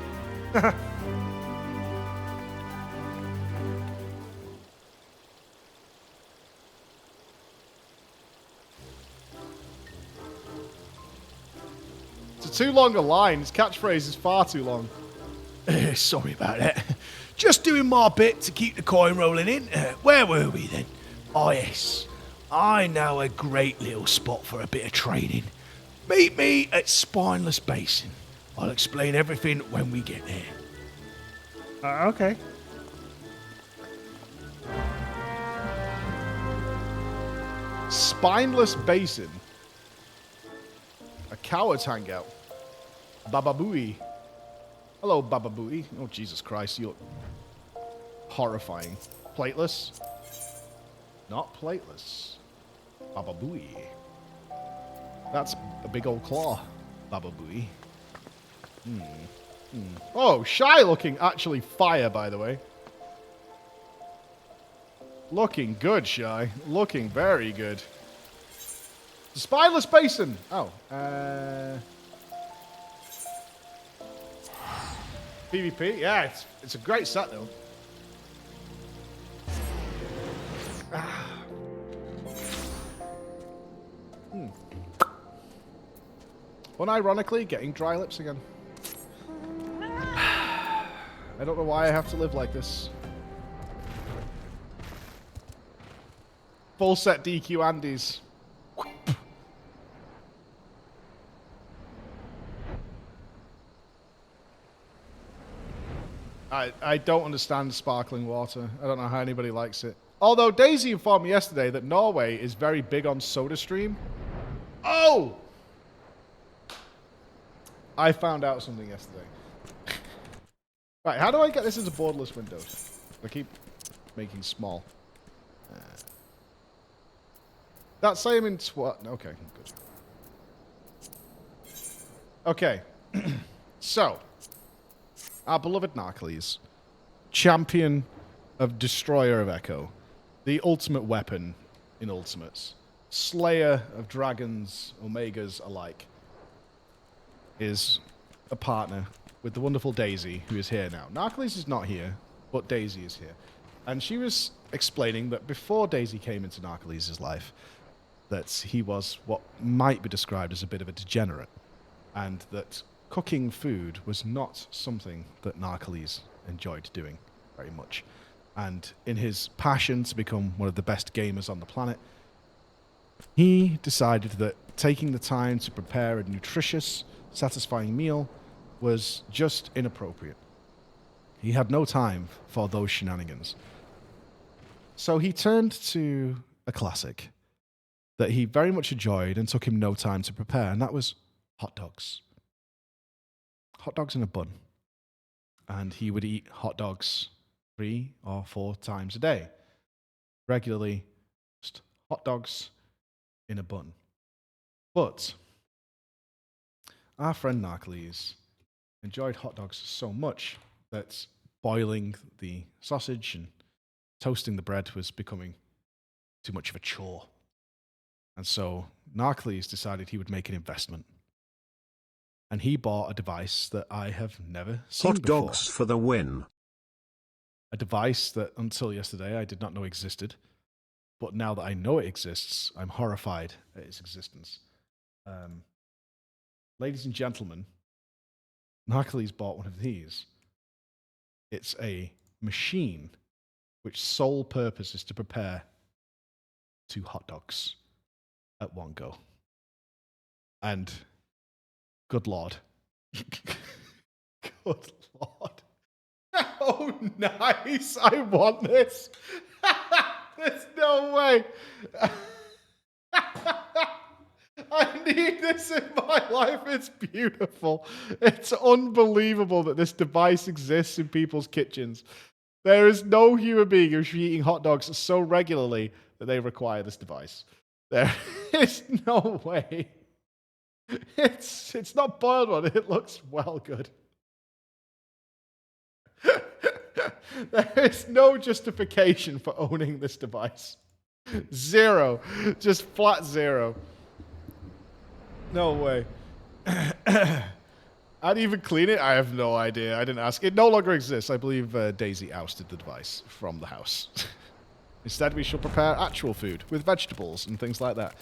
It's too long a line. His catchphrase is far too long. Sorry about that. Just doing my bit to keep the coin rolling in. Where were we then? Oh yes, I know a great little spot for a bit of training. Meet me at Spineless Basin. I'll explain everything when we get there. Okay. Spineless basin. A coward's hangout. Baba Booey. Hello, Baba Booey. Oh, Jesus Christ, you look horrifying. Plateless? Not plateless. Baba Booey. That's a big old claw. Baba Booey. Oh, shy looking. Actually fire, by the way. Looking good, Shy. Looking very good. The Spineless Basin. Oh. PvP? Yeah, it's a great set, though. Unironically, getting dry lips again. I don't know why I have to live like this. Full set DQ Andes. I don't understand sparkling water. I don't know how anybody likes it. Although Daisy informed me yesterday that Norway is very big on SodaStream. Oh! I found out something yesterday. Right, how do I get this into borderless windows? I keep making small. That's same in okay, good. Okay. So, our beloved Narcles, champion of Destroyer of Echo, the ultimate weapon in Ultimates, slayer of dragons, omegas alike, is a partner with the wonderful Daisy, who is here now. Narcles is not here, but Daisy is here. And she was explaining that before Daisy came into Narcles' life, that he was what might be described as a bit of a degenerate, and that cooking food was not something that Narcles enjoyed doing very much. And in his passion to become one of the best gamers on the planet, he decided that taking the time to prepare a nutritious, satisfying meal was just inappropriate. He had no time for those shenanigans. So he turned to a classic that he very much enjoyed and took him no time to prepare, and that was hot dogs. Hot dogs in a bun. And he would eat hot dogs 3 or 4 times a day. Regularly, just hot dogs in a bun. But our friend Narcles enjoyed hot dogs so much that boiling the sausage and toasting the bread was becoming too much of a chore. And so Narcles decided he would make an investment. And he bought a device that I have never seen Hot before. dogs for the win. A device that until yesterday I did not know existed. But now that I know it exists, I'm horrified at its existence. Ladies and gentlemen, Narcles bought one of these. It's a machine which sole purpose is to prepare 2 hot dogs at one go. And good Lord. Good Lord. Oh, nice. I want this. There's no way. I need this in my life. It's beautiful. It's unbelievable that this device exists in people's kitchens. There is no human being who should be eating hot dogs so regularly that they require this device. There is no way. It's not boiled one. It looks well good. There is no justification for owning this device. 0. Just flat 0. No way. I'd even clean it? I have no idea. I didn't ask. It no longer exists. I believe Daisy ousted the device from the house. Instead, we shall prepare actual food with vegetables and things like that.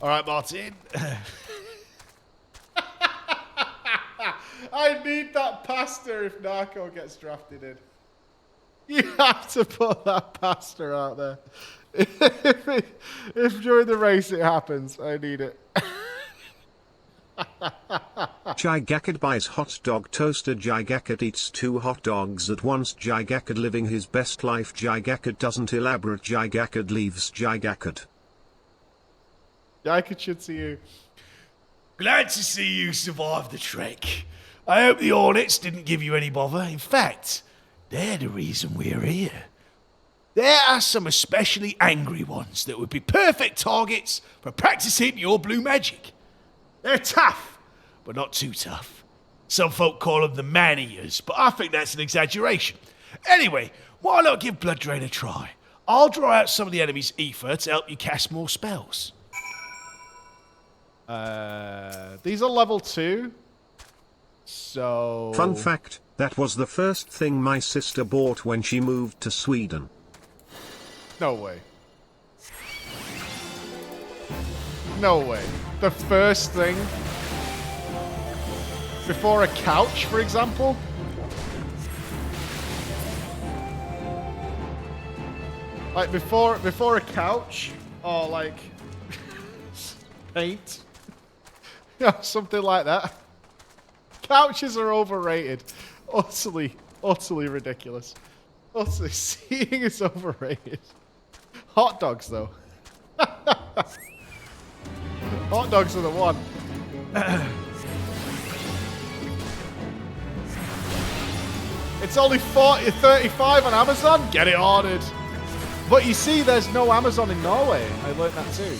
All right, Martin. I need that pasta if Narco gets drafted in. You have to put that pasta out there. If during the race it happens, I need it. Gigakid buys hot dog toaster. Gigakid eats 2 hot dogs at once. Gigakid living his best life. Gigakid doesn't elaborate. Gigakid leaves. Gigakid. Gigakid should see you. Glad to see you survived the trek. I hope the Hornets didn't give you any bother. In fact, they're the reason we're here. There are some especially angry ones that would be perfect targets for practicing your blue magic. They're tough, but not too tough. Some folk call them the man-eaters, but I think that's an exaggeration. Anyway, why not give Blood Drain a try? I'll draw out some of the enemy's ether to help you cast more spells. These are level 2. So... Fun fact, that was the first thing my sister bought when she moved to Sweden. No way. No way. The first thing... Before a couch, for example? Like, before a couch? Or, like... paint? Yeah, something like that. Couches are overrated. Utterly ridiculous. Utterly, seeing is overrated. Hot dogs, though. Hot dogs are the one. It's only 35 on Amazon. Get it ordered. But you see, there's no Amazon in Norway. I learned that too.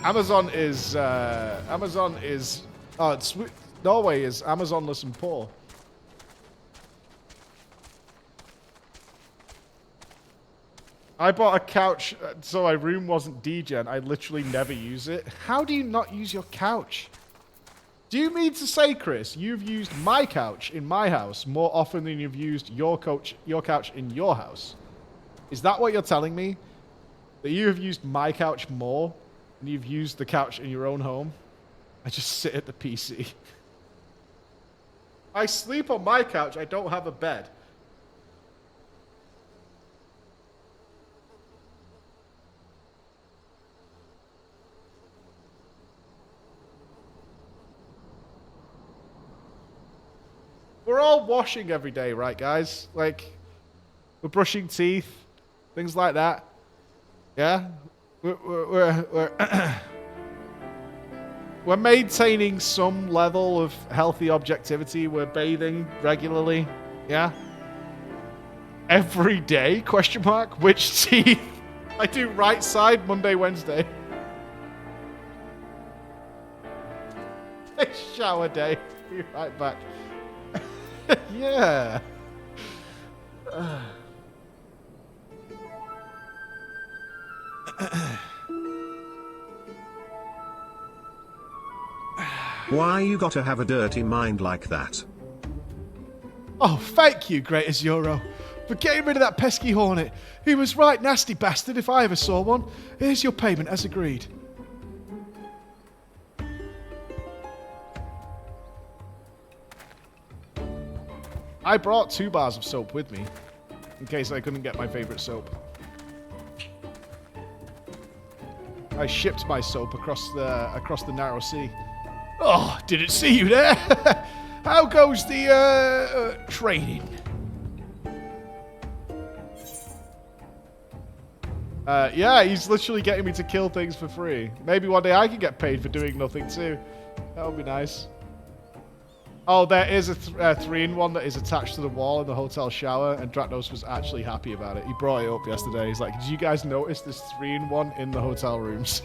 Amazon is Norway is Amazonless and poor. I bought a couch so my room wasn't degen. I literally never use it. How do you not use your couch? Do you mean to say, Chris, you've used my couch in my house more often than you've used your couch in your house? Is that what you're telling me? That you have used my couch more than you've used the couch in your own home? I just sit at the PC. I sleep on my couch. I don't have a bed. We're all washing every day, right, guys? Like, we're brushing teeth, things like that. Yeah? We're maintaining some level of healthy objectivity. We're bathing regularly. Yeah? Every day? Question mark. Which teeth? I do right side Monday, Wednesday. Shower day. Be right back. Yeah. Why you gotta have a dirty mind like that? Oh, thank you, Great Azuro, for getting rid of that pesky hornet. He was right nasty bastard if I ever saw one. Here's your payment as agreed. I brought 2 bars of soap with me, in case I couldn't get my favorite soap. I shipped my soap across the narrow sea. Oh, didn't see you there. How goes the training? Yeah, he's literally getting me to kill things for free. Maybe one day I can get paid for doing nothing too. That would be nice. Oh, there is a 3-in-1 that is attached to the wall in the hotel shower, and Dratnos was actually happy about it. He brought it up yesterday. He's like, did you guys notice this 3-in-1 in the hotel rooms?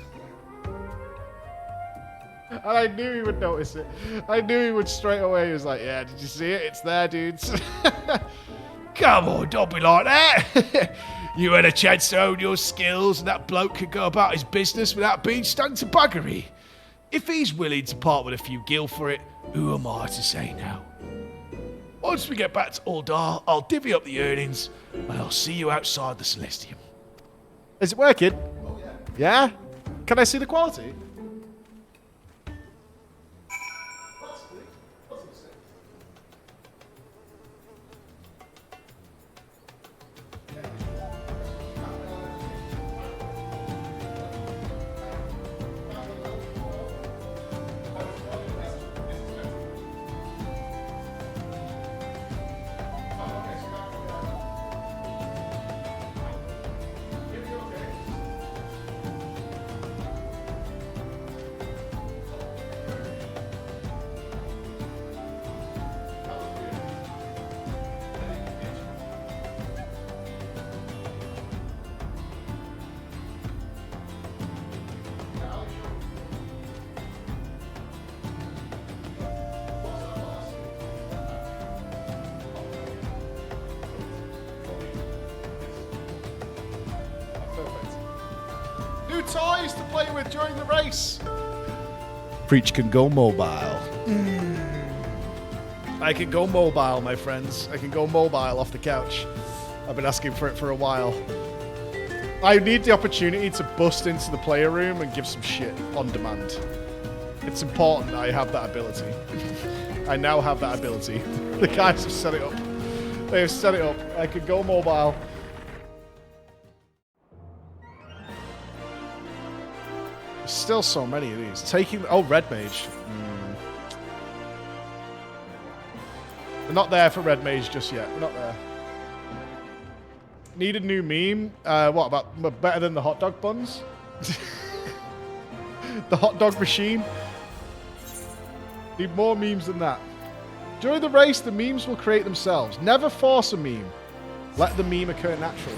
And I knew he would notice it. I knew he would straight away. He was like, yeah, did you see it? It's there, dudes. Come on, don't be like that. You had a chance to own your skills, and that bloke could go about his business without being stung to buggery. If he's willing to part with a few gil for it, who am I to say no? Once we get back to Uldar, I'll divvy up the earnings, and I'll see you outside the Celestium. Is it working? Oh, yeah. Yeah? Can I see the quality? new toys to play with during the race. Preach can go mobile. I can go mobile, my friends. I can go mobile off the couch. I've been asking for it for a while. I need the opportunity to bust into the player room and give some shit on demand. It's important I have that ability. I now have that ability. The guys have set it up. They have set it up. I can go mobile. There's still so many of these. Taking... Oh, Red Mage. They're not there for Red Mage just yet. They're not there. Need a new meme. What about better than the hot dog buns? The hot dog machine. Need more memes than that. During the race, the memes will create themselves. Never force a meme. Let the meme occur naturally.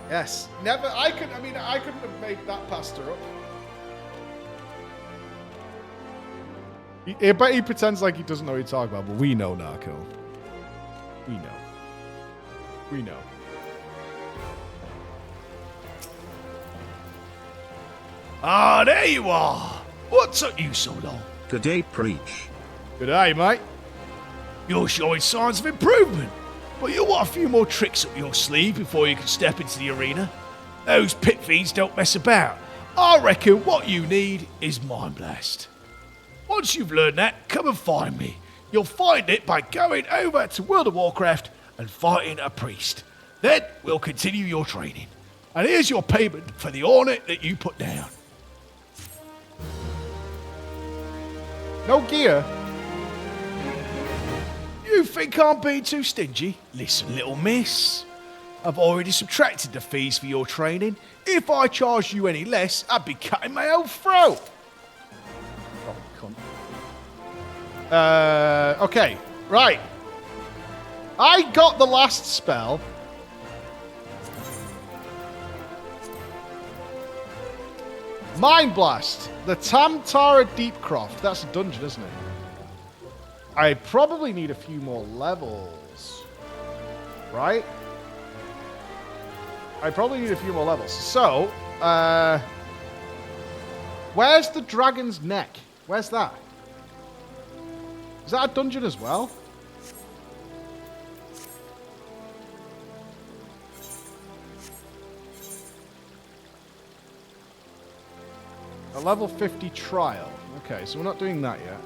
Yes. Never. I couldn't have made that pasta up. I bet he pretends like he doesn't know what he's talking about, but we know, Narco. We know. We know. Ah, there you are. What took you so long? Good day, Preach. Good day, mate. You're showing signs of improvement, but you'll want a few more tricks up your sleeve before you can step into the arena. Those pit fiends don't mess about. I reckon what you need is Mind Blast. Once you've learned that, come and find me. You'll find it by going over to World of Warcraft and fighting a priest. Then we'll continue your training. And here's your payment for the ornament that you put down. No gear. You think I'm being too stingy? Listen, little miss. I've already subtracted the fees for your training. If I charged you any less, I'd be cutting my own throat. Oh, cunt. Okay, right. I got the last spell. Mind Blast. The Tamtara Deepcroft. That's a dungeon, isn't it? I probably need a few more levels. Right? I probably need a few more levels. So, where's the dragon's neck? Where's that? Is that a dungeon as well? A level 50 trial. Okay, so we're not doing that yet.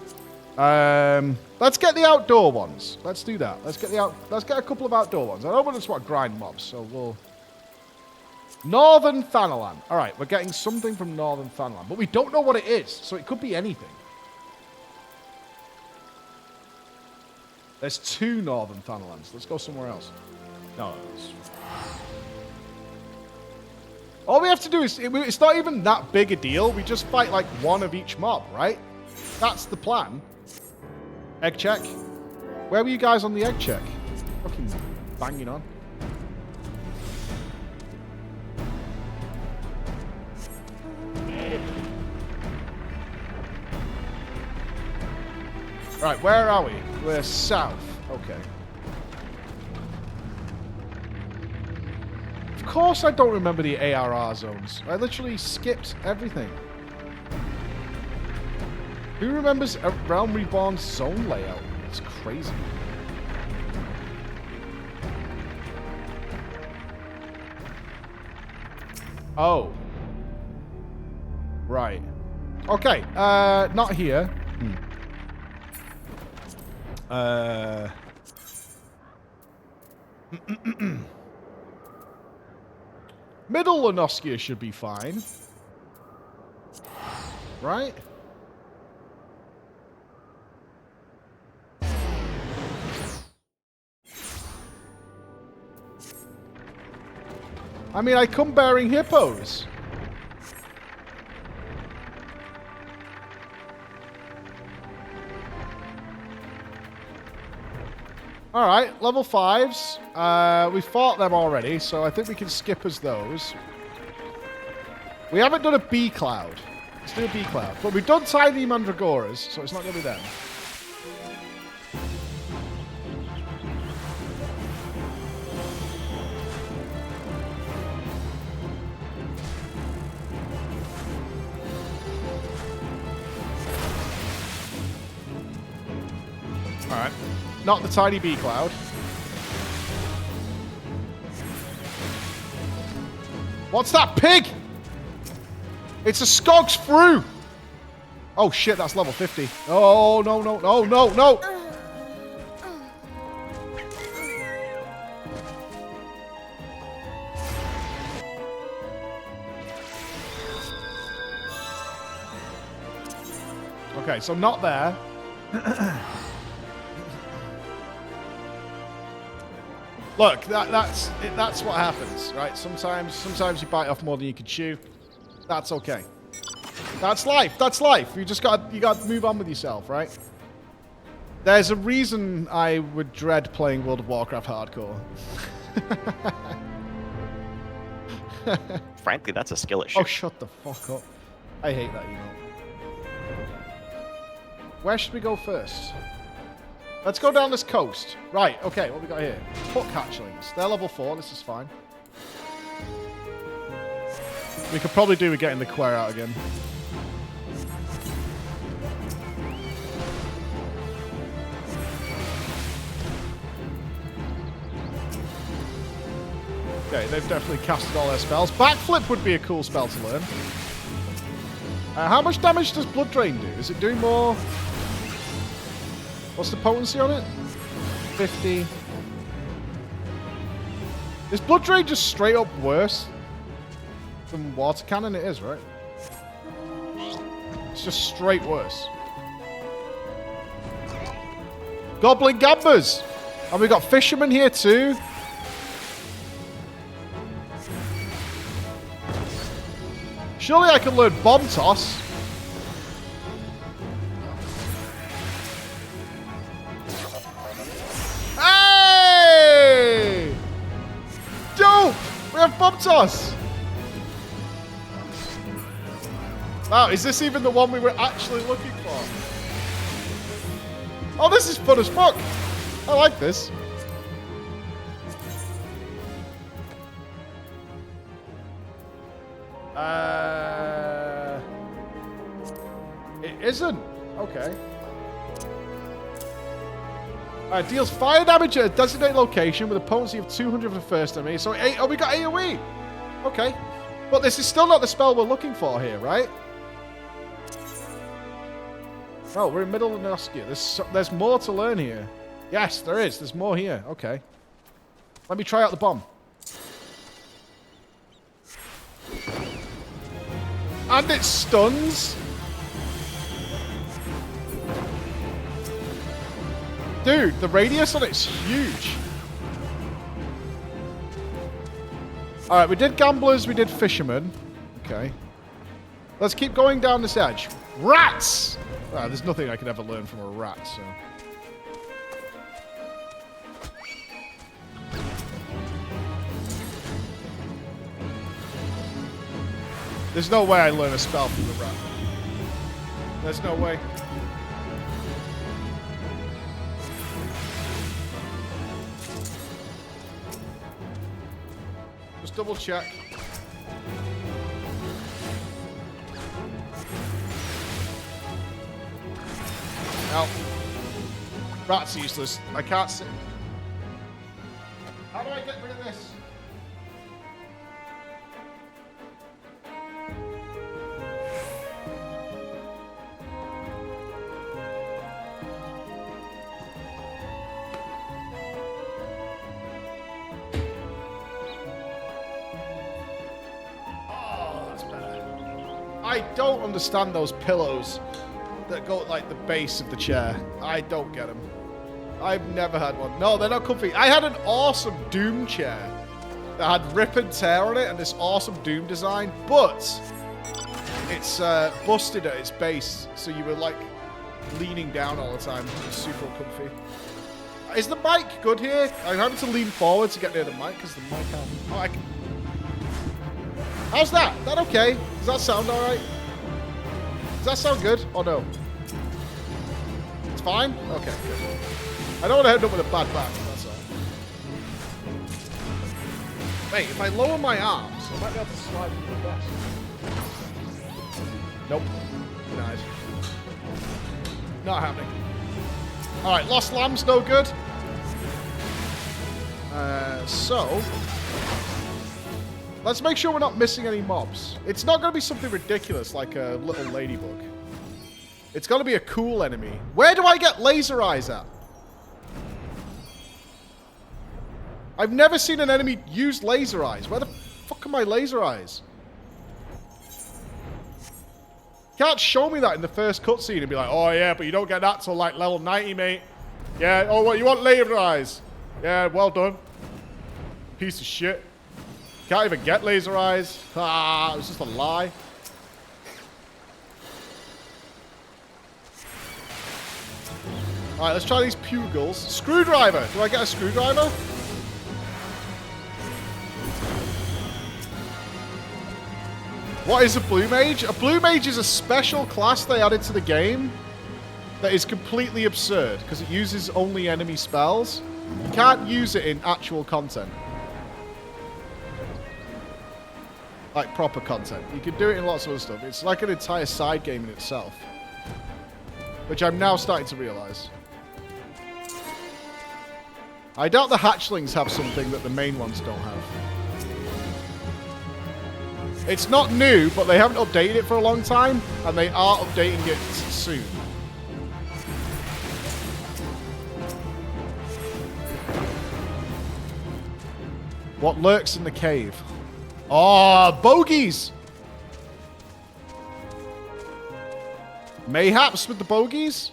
Let's get the outdoor ones. Let's do that. Let's get a couple of outdoor ones. I don't want to just want to grind mobs, so we'll... Northern Thanalan. Alright, we're getting something from Northern Thanalan, but we don't know what it is, so it could be anything. There's 2 Northern Thanalans. Let's go somewhere else. No, all we have to do is, it's not even that big a deal. We just fight like one of each mob, right? That's the plan. Egg check. Where were you guys on the egg check? Fucking banging on. Right, where are we? We're south. Okay. Of course I don't remember the ARR zones. I literally skipped everything. Who remembers a Realm Reborn zone layout? It's crazy. Oh. Right. Okay, not here. Middle Lenoskia should be fine. Right? I mean, I come bearing hippos. Alright, level 5s. We fought them already, so I think we can skip as those. We haven't done a B Cloud. Let's do a B Cloud. But we've done Tiny Mandragoras, so it's not going to be them. Alright. Not the tiny bee cloud. What's that pig? It's a Skog's Fruit. Oh shit, that's level 50. Oh, no, no, no, no, no. Okay, so not there. Look, that's what happens, right? Sometimes you bite off more than you can chew. That's okay. That's life. That's life. You got to move on with yourself, right? There's a reason I would dread playing World of Warcraft hardcore. Frankly, that's a skill issue. Oh, shut the fuck up. I hate that emote. Where should we go first? Let's go down this coast. Right, okay, what we got here? Hook hatchlings. They're level 4, this is fine. We could probably do with getting the quail out again. Okay, they've definitely casted all their spells. Backflip would be a cool spell to learn. How much damage does Blood Drain do? Is it doing more? What's the potency on it? 50. Is Blood Drain just straight up worse than Water Cannon? It is, right? It's just straight worse. Goblin Gambers! And we got Fishermen here too. Surely I can learn Bomb Toss. Hey! Dope! We have Bomb Toss! Wow, is this even the one we were actually looking for? Oh, this is fun as fuck! I like this. It isn't. Okay. Deals fire damage at a designated location with a potency of 200 for the first enemy. So, oh, we got AoE. Okay. But this is still not the spell we're looking for here, right? Oh, we're in middle of Noskia. There's more to learn here. Yes, there is. There's more here. Okay. Let me try out the bomb. And it stuns. Dude, the radius on it's huge. Alright, we did Gamblers, we did Fishermen. Okay. Let's keep going down this edge. Rats! There's nothing I could ever learn from a rat, so... There's no way I learn a spell from the rat. There's no way. Just double check. No. Rat's useless. I can't see. How do I get rid of this? I don't understand those pillows that go at, like, the base of the chair. I don't get them. I've never had one. No, they're not comfy. I had an awesome Doom chair that had rip and tear on it and this awesome Doom design, but it's busted at its base, so you were, like, leaning down all the time. It was super comfy. Is the mic good here? I'm having to lean forward to get near the mic because the mic can't... Oh, I can... How's that? Is that okay? Does that sound alright? Does that sound good? Or no? It's fine? Okay, good. I don't want to end up with a bad back, that's all. Wait, if I lower my arms, I might be able to slide through the desk. Nope. Denied. Not happening. Alright, Lost Lamb's no good. So, let's make sure we're not missing any mobs. It's not going to be something ridiculous like a little ladybug. It's going to be a cool enemy. Where do I get laser eyes at? I've never seen an enemy use laser eyes. Where the fuck are my laser eyes? Can't show me that in the first cutscene and be like, oh yeah, but you don't get that till like level 90, mate. Yeah, oh, what, you want laser eyes? Yeah, well done. Piece of shit. Can't even get laser eyes. Ah, it was just a lie. Alright, let's try these pugils. Screwdriver! Do I get a screwdriver? What is a blue mage? A blue mage is a special class they added to the game that is completely absurd because it uses only enemy spells. You can't use it in actual content. Like proper content. You can do it in lots of other stuff. It's like an entire side game in itself. Which I'm now starting to realize. I doubt the hatchlings have something that the main ones don't have. It's not new, but they haven't updated it for a long time, and they are updating it soon. What lurks in the cave? Oh, bogeys! Mayhaps with the bogeys?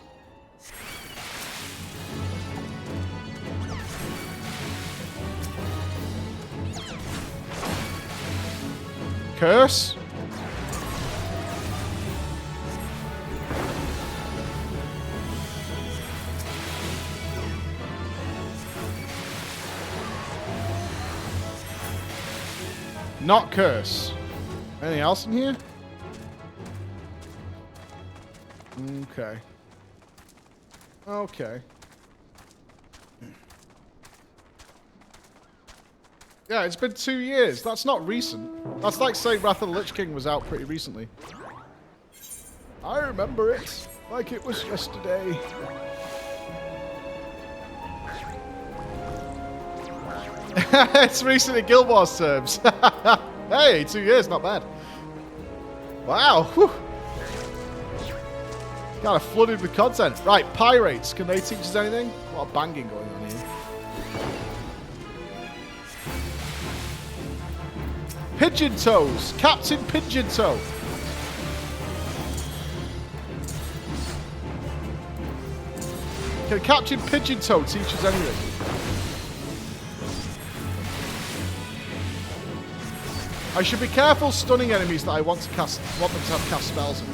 Curse? Not curse. Anything else in here? Okay. Okay. Yeah, it's been 2 years. That's not recent. That's like saying Wrath of the Lich King was out pretty recently. I remember it like it was yesterday. It's recent in Guild Wars terms. Hey, 2 years, not bad. Wow. Whew. Kind of flooded with content. Right, pirates. Can they teach us anything? A lot of banging going on here. Pigeon Toes. Captain Pigeon Toe. Can Captain Pigeon Toe teach us anything? I should be careful stunning enemies that I want them to have cast spells on.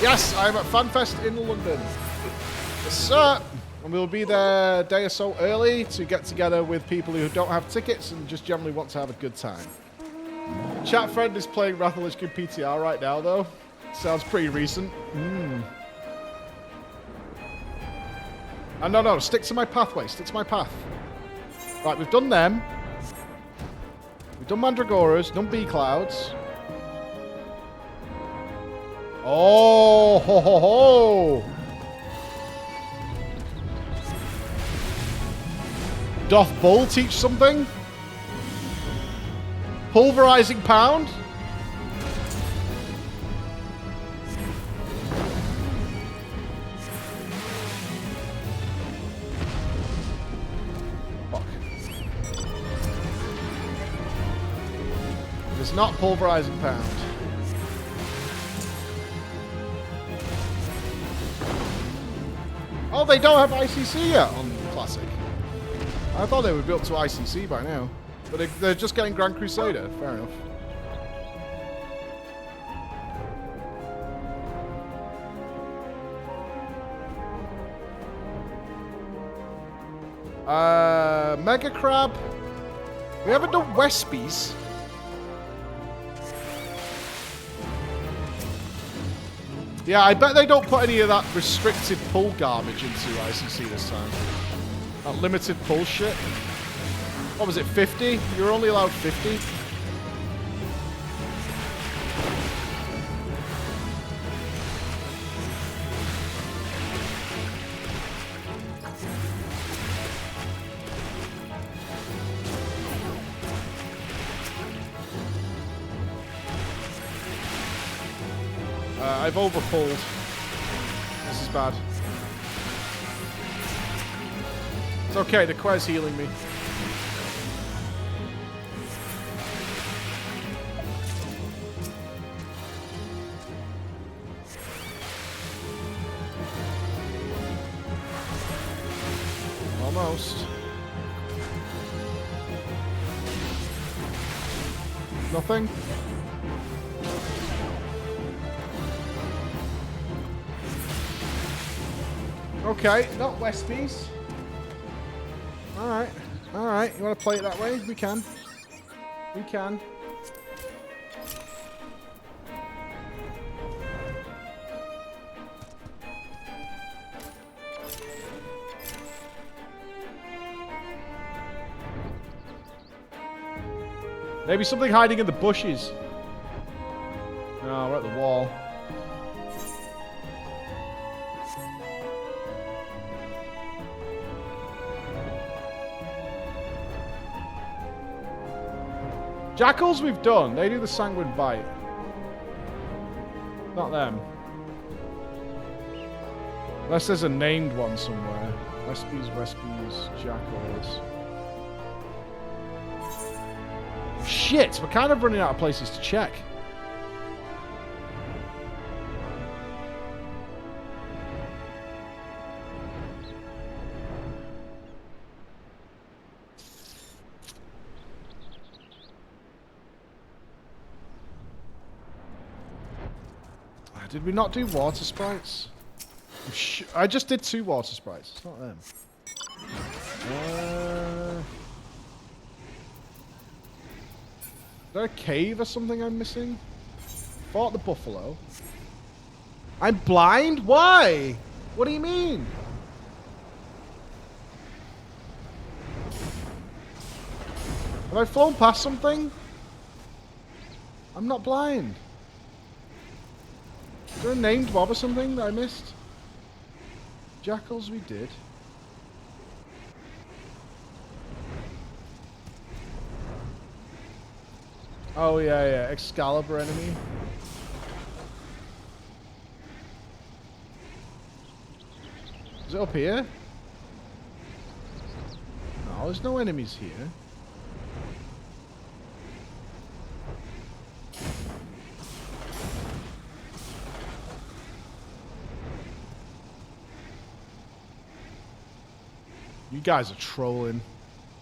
Yes, I am at FanFest in London. Yes, sir. And we'll be there a day or so early to get together with people who don't have tickets and just generally want to have a good time. Chat friend is playing Wrath of the Lich King PTR right now, though. Sounds pretty recent. No, stick to my pathway. Stick to my path. Right, we've done them. We've done Mandragoras, done Bee Clouds. Oh, ho, ho, ho. Doth Bull teach something? Pulverizing Pound? Fuck. It's not Pulverizing Pound. Oh, they don't have ICC yet on Classic. I thought they would be up to ICC by now. But they're just getting Grand Crusader. Fair enough. Mega Crab. We haven't done Wespies. Yeah, I bet they don't put any of that restricted pull garbage into ICC this time. That limited pull shit. What was it, 50? You were only allowed 50? I've overpulled. This is bad. It's okay, the Quez healing me. Almost. Nothing. Okay, not Westies. Alright, alright. You want to play it that way? We can. We can. Maybe something hiding in the bushes. No, we're at the wall. Jackals we've done. They do the sanguine bite. Not them. Unless there's a named one somewhere. Wespies, jackals. Shit, we're kind of running out of places to check. Did we not do water sprites? I just did 2 water sprites. It's not them. Is there a cave or something I'm missing? Fought the buffalo. I'm blind? Why? What do you mean? Have I flown past something? I'm not blind. Is there a named mob or something that I missed? Jackals we did. Oh yeah, yeah. Excalibur enemy. Is it up here? No, there's no enemies here. You guys are trolling.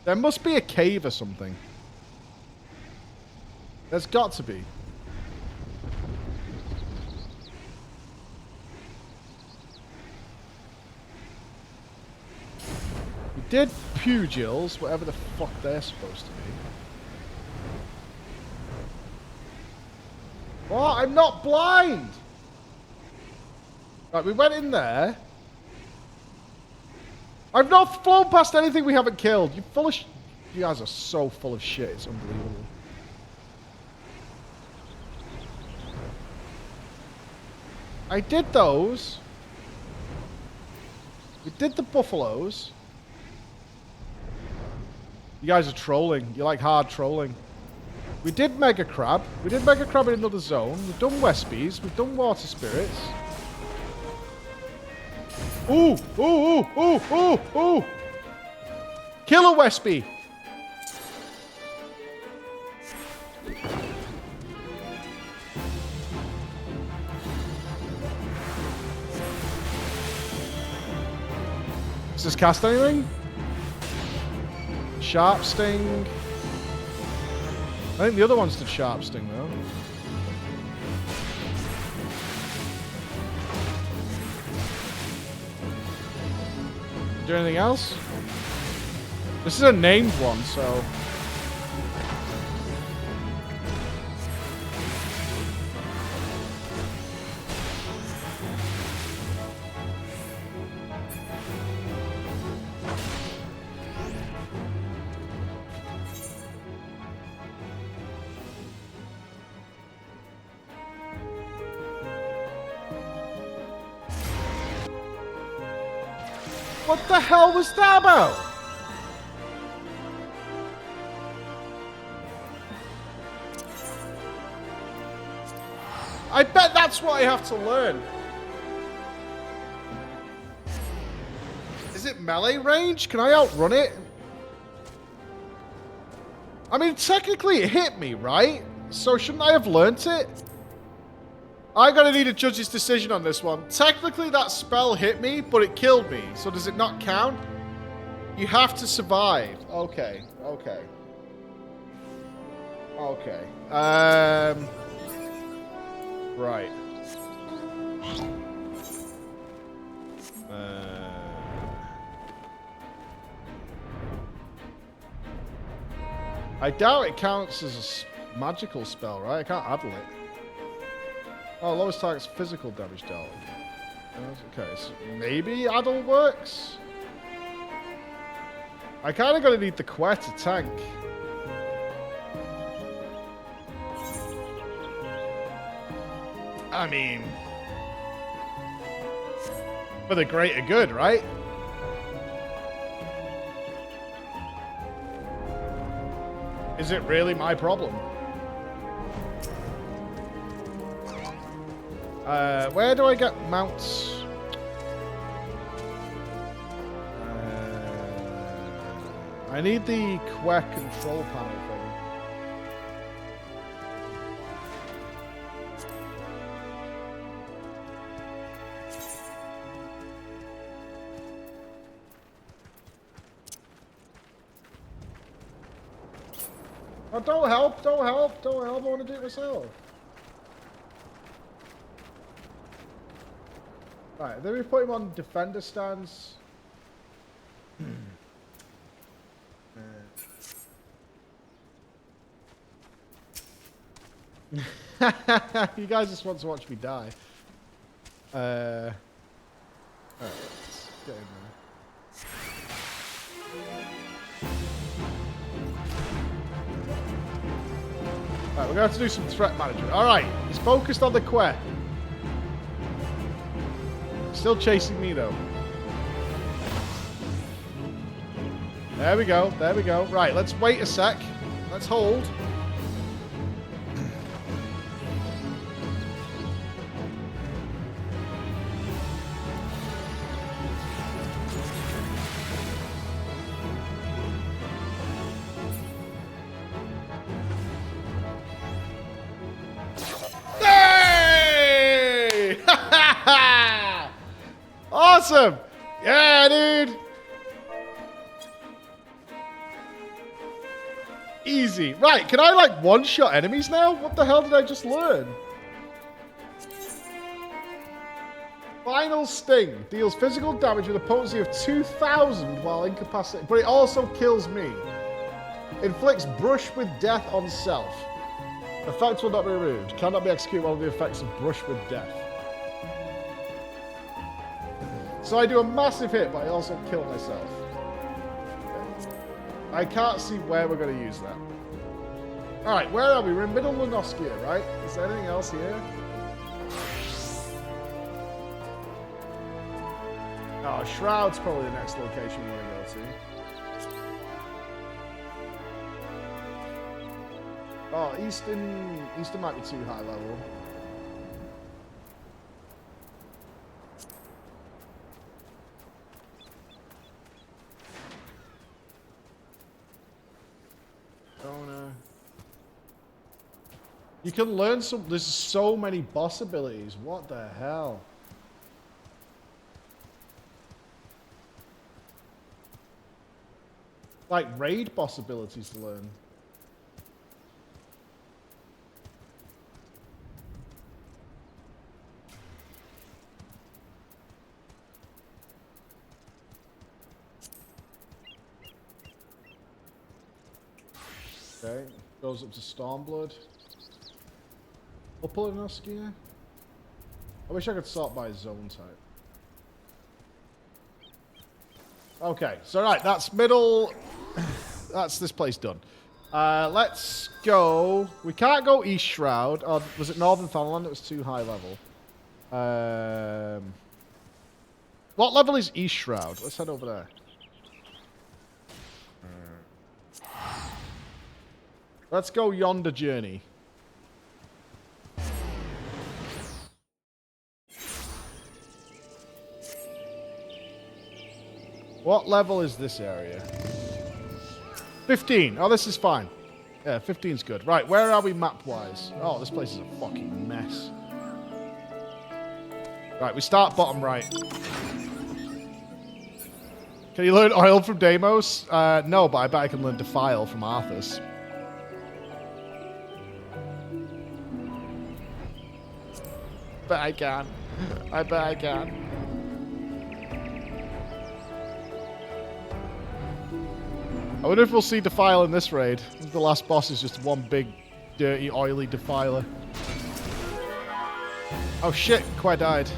There must be a cave or something. There's got to be. We did pugils, whatever the fuck they're supposed to be. What? I'm not blind! Right, we went in there. I've not flown past anything we haven't killed. You're full of you guys are so full of shit. It's unbelievable. I did those. We did the buffaloes. You guys are trolling. You like hard trolling. We did Mega Crab. We did Mega Crab in another zone. We've done Wespies. We've done Water Spirits. Ooh! Ooh! Ooh! Ooh! Ooh! Ooh! Kill a Wespie! Does this cast anything? Sharp Sting. I think the other ones did Sharp Sting though. Do anything else? This is a named one, so. What the hell was that about? I bet that's what I have to learn. Is it melee range? Can I outrun it? I mean, technically it hit me, right? So shouldn't I have learnt it? I'm gonna need a judge's decision on this one. Technically that spell hit me, but it killed me. So does it not count? You have to survive. Okay, okay. Okay. Right. I doubt it counts as a magical spell, right? I can't addle it. Oh, lowest target's physical damage dealt. Okay, so maybe addle works? I kind of gotta need the quest to tank. I mean, for the greater good, right? Is it really my problem? Where do I get mounts? I need the Quack control panel thing. Oh, don't help, don't help, don't help. I want to do it myself. Right, then we put him on defender stance. You guys just want to watch me die. Alright, let's get in there. Alright, we're gonna have to do some threat management. Alright, he's focused on the quest. Still chasing me though. There we go, there we go. Right, let's wait a sec. Let's hold. Awesome! Yeah, dude! Easy. Right, can I, like, one-shot enemies now? What the hell did I just learn? Final Sting. Deals physical damage with a potency of 2,000 while incapacitated, but it also kills me. Inflicts brush with death on self. Effects will not be removed. Cannot be executed while the effects of brush with death. So I do a massive hit, but I also kill myself. Okay. I can't see where we're going to use that. Alright, where are we? We're in Middle Lunoskia, right? Is there anything else here? Oh, Shroud's probably the next location we want to go to. Oh, Eastern might be too high level. You can learn some. There's so many boss abilities. What the hell? Like raid boss abilities to learn. Okay, goes up to Stormblood. Upper Lunoskia. I wish I could sort by zone type. Okay, so right, that's middle. That's this place done. Let's go. We can't go East Shroud. Or was it Northern Thanalan? It was too high level. What level is East Shroud? Let's head over there. Let's go yonder journey. What level is this area? 15. Oh, this is fine. Yeah, 15's good. Right, where are we map-wise? Oh, this place is a fucking mess. Right, we start bottom right. Can you learn oil from Deimos? No, but I bet I can learn defile from Arthas. Bet I can. I bet I can. I wonder if we'll see defile in this raid. The last boss is just one big, dirty, oily defiler. Oh shit, quite died.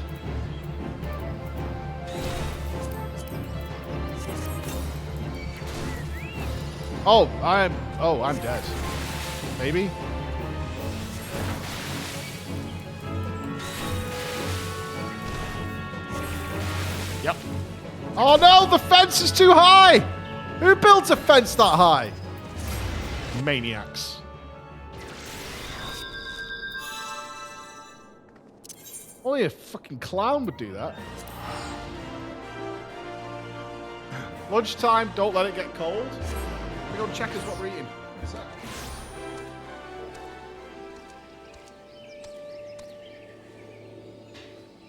Oh, I'm dead. Maybe? Yep. Oh no, the fence is too high! Who builds a fence that high? Maniacs. Only a fucking clown would do that. Lunchtime, don't let it get cold. We go check us what we're eating. What's that?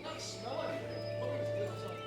Can't smell anything. Look at this little.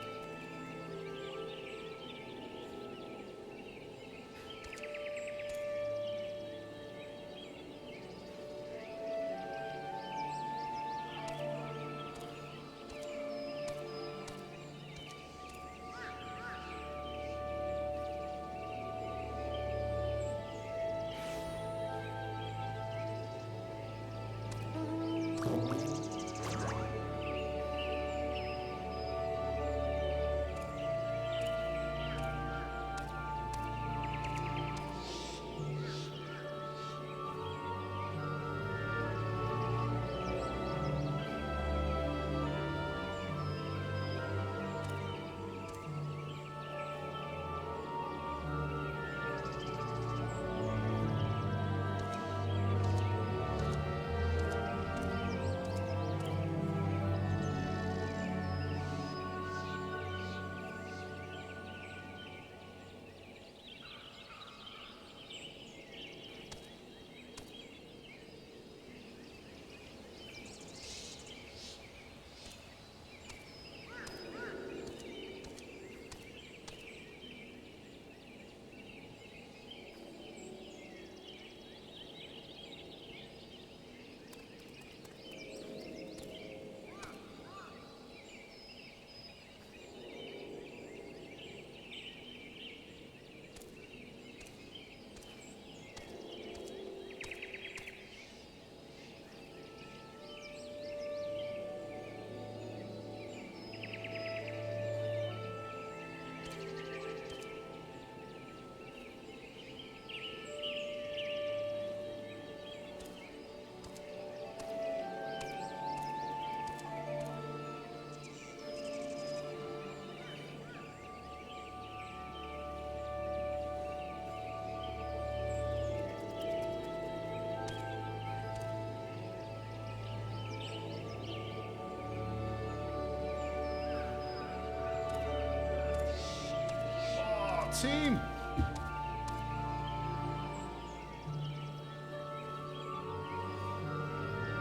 Team.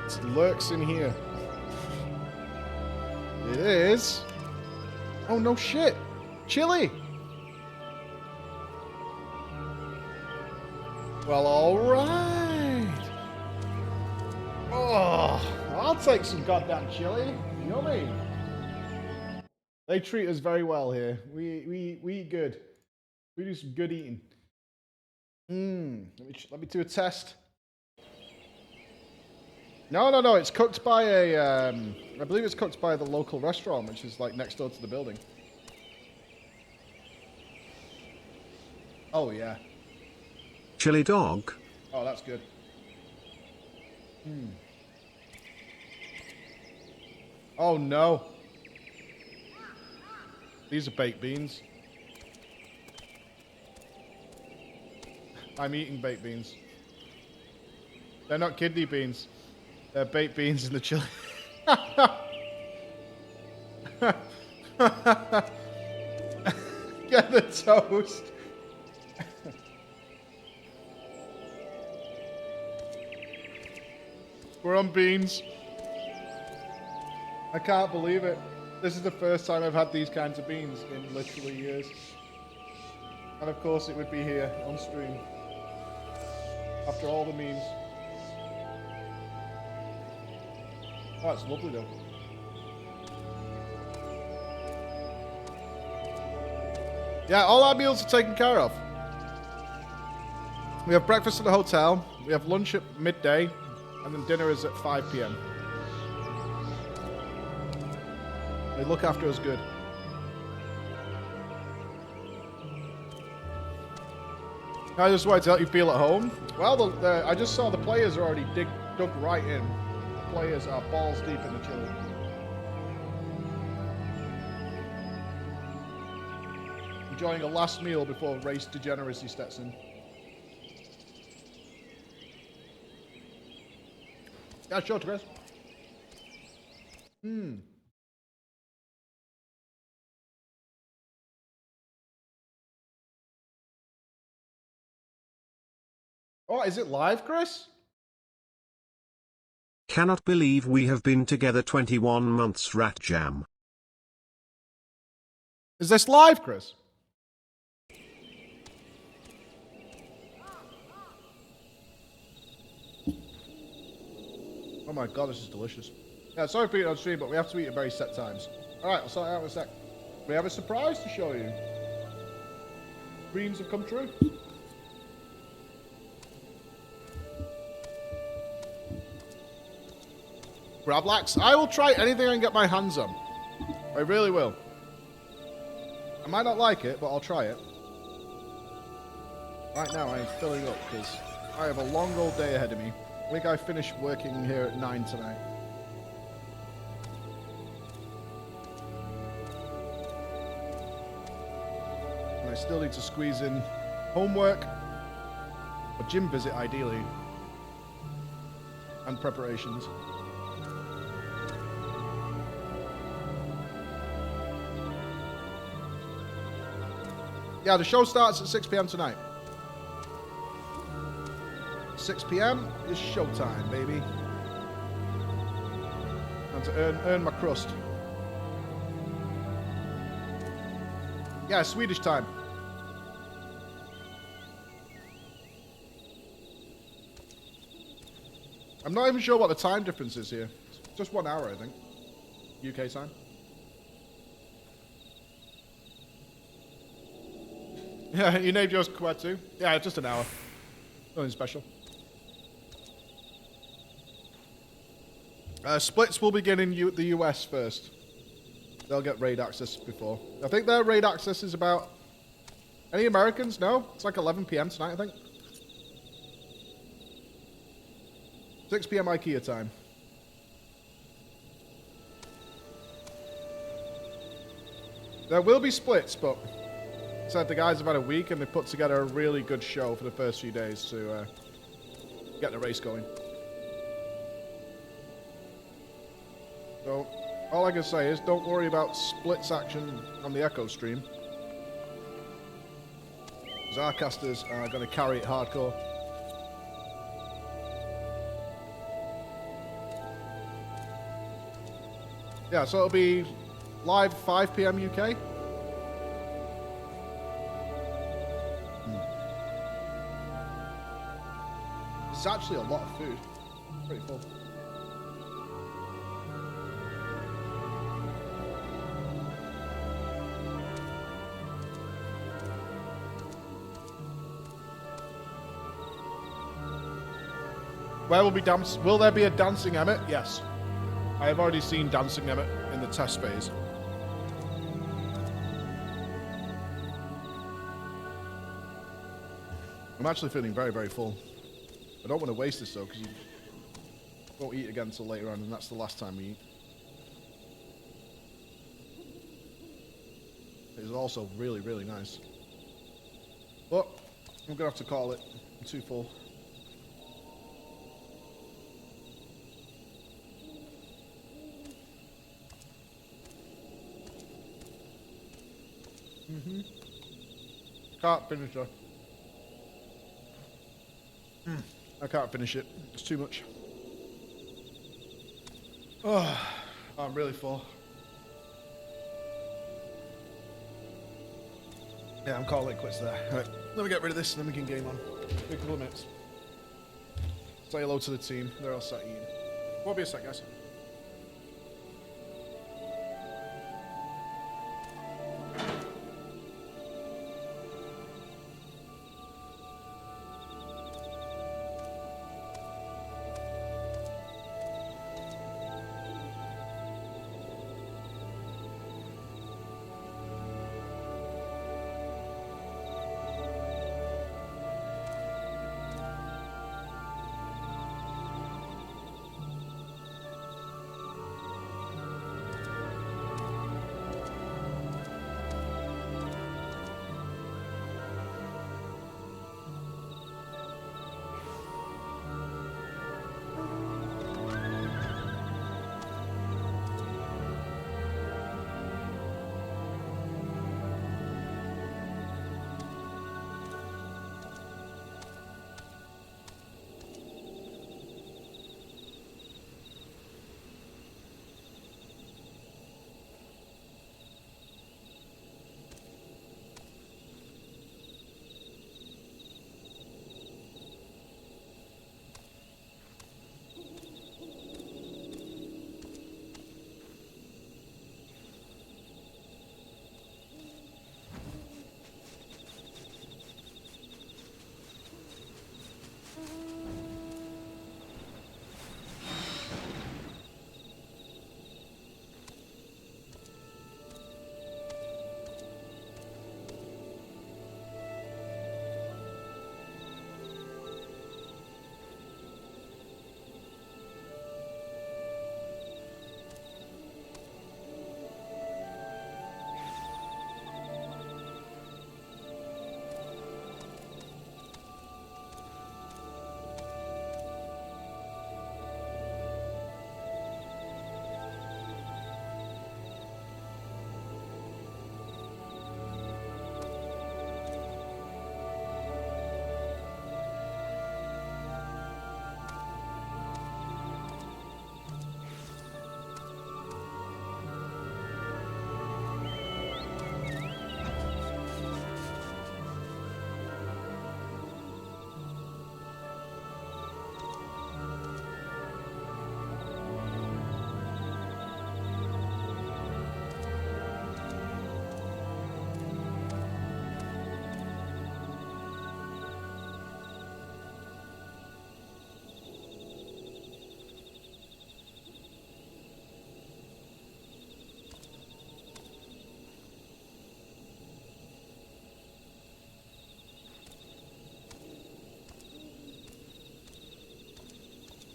It lurks in here. It is. Oh no shit. Chili. Well, all right. Oh, I'll take some goddamn chili. Yummy. They treat us very well here. We eat good. We do some good eating. Let me do a test. No. It's cooked by a. I believe it's cooked by the local restaurant, which is like next door to the building. Oh yeah. Chili dog. Oh, that's good. Oh no. These are baked beans. I'm eating baked beans. They're not kidney beans. They're baked beans in the chili. get the toast. We're on beans. I can't believe it. This is the first time I've had these kinds of beans in literally years. And of course it would be here on stream. After all the memes. Oh, it's lovely though. Yeah, all our meals are taken care of. We have breakfast at the hotel, we have lunch at midday, and then dinner is at 5 p.m. They look after us good. I just wanted to let you feel at home. Well, I just saw the players are already dug right in. The players are balls deep in the chili. Enjoying a last meal before race degeneracy steps in. Yeah, sure, Chris. Oh, is it live, Chris? Cannot believe we have been together 21 months, Rat Jam. Is this live, Chris? Oh my god, this is delicious. Yeah, sorry for eating on stream, but we have to eat at very set times. Alright, I'll sort it out in a sec. We have a surprise to show you. Dreams have come true. Gravlax, I will try anything I can get my hands on. I really will. I might not like it, but I'll try it. Right now I am filling up because I have a long old day ahead of me. I think I finish working here at 9 tonight. And I still need to squeeze in homework, a gym visit ideally, and preparations. Yeah, the show starts at 6 p.m. tonight. 6 p.m. is showtime, baby. And to earn my crust. Yeah, Swedish time. I'm not even sure what the time difference is here. It's just 1 hour, I think. UK time. Yeah, you named yours Quad too? Yeah, just an hour. Nothing special. Splits will begin in the US first. They'll get raid access before. I think their raid access is about... Any Americans? No? It's like 11 p.m. tonight, I think. 6 p.m. Ikea time. There will be splits, but... Said the guys have had a week and they put together a really good show for the first few days to get the race going. So, all I can say is don't worry about splits action on the Echo stream. Because our casters are going to carry it hardcore. Yeah, so it'll be live 5 p.m. UK. It's actually a lot of food. Pretty full. Where will be dance? Will there be a dancing Emmet? Yes. I have already seen dancing Emmet in the test phase. I'm actually feeling very, very full. I don't want to waste this though, because you won't eat again until later on, and that's the last time we eat. It is also really, really nice. But I'm going to have to call it. I'm too full. Can't finish her. I can't finish it. It's too much. Oh, I'm really full. Yeah, I'm calling it quits there. Alright, let me get rid of this and then we can game on. Be a couple of minutes. Say hello to the team. They're all sat eating. Won't be a sec, guys.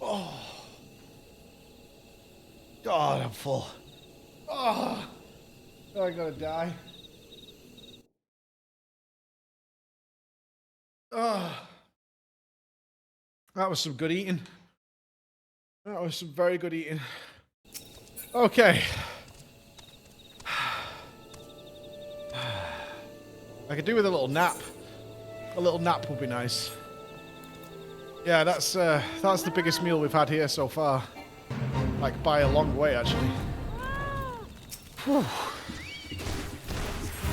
Oh. God, I'm full. Oh. I'm gonna die. Oh. That was some good eating. That was some very good eating. Okay. I could do with a little nap. A little nap would be nice. Yeah, that's the biggest meal we've had here so far. Like, by a long way, actually. Whew.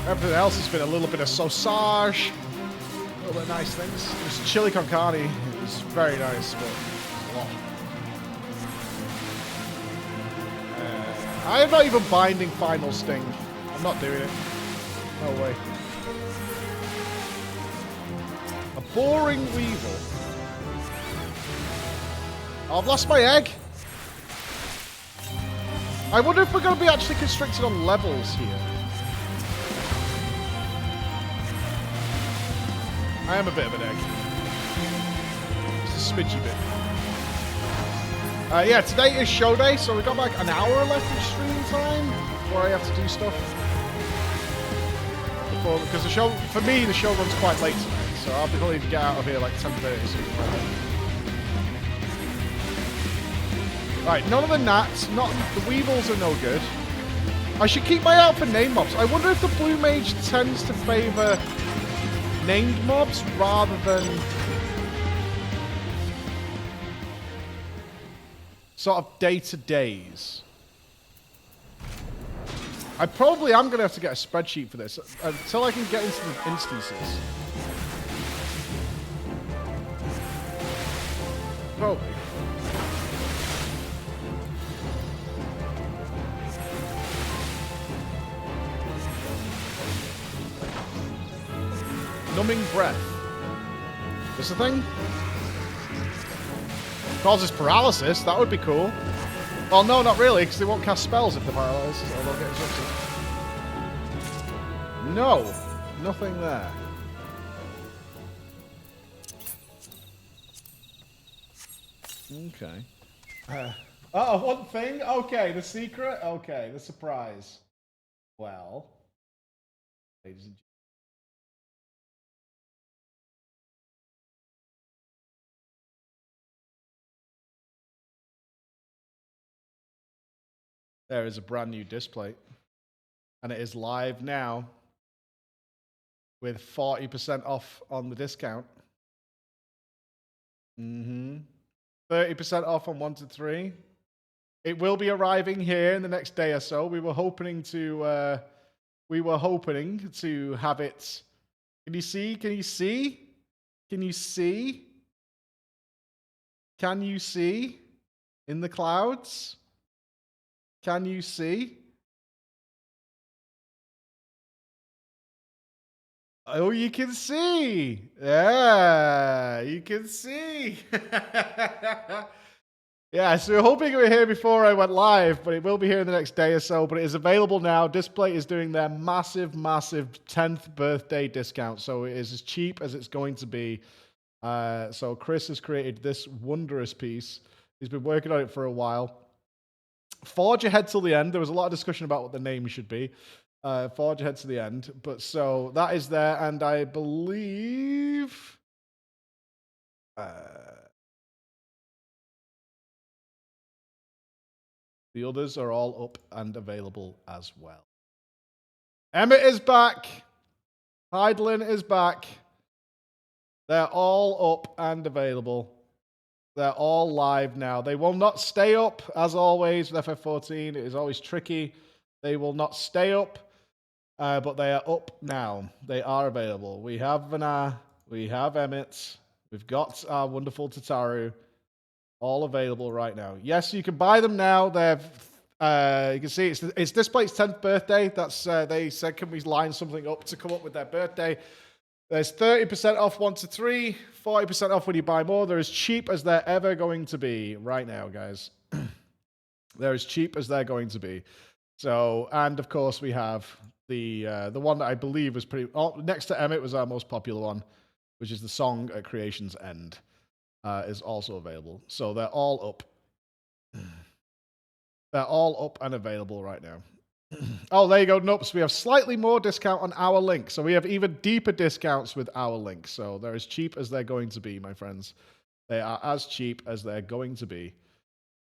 Everything else has been a little bit of sausage. A little bit of nice things. There's chili con carne. It was very nice, but it's a lot. I am not even binding Final Sting. I'm not doing it. No way. A boring weevil. Oh, I've lost my egg. I wonder if we're going to be actually constricted on levels here. I am a bit of an egg. Just a smidgy bit. Yeah, today is show day, so we've got like an hour left of stream time before I have to do stuff. Because the show, for me, the show runs quite late tonight, so I'll be willing to get out of here like 10:30 or something like that. Right, none of the gnats, not the weevils are no good. I should keep my eye out for name mobs. I wonder if the blue mage tends to favour named mobs rather than sort of day-to-days. I probably am going to have to get a spreadsheet for this until I can get into the instances. Probably. Numbing breath. This a thing? Causes paralysis. That would be cool. Well, no, not really, because they won't cast spells if they're paralyzed, or they'll get exhausted. No, nothing there. Okay. Oh, one thing? Okay, the secret? Okay, the surprise. Well, ladies and gentlemen. There is a brand new display. And it is live now with 40% off on the discount. 30% off on 1 to 3. It will be arriving here in the next day or so. We were hoping to have it. Can you see? Can you see? Can you see? Can you see? In the clouds? Can you see? Oh, you can see. Yeah, you can see. Yeah, so we're hoping it were here before I went live, but it will be here in the next day or so. But it is available now. Display is doing their massive 10th birthday discount. So it is as cheap as it's going to be. So Chris has created this wondrous piece. He's been working on it for a while. Forge ahead till the end. There was a lot of discussion about what the name should be. Forge ahead to the end. But so that is there, and I believe the others are all up and available as well. Emmett is back. Heidlin is back. They're all up and available. They're all live now. They will not stay up, as always, with FF14. It is always tricky. They will not stay up, but they are up now. They are available. We have Vanar. We have Emmett. We've got our wonderful Tataru. All available right now. Yes, you can buy them now. They're, you can see it's Display's 10th birthday. That's they said, can we line something up to come up with their birthday? There's 30% off 1 to 3, 40% off when you buy more. They're as cheap as they're ever going to be right now, guys. They're as cheap as they're going to be. So, and of course we have the one that I believe was pretty next to Emmett was our most popular one, which is the Song at Creation's End, is also available. So they're all up. They're all up and available right now. Oh, there you go, Nupps. We have slightly more discount on our link. So we have even deeper discounts with our link. So they're as cheap as they're going to be, my friends. They are as cheap as they're going to be.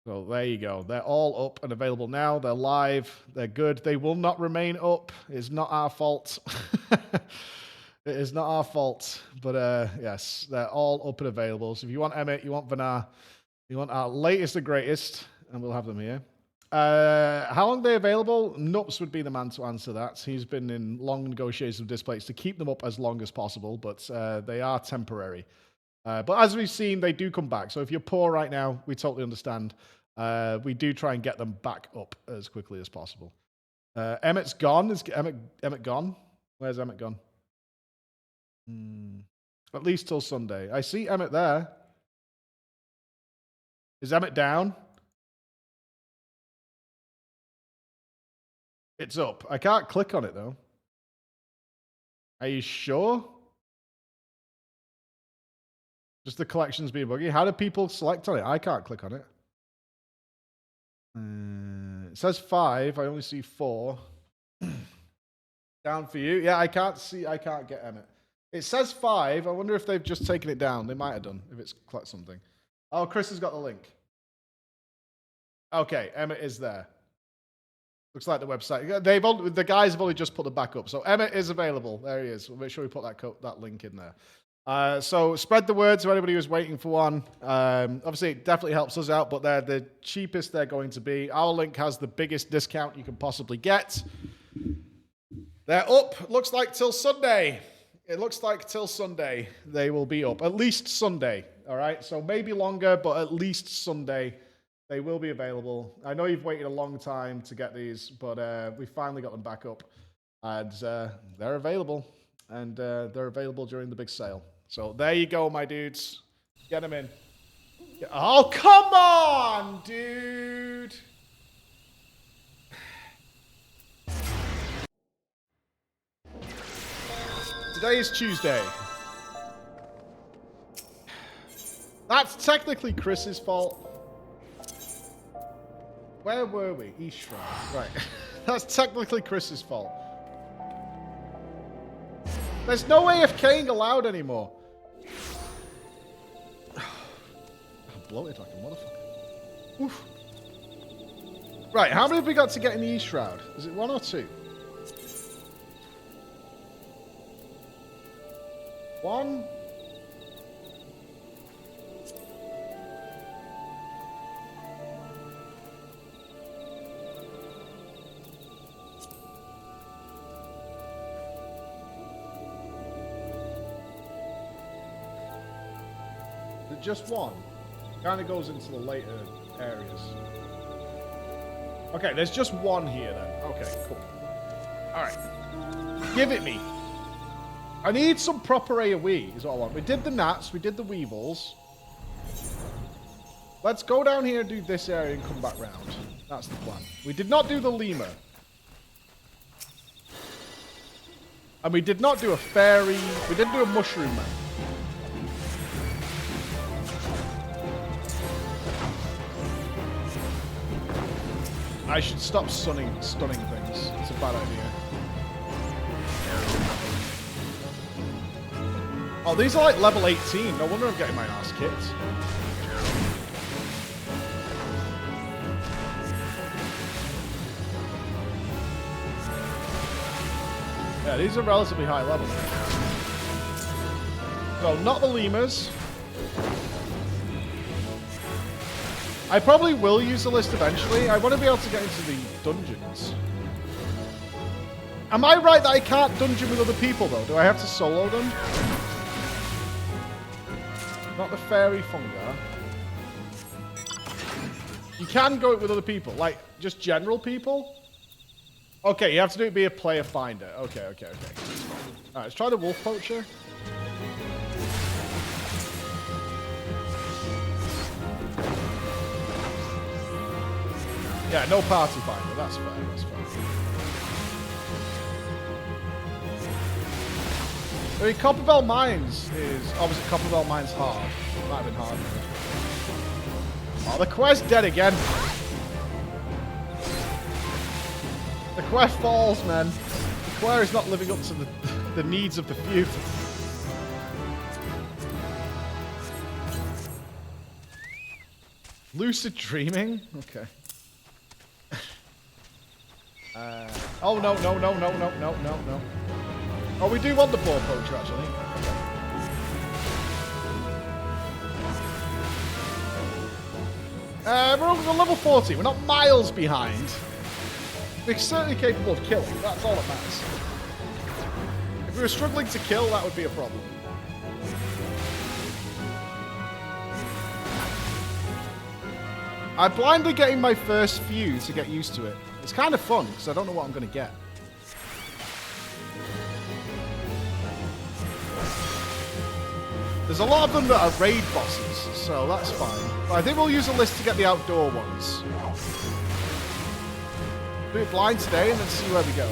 So there you go. They're all up and available now. They're live. They're good. They will not remain up. It's not our fault. It is not our fault. But yes, they're all up and available. So if you want Emmett, you want Vanar, you want our latest and greatest, and we'll have them here. How long are they available? Nupps would be the man to answer that. He's been in long negotiations with Displays to keep them up as long as possible, but they are temporary. But as we've seen, they do come back. So if you're poor right now, we totally understand. We do try and get them back up as quickly as possible. Emmett's gone. Is Emmett gone? Where's Emmett gone? At least till Sunday. I see Emmett there. Is Emmett down? It's up. I can't click on it, though. Are you sure? Just the collections being buggy. How do people select on it? I can't click on it. It says 5. I only see 4. Down for you. Yeah, I can't get Emmett. It says 5. I wonder if they've just taken it down. They might have done, if it's clicked something. Oh, Chris has got the link. Okay, Emmett is there. Looks like the website. The guys have only just put them back up. So Emote is available. There he is. We'll make sure we put that link in there. So spread the word to anybody who's waiting for one. Obviously, it definitely helps us out, but they're the cheapest they're going to be. Our link has the biggest discount you can possibly get. They're up. Looks like till Sunday. It looks like till Sunday they will be up. At least Sunday. All right. So maybe longer, but at least Sunday. They will be available. I know you've waited a long time to get these, but we finally got them back up. And they're available. And they're available during the big sale. So there you go, my dudes. Get them in. Oh, come on, dude. Today is Tuesday. That's technically Chris's fault. Where were we? East Shrine. Right. That's technically Chris's fault. There's no AFKing allowed anymore. I'm bloated like a motherfucker. Oof. Right, how many have we got to get in the East Shroud? Is it 1 or 2? 1. Just 1. Kind of goes into the later areas. Okay, there's just 1 here then. Okay, cool. Alright. Give it me. I need some proper AoE is what I want. We did the gnats, we did the weevils. Let's go down here and do this area and come back round. That's the plan. We did not do the lemur. And we did not do a fairy. We didn't do a mushroom man. I should stop stunning things. It's a bad idea. Oh, these are like level 18. No wonder I'm getting my ass kicked. Yeah, these are relatively high level. So, not the lemurs. I probably will use the list eventually. I want to be able to get into the dungeons. Am I right that I can't dungeon with other people, though? Do I have to solo them? Not the fairy funga. You can go it with other people. Like, just general people? Okay, you have to do it be a player finder. Okay. Alright, let's try the wolf poacher. Yeah, no party finder. That's fair. I mean, Copperbell Mines is... Obviously, Copperbell Mines hard. Might have been hard. Oh, the quest dead again. The quest falls, man. The quest is not living up to the needs of the few. Lucid dreaming? Okay. Oh, no. Oh, we do want the poor poacher, actually. Okay. We're over level 40. We're not miles behind. We're certainly capable of killing. That's all that matters. If we were struggling to kill, that would be a problem. I'm blindly getting my first few to get used to it. It's kind of fun, because I don't know what I'm going to get. There's a lot of them that are raid bosses, so that's fine. But I think we'll use a list to get the outdoor ones. Do it blind today and then see where we go.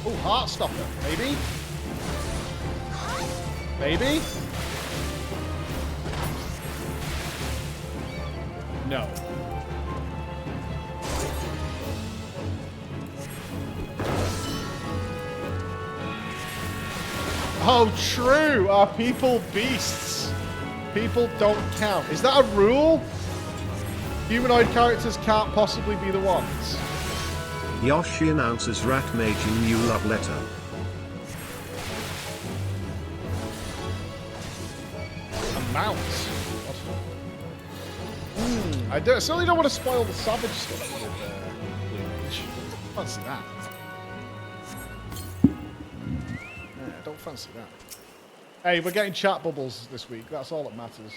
Oh, Heartstopper. Maybe? Maybe? No. Oh, true. Are people beasts? People don't count. Is that a rule? Humanoid characters can't possibly be the ones. Yoshi announces Rat Mage in new love letter. Amounts. I certainly don't want to spoil the savage stuff with Blue Mage. Fancy that. Yeah, I don't fancy that. Hey, we're getting chat bubbles this week. That's all that matters.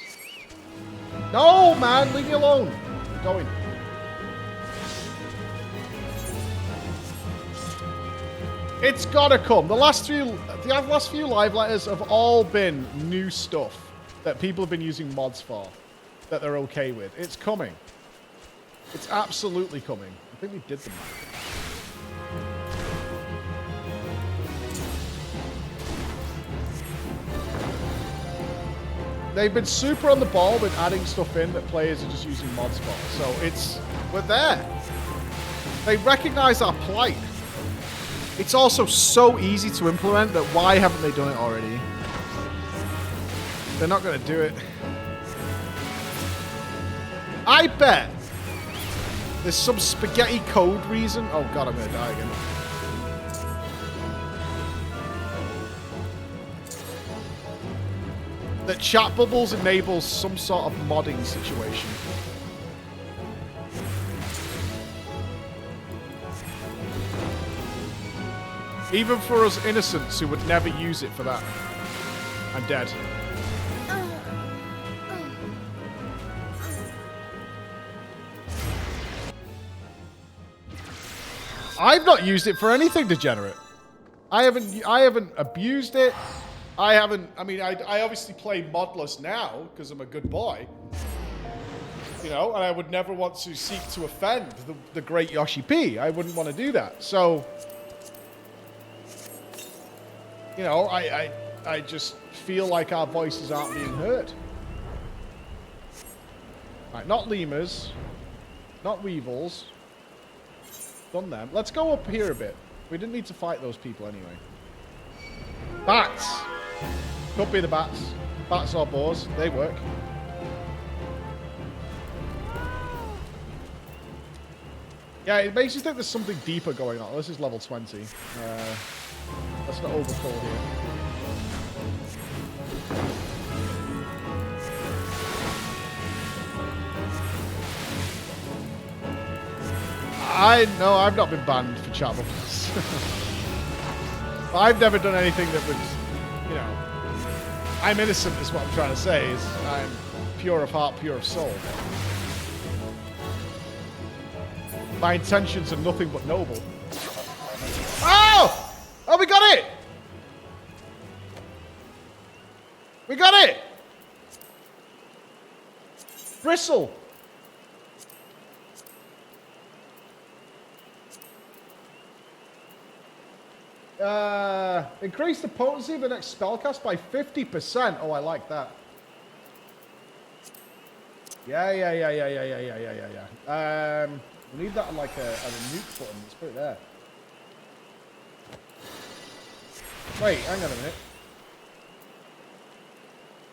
No, man, leave me alone. I'm going. It's gotta come. The last few live letters have all been new stuff that people have been using mods for, that they're okay with. It's coming. It's absolutely coming. I think we did them. They've been super on the ball with adding stuff in that players are just using mods for. So we're there. They recognize our plight. It's also so easy to implement that why haven't they done it already? They're not going to do it. I bet there's some spaghetti code reason. Oh god, I'm going to die again. That chat bubbles enables some sort of modding situation. Even for us innocents who would never use it for that. I'm dead. I've not used it for anything, Degenerate. I haven't abused it. I mean, I obviously play modless now because I'm a good boy. You know, and I would never want to seek to offend the great Yoshi P. I wouldn't want to do that. So, you know, I just feel like our voices aren't being heard. Right, not lemurs, not weevils. Done them. Let's go up here a bit. We didn't need to fight those people anyway. Bats! Could be the bats. Bats or boars. They work. Yeah, it makes you think there's something deeper going on. This is level 20. Let's not overkill here. No, I've not been banned for chat bubbles. I've never done anything that would, you know... I'm innocent is what I'm trying to say, is I'm pure of heart, pure of soul. My intentions are nothing but noble. Oh! Oh, we got it! We got it! Bristle! Increase the potency of the next spellcast by 50%. Oh, I like that. Yeah. We need that on like a nuke button. Let's put it there. Wait, hang on a minute.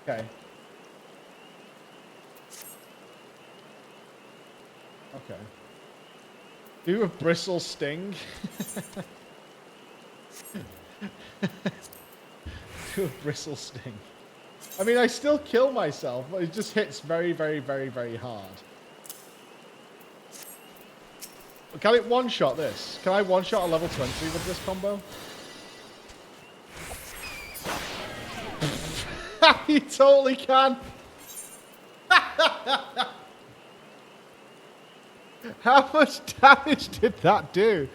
Okay. Okay. Do a bristle sting. Do a bristle sting. I mean, I still kill myself, but it just hits very, very, very, very hard. Can it one-shot this? Can I one-shot a level 20 with this combo? You totally can. How much damage did that do?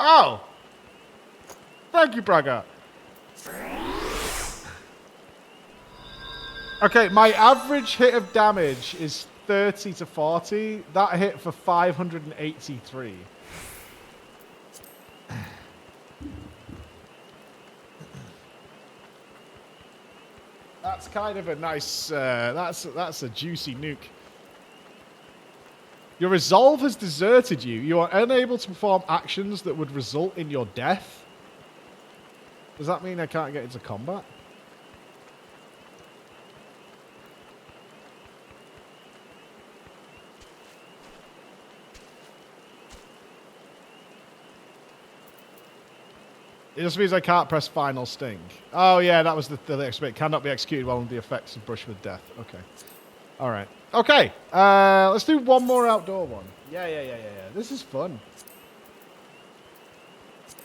Oh! Thank you, Braga. Okay, my average hit of damage is 30 to 40. That hit for 583. That's kind of a nice, that's a juicy nuke. Your resolve has deserted you. You are unable to perform actions that would result in your death. Does that mean I can't get into combat? just means I can't press final sting. Oh, yeah, that was the next bit. Cannot be executed while under the effects of brush with death. Okay. All right. Okay. Let's do one more outdoor one. Yeah. This is fun.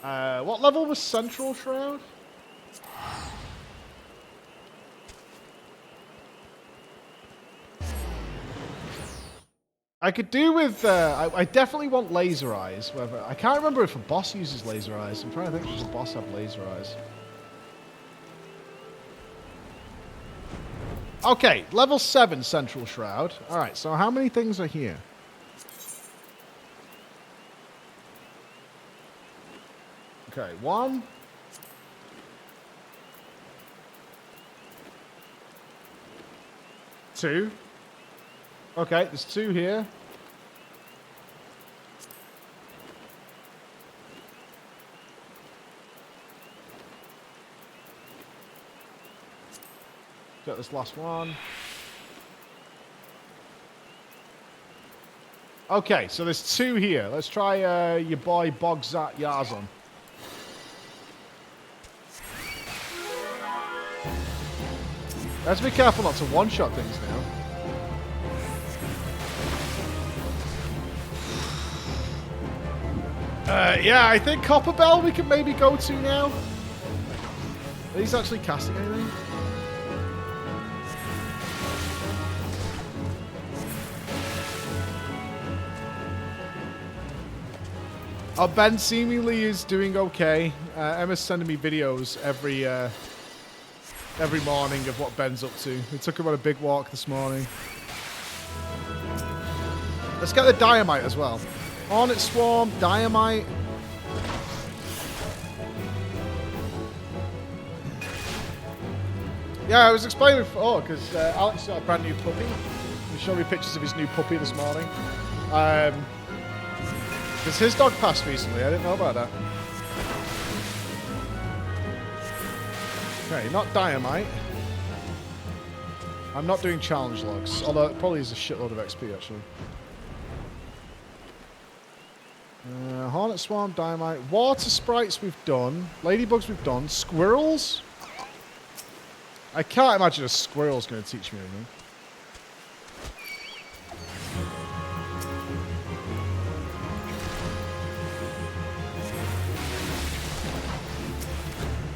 What level was Central Shroud? I could do with... I definitely want laser eyes. Whether I can't remember if a boss uses laser eyes. I'm trying to think if a boss have laser eyes. Okay, level 7 Central Shroud. Alright, so how many things are here? Okay, 1. 2. Okay, there's 2 here. Got this last one. Okay, so there's 2 here. Let's try your boy Bogzat Yarzon. Let's be careful not to one-shot things now. Yeah, I think Copper Bell we can maybe go to now. Are these actually casting anything? Oh, Ben seemingly is doing okay. Emma's sending me videos every morning of what Ben's up to. We took him on a big walk this morning. Let's get the Dynamite as well. Hornet Swarm, Dynamite. Yeah, I was explaining before, because Alex got a brand new puppy. He showed me pictures of his new puppy this morning. Because his dog passed recently, I didn't know about that. Okay, not Dynamite. I'm not doing challenge logs, although it probably is a shitload of XP actually. Hornet Swarm, Dynamite. Water Sprites we've done. Ladybugs we've done. Squirrels? I can't imagine a squirrel's going to teach me anything.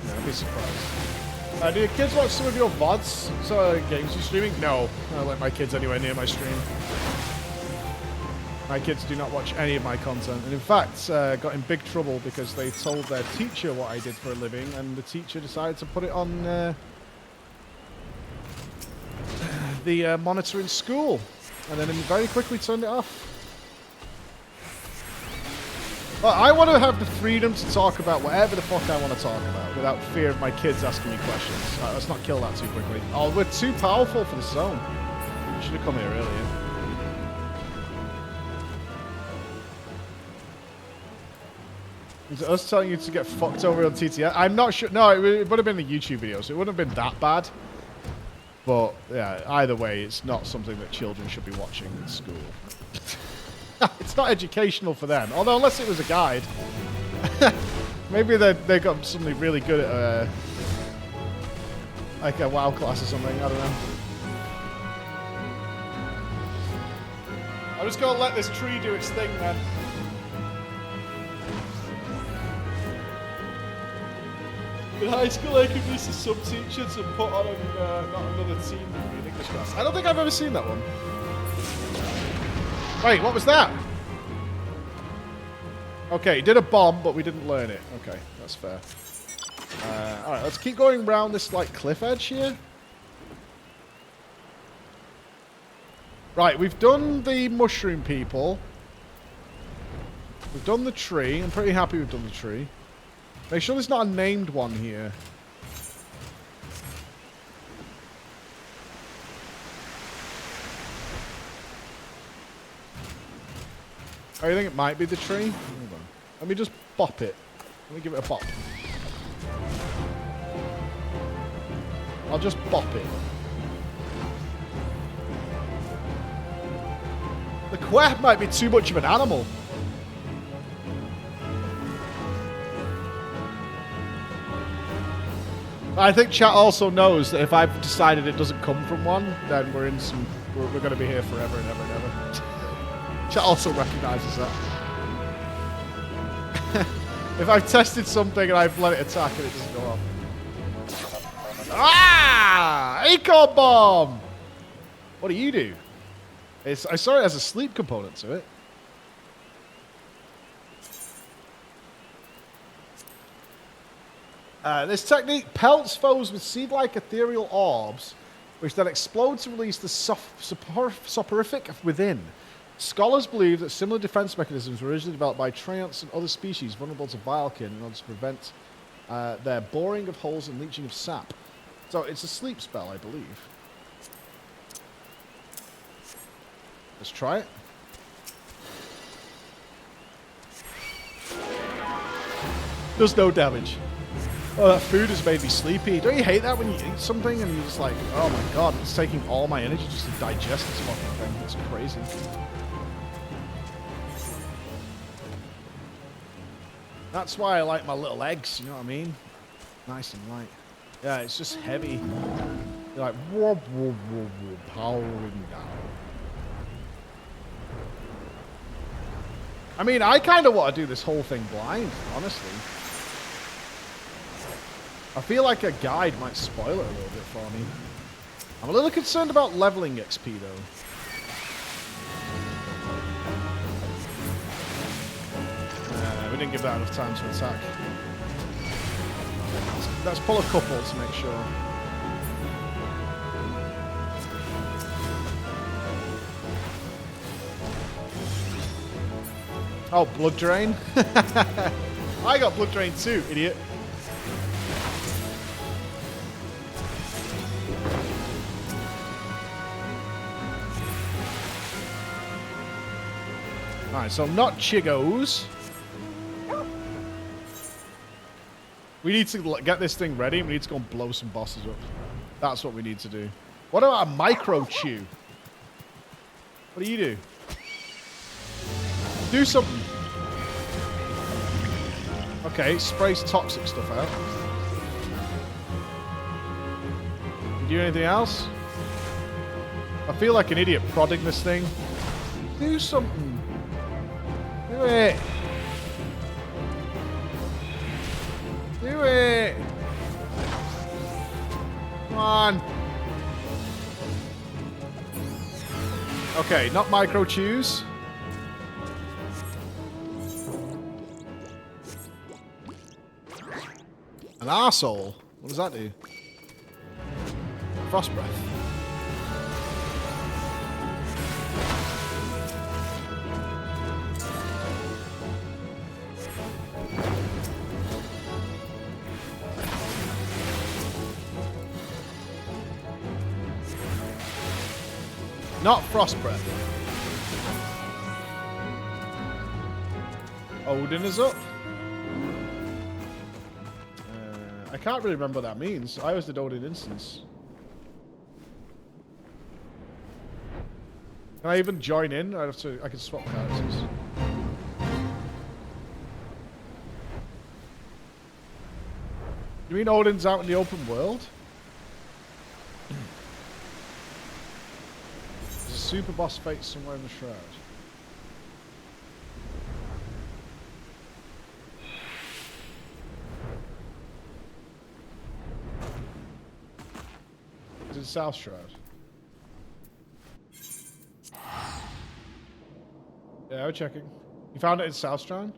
Yeah, I'd be surprised. Do your kids watch some of your VODs? So, games you're streaming? No. I don't let my kids anywhere near my stream. My kids do not watch any of my content. And in fact, got in big trouble because they told their teacher what I did for a living, and the teacher decided to put it on the monitor in school. And then very quickly turned it off. Well, I want to have the freedom to talk about whatever the fuck I want to talk about without fear of my kids asking me questions. Right, let's not kill that too quickly. Oh, we're too powerful for the zone. We should have come here earlier. Is it us telling you to get fucked over on TTS? I'm not sure. No, it would have been a YouTube video, so it wouldn't have been that bad. But, yeah, either way, it's not something that children should be watching in school. It's not educational for them. Although, unless it was a guide. Maybe they got something really good at, like a WoW class or something. I don't know. I'm just going to let this tree do its thing, then. In high school, I could be a sub-teacher to put on not another team in English class. I don't think I've ever seen that one. Wait, what was that? Okay, did a bomb, but we didn't learn it. Okay, that's fair. Alright, let's keep going around this, like, cliff edge here. Right, we've done the mushroom people. We've done the tree. I'm pretty happy we've done the tree. Make sure there's not a named one here. Oh, you think it might be the tree? Hold on. Let me just bop it. Let me give it a bop. I'll just bop it. The quack might be too much of an animal. I think chat also knows that if I've decided it doesn't come from one, then we're in some. We're going to be here forever and ever and ever. Chat also recognizes that. If I've tested something and I've let it attack and it doesn't go off. Ah! Acorn bomb! What do you do? I saw it has a sleep component to it. This technique pelts foes with seed-like ethereal orbs, which then explode to release the soporific within. Scholars believe that similar defense mechanisms were originally developed by treants and other species vulnerable to Vilekin in order to prevent their boring of holes and leaching of sap. So it's a sleep spell, I believe. Let's try it. Does no damage. Oh, that food has made me sleepy. Don't you hate that when you eat something and you're just like, oh my god, it's taking all my energy just to digest this fucking thing. It's crazy. That's why I like my little eggs, you know what I mean? Nice and light. Yeah, it's just heavy. You're like, whoa, whoa, whoa, whoa, powering down. I mean, I kind of want to do this whole thing blind, honestly. I feel like a guide might spoil it a little bit for me. I'm a little concerned about leveling XP, though. We didn't give that enough time to attack. Let's pull a couple to make sure. Oh, blood drain? I got blood drain too, idiot. Alright, so not Chigos. We need to get this thing ready. We need to go and blow some bosses up. That's what we need to do. What about a micro chew? What do you do? Do something. Okay, sprays toxic stuff out. You do anything else? I feel like an idiot prodding this thing. Do something. Do it. Do it. Come on. Okay, not micro chews. An arsehole? What does that do? Frost breath. Not frost breath. Odin is up. I can't really remember what that means. I always did Odin instance. Can I even join in? I can swap characters. You mean Odin's out in the open world? There's a super boss fight somewhere in the shroud. Is it South Shroud? Yeah, we're checking. You found it in South Shroud?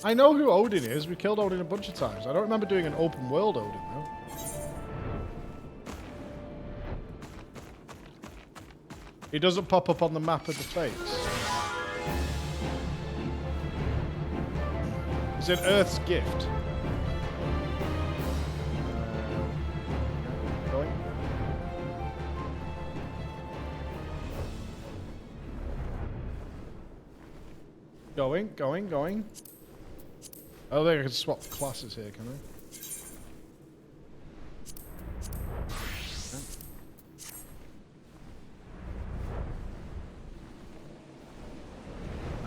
I know who Odin is. We killed Odin a bunch of times. I don't remember doing an open world Odin, though. He doesn't pop up on the map of the Fates. Is it Earth's Gift? Going. Going. I don't think I can swap classes here, can I?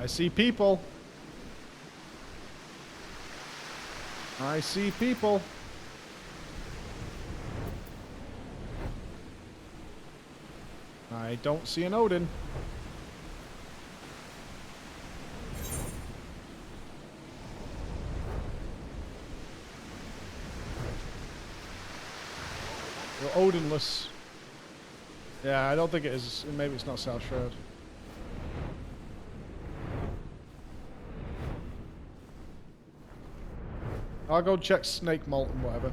I see people. I see people. I don't see an Odin. We're Odinless. Yeah, I don't think it is. Maybe it's not South Shroud. I'll go check Snake Malt and whatever.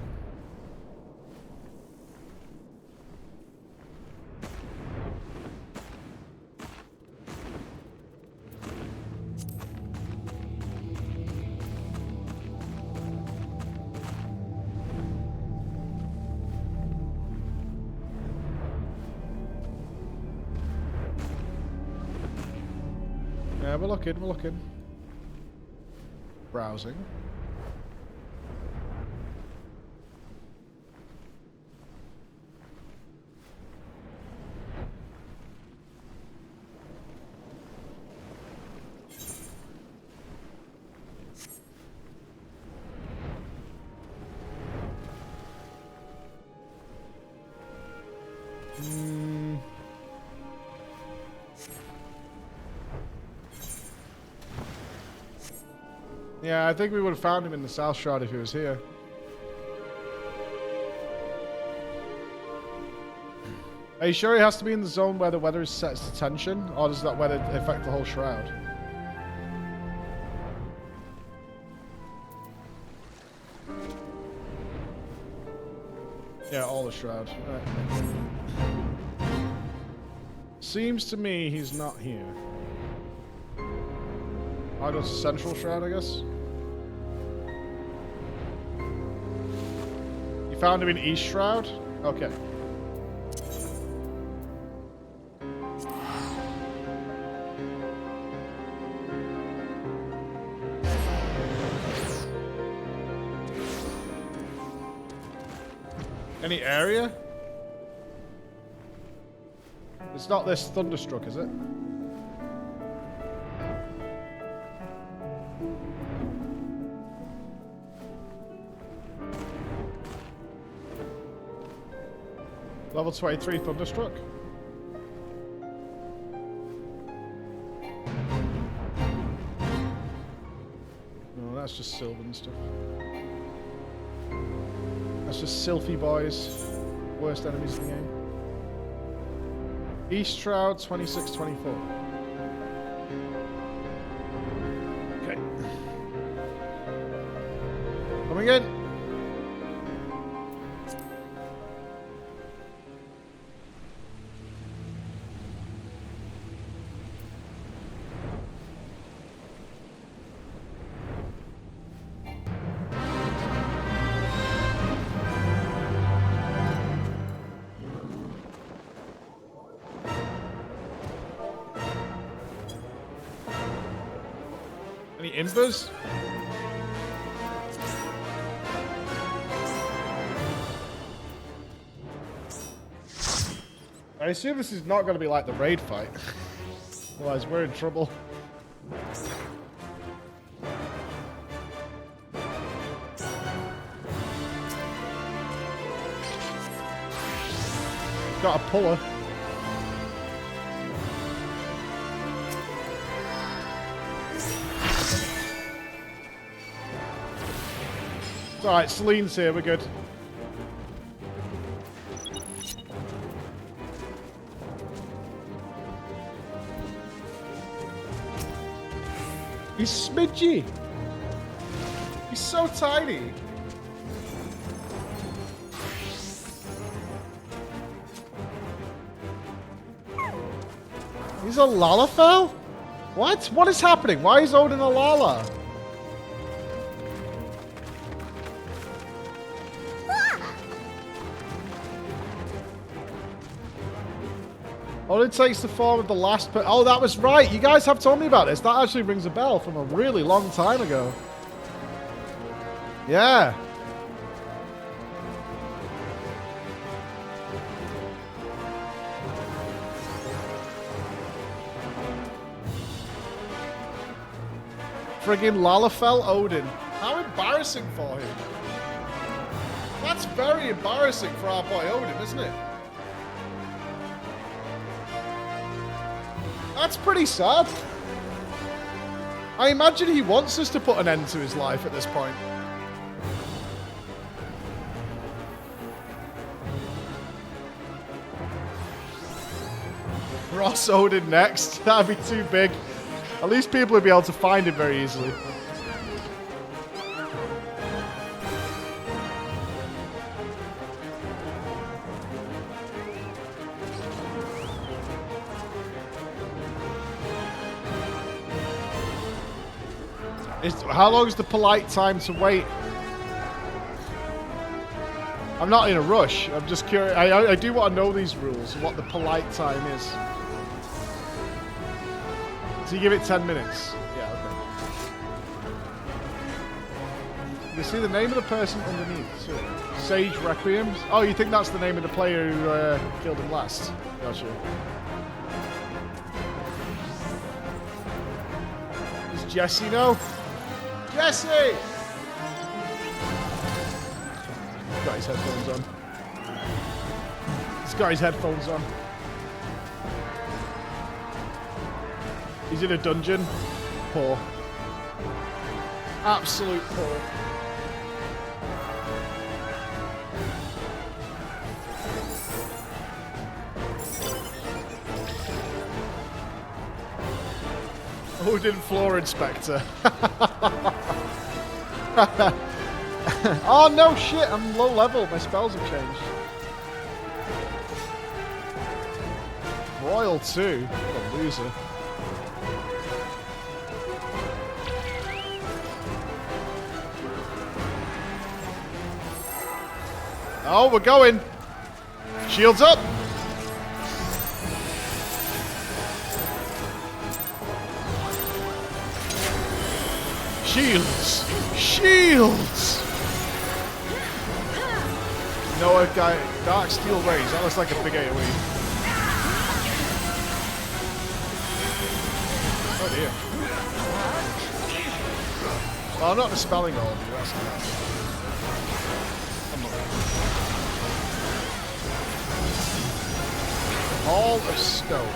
Yeah, we're looking. Browsing. Yeah, I think we would have found him in the South Shroud if he was here. Are you sure he has to be in the zone where the weather is set to tension? Or does that weather affect the whole shroud? Yeah, all the shroud. Right. Seems to me he's not here. I'll go to Central Shroud, I guess. You found him in East Shroud? Okay. Any area? It's not this Thunderstruck, is it? Level 23 Thunderstruck. No, that's just Sylvan stuff. That's just Sylphy boys. Worst enemies in the game. East Shroud 26-24. Okay. Coming in. Any invers? I assume this is not going to be like the raid fight. Otherwise, we're in trouble. Got a puller. It's alright, Celine's here, we're good. He's smidgy. He's so tiny. He's a Lalafell? What? What is happening? Why is Odin a Lala? Odin takes the form of the last oh, that was right. You guys have told me about this. That actually rings a bell from a really long time ago. Yeah. friggin' Lalafell Odin. How embarrassing for him. That's very embarrassing for our boy Odin, isn't it? That's pretty sad. I imagine he wants us to put an end to his life at this point. Ross Odin next. That'd be too big. At least people would be able to find him very easily. How long is the polite time to wait? I'm not in a rush. I'm just curious. I do want to know these rules, what the polite time is. So you give it 10 minutes? Yeah, okay. You see the name of the person underneath, too. Sage Requiem. Oh, you think that's the name of the player who killed him last? Gotcha. Does Jesse know? Jesse! He's got his headphones on. He's got his headphones on. He's in a dungeon. Poor. Absolute poor. Odin Floor Inspector. Oh no shit, I'm low level, my spells have changed. Royal 2, what a loser. Oh, we're going. Shields up. Shields! Shields! No, a guy, Dark Steel Rays. That looks like a big AoE. Oh dear. Well, I'm not dispelling all of you, that's nice. I'm not. Hall of Stone.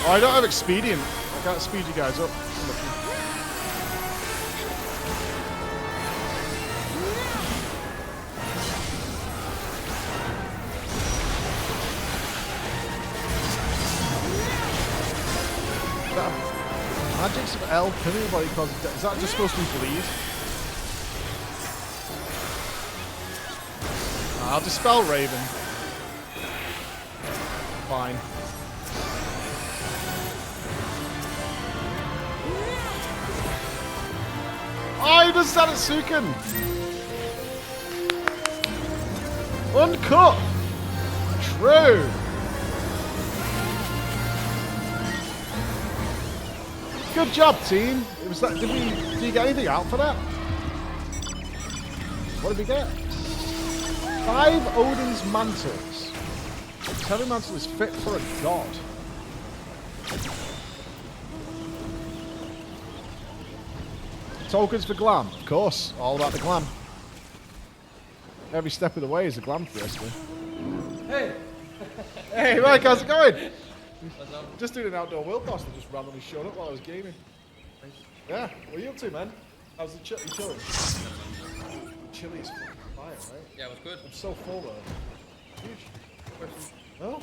Oh, I don't have Expedient. I can't speed you guys up. Magics of L, killing your body causes death. Is that just supposed to be bleed? I'll dispel Raven. Fine. Oh, he does that at Sukin! Uncut! True! Good job, team. It was that. Did you get anything out for that? What did we get? 5 Odin's mantles. This heavy mantle is fit for a god. Tokens for glam, of course. All about the glam. Every step of the way is a glam fiesta. Hey, hey, Mike, how's it going? Just doing an outdoor world boss that just randomly showed up while I was gaming. Yeah, what are you up to, man? How's the chili? Chili is fire, right? Yeah, it was good. I'm so full though. Huge. No?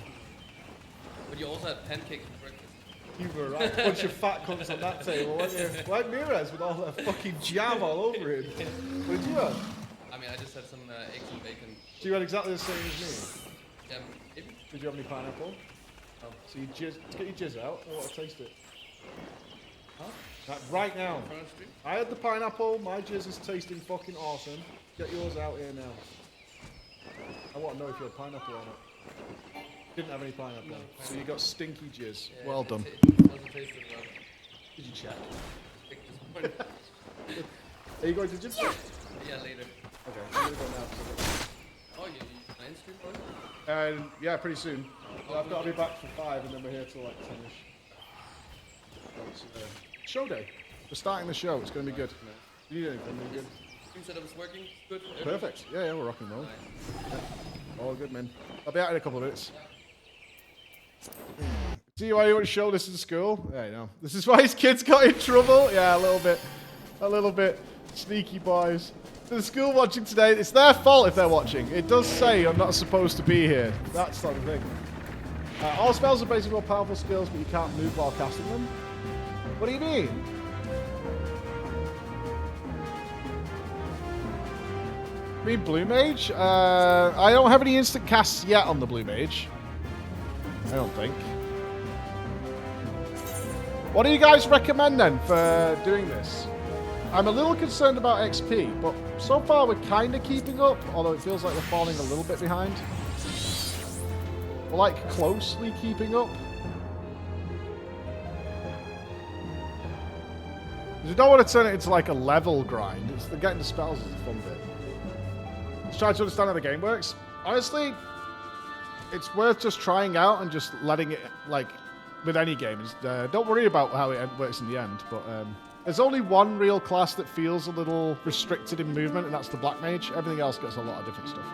But you also had pancakes for breakfast. You were right. A bunch of fat cunts on that table, weren't you? Like Mirez with all that fucking jam all over him. What did you have? I mean, I just had some eggs and bacon. So you had exactly the same as me? Yeah, maybe. Did you have any pineapple? No. So you jizz, get your jizz out. I want to taste it. Huh? Right now. I had the pineapple. My jizz is tasting fucking awesome. Get yours out here now. I want to know if you had pineapple on it. Didn't have any pineapple. No, so you got stinky jizz. Yeah, well done. Did you check? Are you going to jizz? Yeah, later. Okay, I'm going to go now. Oh, you nine stream for? Yeah, pretty soon. So I've got to be back for 5 and then we're here till like 10ish. Show day. We're starting the show. It's going to be good. You need anything? Are you good? Stream setup is working. Good. Perfect. Yeah, we're rocking and rolling. Yeah. All good, man. I'll be out in a couple of minutes. See why you want to show this in school? Yeah, you know. This is why his kids got in trouble? Yeah, a little bit. A little bit. Sneaky boys. To the school watching today, it's their fault if they're watching. It does say I'm not supposed to be here. That's not the thing. All spells are basically more powerful skills, but you can't move while casting them. What do you mean? You mean Blue Mage? I don't have any instant casts yet on the Blue Mage. I don't think. What do you guys recommend then for doing this? I'm a little concerned about XP, but so far we're kind of keeping up, although it feels like we're falling a little bit behind. We're like closely keeping up. You don't want to turn it into like a level grind. It's the getting the spells is the fun bit. Let's try to understand how the game works. Honestly, it's worth just trying out and just letting it, like, with any game. Don't worry about how it works in the end, but there's only one real class that feels a little restricted in movement, and that's the Black Mage. Everything else gets a lot of different stuff.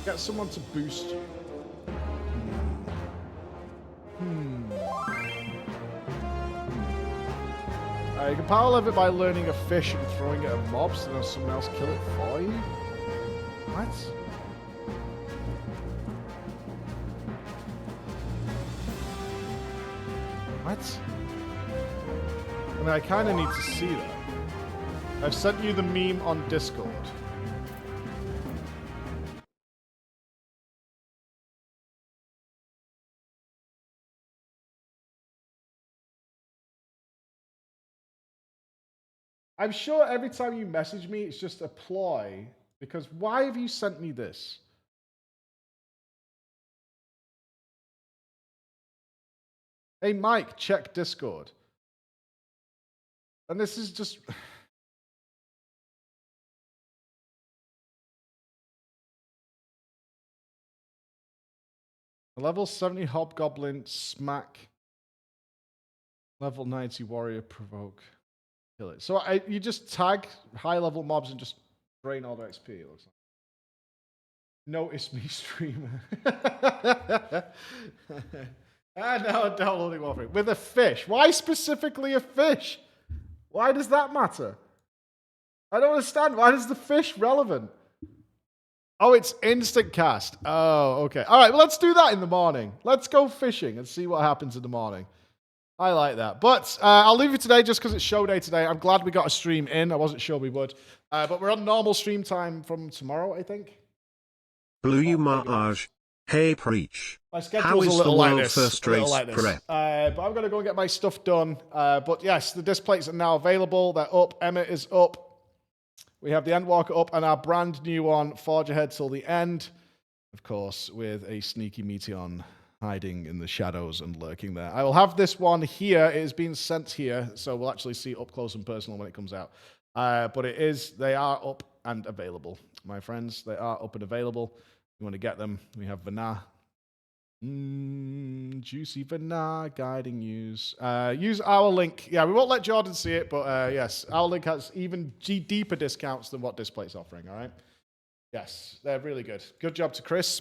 Get someone to boost you. You can power level it by learning a fish and throwing it at mobs, and then someone else kill it for you. What? What? I mean, I kind of need to see that. I've sent you the meme on Discord. I'm sure every time you message me, it's just a ploy, because why have you sent me this? Hey, Mike, check Discord. And this is just... A level 70 Hobgoblin, smack. Level 90 Warrior, provoke. Kill it. So you just tag high-level mobs and just drain all their XP, it looks like. Notice me, streamer. No, downloading Warframe. With a fish. Why specifically a fish? Why does that matter? I don't understand. Why is the fish relevant? Oh, it's instant cast. Oh, okay. All right, well, let's do that in the morning. Let's go fishing and see what happens in the morning. I like that. But I'll leave you today just because it's show day today. I'm glad we got a stream in. I wasn't sure we would. But we're on normal stream time from tomorrow, I think. Blue you Marge. Hey Preach. My How schedule's is a the little like world this. first race prep? But I'm going to go and get my stuff done. But yes, the disc plates are now available. They're up. Emote is up. We have the Endwalker up and our brand new one, Forge Ahead till the end. Of course, with a sneaky Meteon hiding in the shadows and lurking there. I will have this one here. It has been sent here, so we'll actually see it up close and personal when it comes out. But they are up and available, my friends. They are up and available. If you want to get them, we have Vana. Juicy Vana, guiding use. Use our link. Yeah, we won't let Jordan see it, but yes, our link has even deeper discounts than what Display's offering, all right? Yes, they're really good. Good job to Chris.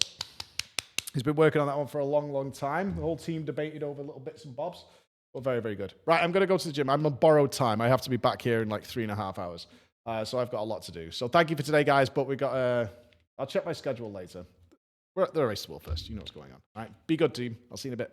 He's been working on that one for a long, long time. The whole team debated over little bits and bobs. But very, very good. Right, I'm going to go to the gym. I'm on borrowed time. I have to be back here in like 3.5 hours. So I've got a lot to do. So thank you for today, guys. But we got... I'll check my schedule later. We're at the race to the world first. You know what's going on. All right, be good, team. I'll see you in a bit.